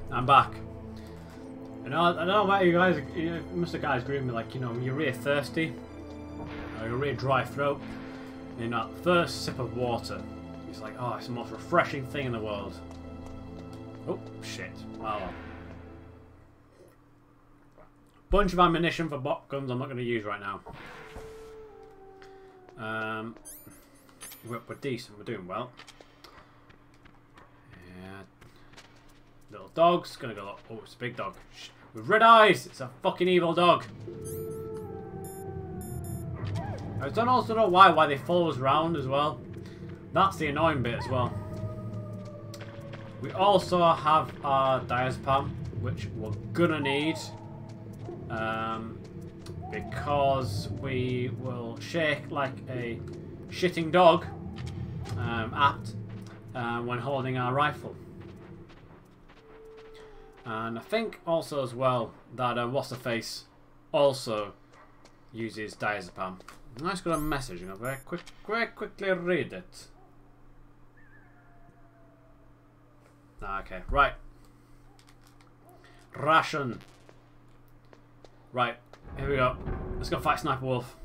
I'm back. I don't know about you guys. Most of the guys agree with me. Like, you know, you're really thirsty, or you're really dry throat, and that first sip of water, it's like, oh, it's the most refreshing thing in the world. Oh shit! Wow. Bunch of ammunition for bot guns. I'm not going to use right now. We're decent. We're doing well. Little dog's gonna go. Oh, it's a big dog. Shh. With red eyes! It's a fucking evil dog. I don't also know why they follow us around as well. That's the annoying bit as well. We also have our diazepam, which we're gonna need. Because we will shake like a shitting dog when holding our rifle. And I think also as well that what's the face also uses diazepam. Nice got a message. I'm gonna very quickly read it. Okay, right. Ration. Right, here we go. Let's go fight Sniper Wolf.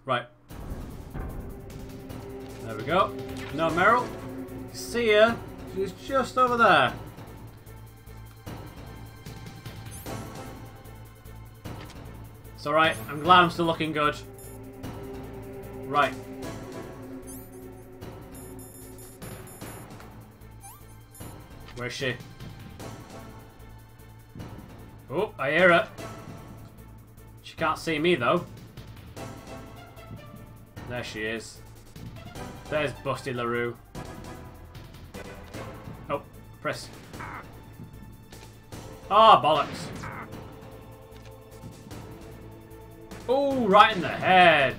Right. There we go. No, Meryl. See ya. She's just over there. It's alright. I'm glad I'm still looking good. Right. Where's she? Oh, I hear her. She can't see me though. There she is. There's Busty LaRue. Oh, press. Ah, bollocks. Oh, right in the head.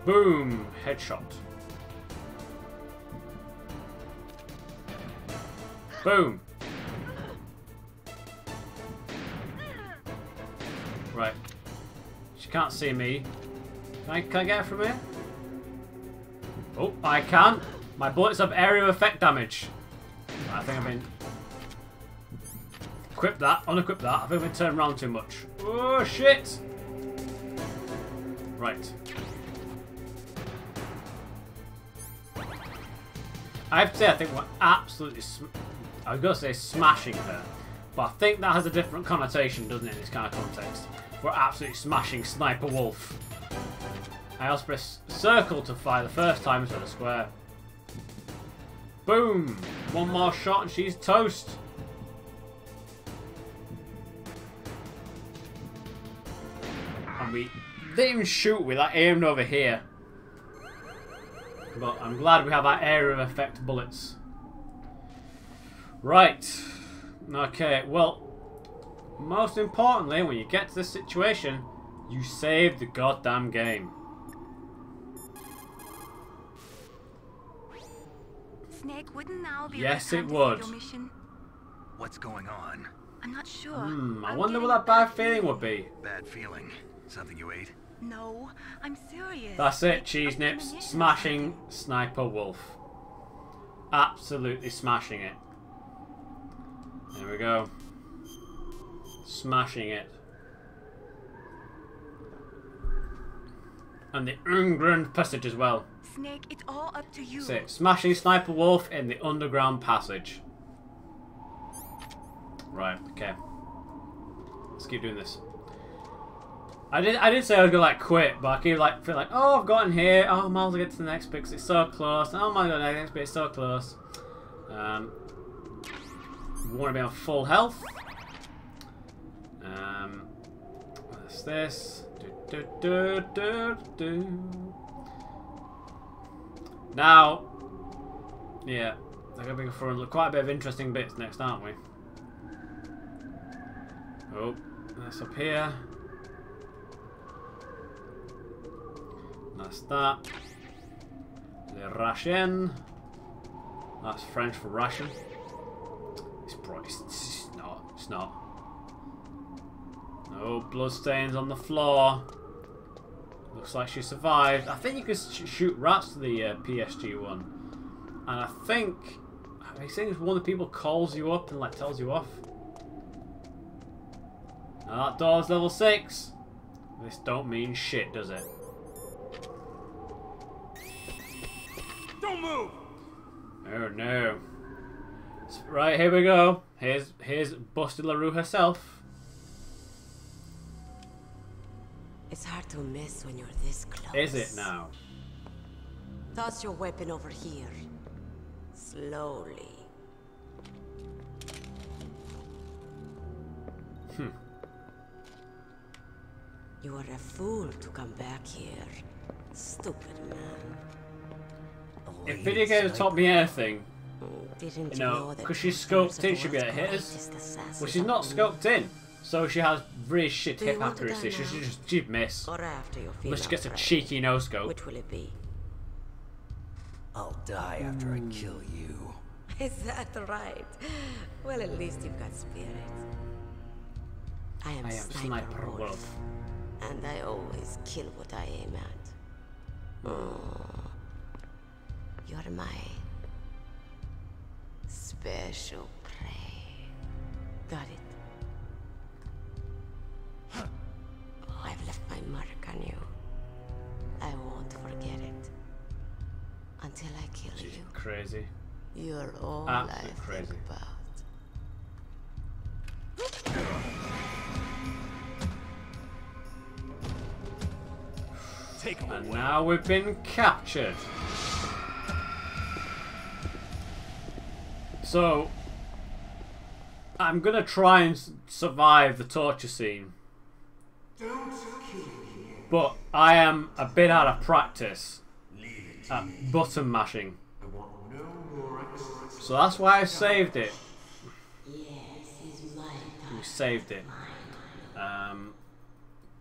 Boom, headshot. Boom. Right. She can't see me. Can I get her from here? Oh, I can. My bullets have area of effect damage. I think I've been... Equip that. Unequip that. I think I've been turned around too much. Oh, shit. Right. I have to say, I think we're absolutely... I was going to say smashing her. But I think that has a different connotation, doesn't it, in this kind of context. We're absolutely smashing Sniper Wolf. I also press circle to fire the first time instead of square. Boom! One more shot and she's toast. And we didn't even shoot with that aimed over here. But I'm glad we have our area of effect bullets. Right. Okay, well, most importantly, when you get to this situation, you save the goddamn game. Snake, wouldn't now be yes, it would. your mission? What's going on? I'm not sure. I wonder what that bad feeling would be. Bad feeling? Something you ate? No, I'm serious. That's it, Cheese Nips. Smashing Sniper Wolf. Absolutely smashing it. There we go. Smashing it. And the underground passage as well. Snake, it's all up to you. That's it. Smashing Sniper Wolf in the underground passage. Right, okay. Let's keep doing this. I did say I was gonna like quit, but I keep like feel like, oh, I've gotten here. Oh, I might as well get to the next bit because it's so close. Oh my god, the next bit is so close. We want to be on full health. What's this? Now, yeah, they're gonna be for quite a bit of interesting bits next, aren't we? Oh, that's up here. That's that. Le ration. That's French for ration. It's not. It's not. No bloodstains on the floor. Looks like she survived. I think you can shoot rats to the PSG one. And I think it's one of the people calls you up and like tells you off. Now that door's level 6. This don't mean shit, does it? Don't move! Oh no. Right, here we go. Here's Busty LaRue herself. It's hard to miss when you're this close. Is it now? Toss your weapon over here. Slowly. You are a fool to come back here. Stupid man. If video games taught me anything, Didn't you know, that because she's one scoped in, she'd be able to hit us. Well, she's not scoped in, so she has really shit hip accuracy. She'd miss. Or after you feel Unless she gets a alright. cheeky no scope. Which will it be? I'll die after I kill you. Is that right? Well, at least you've got spirit. I am Sniper Wolf, and I always kill what I aim at. Oh, you're my special prey. Got it? Oh, I've left my mark on you. I won't forget it. Until I kill you. Crazy. You're all Absolutely I crazy. think about. And now we've been captured. So I'm gonna try and survive the torture scene, but I am a bit out of practice at button mashing, so that's why I saved it. We saved it,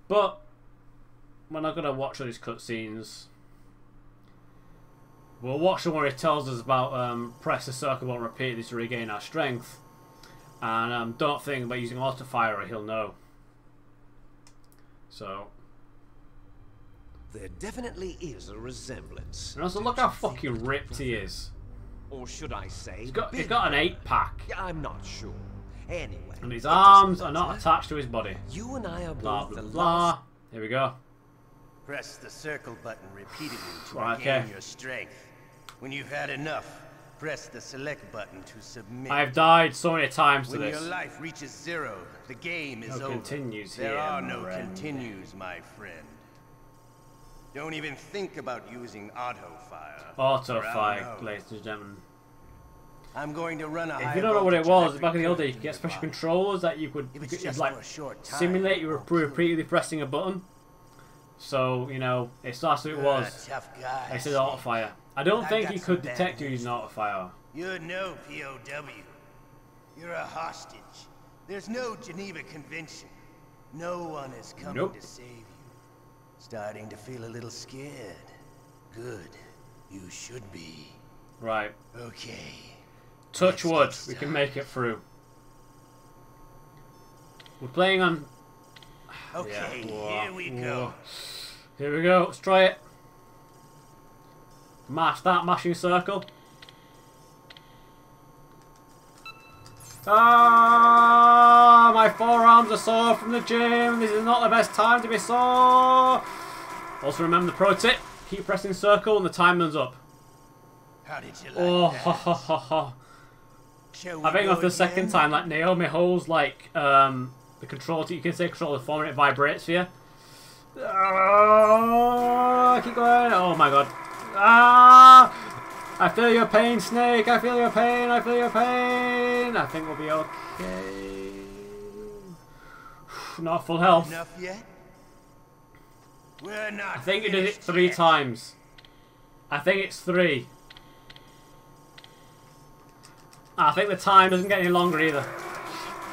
but we're not gonna watch all these cutscenes. We'll watch the one where he tells us about press the circle button repeatedly to regain our strength, and don't think about using auto fire or he'll know. So there definitely is a resemblance. and also look how fucking ripped he is. Or should I say, He's got an 8-pack. Yeah, I'm not sure. Anyway, And his arms are not attached to his body. You and I are Blah both blah the blah. Here we go. Press the circle button repeatedly to Okay. regain your strength. When you've had enough, press the select button to submit. I've died so many times to When this. your life reaches 0, the game is No over. continues There here, are no friend. continues, my friend. Don't even think about using auto fire. Auto or I'll fire, know. ladies and gentlemen. I'm going to run a If you don't know what it was, back in the old days, you could get special controllers that you could just like for a short time, simulate you were repeatedly pressing a button. So, you know, it's that's what it was. Tough guy. It said auto fire. I don't I think got he some could bad detect you news. using auto fire. You're no POW. You're a hostage. There's no Geneva Convention. No one is coming Nope. to save you. Starting to feel a little scared. Good. You should be. Right. Okay. Touch wood. We can make it through. We're playing on. Okay, Yeah. here we go. Here we go. Let's try it. Start mashing circle. Ah, my forearms are sore from the gym. This is not the best time to be sore. Also remember the pro tip: keep pressing circle and the time runs up. How did you like Oh, that? ha ha ha ha. Shall we I think go after the second again? time, like Naomi holds like the control. You can say control the phone and it vibrates for you. Oh, keep going. Oh my god. Ah! I feel your pain, Snake. I feel your pain. I feel your pain. I think we'll be okay. Not full health. Enough yet? We're not I think you did it finished 3 yet. times. I think it's 3. I think the time doesn't get any longer either.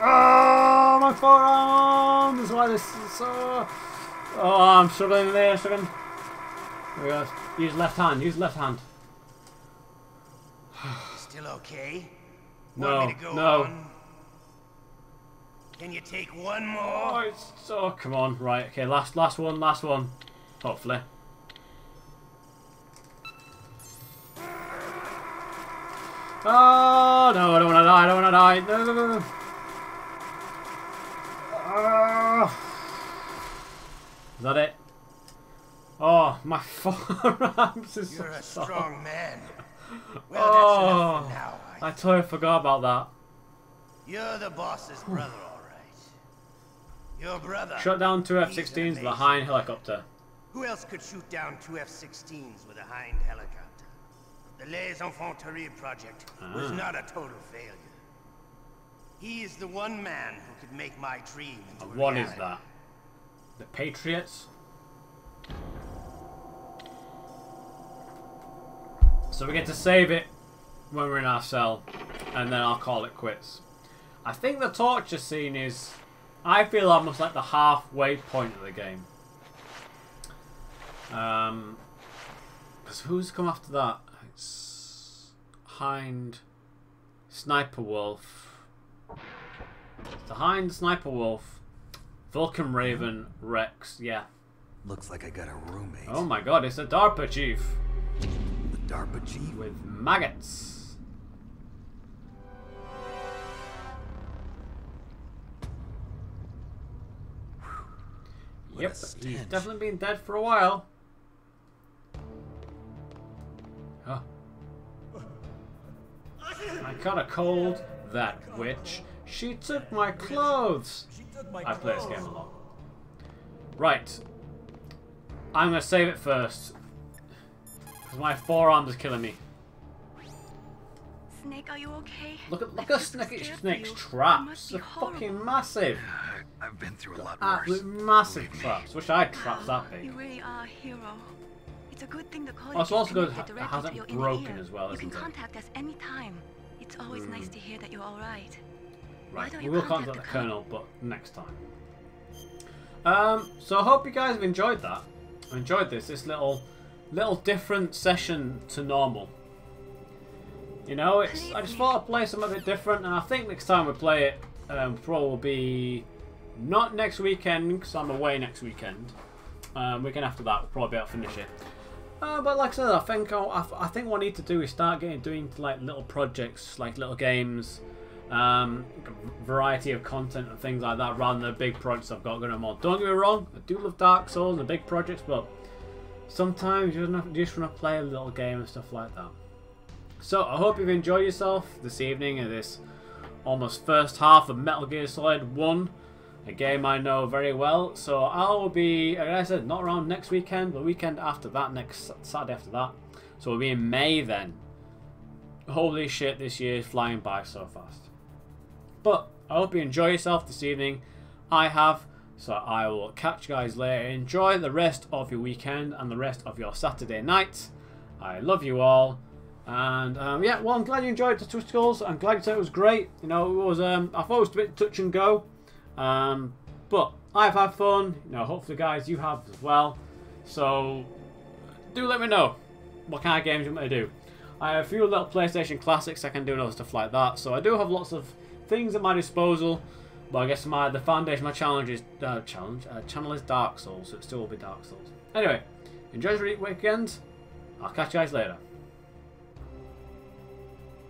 Oh, my forearm! This is why this is so... Oh, I'm struggling there, I'm struggling. There we go. Use left hand, use left hand. Still okay? No, Want me to go no. on? Can you take one more? Oh, it's so... Come on, right, okay, last one, hopefully. Oh, no, I don't want to die, I don't want to die. No, no, no, no. Is that it? Oh, my forearms is You're a so strong man. Well, Oh, that's enough for now. I totally forgot about that. You're the boss's brother, all right. Your brother. Shut down 2 He's F-16s with a amazing. Hind helicopter. Who else could shoot down 2 F-16s with a Hind helicopter? The Les Infanteries project was Ah. not a total failure. He is the one man who could make my dream into a What is reality. that? The Patriots? So we get to save it when we're in our cell, and then I'll call it quits. I think the torture scene is, I feel, almost like the halfway point of the game. Because who's come after that? Hind, Sniper Wolf. The Hind, Sniper Wolf, Vulcan Raven, Rex. Yeah. Looks like I got a roommate. Oh my god, it's a DARPA chief. The DARPA chief? With maggots. Yep, he's definitely been dead for a while. Huh. I caught a cold, that witch. She took my clothes. I play this game a lot. Right. I'm going to save it first. Because my forearm is killing me. Snake, are you okay? Look at Snake's traps. They're fucking massive. I've been through a lot worse. Absolute massive traps. Wish I had traps that big. You really are a hero. It's a good thing the college Oh, it's also good it it hasn't broken as well, isn't it? You can contact us anytime. It's always nice to hear that you're alright. Right, we will contact the Colonel, but next time. So I hope you guys have enjoyed that. I enjoyed this little different session to normal. You know, I just thought I'd play something a bit different, and I think next time we play it, probably will be not next weekend because I'm away next weekend. Weekend after that, we'll probably be able to finish it. But like I said, I think what I need to do is start doing like little projects, like little games, variety of content and things like that, rather than the big projects I've got going on. Don't get me wrong, I do love Dark Souls and the big projects, but sometimes you just want to play a little game and stuff like that. So I hope you've enjoyed yourself this evening in this almost first half of Metal Gear Solid 1, a game I know very well. So I will be, like I said, not around next weekend, but the weekend after that, next Saturday after that. So we'll be in May then. Holy shit, this year is flying by so fast. But I hope you enjoy yourself this evening. I have. So I will catch you guys later. Enjoy the rest of your weekend and the rest of your Saturday night. I love you all. And yeah, well, I'm glad you enjoyed the Twist Skulls. I'm glad you said it was great. You know, it was. I thought it was a bit touch and go, but I've had fun. You know, hopefully, guys, you have as well. So do let me know what kind of games you want me to do. I have a few little PlayStation classics I can do and other stuff like that. So I do have lots of things at my disposal. But I guess the foundation, my channel is Dark Souls. So it still will be Dark Souls. Anyway, enjoy your weekend. I'll catch you guys later.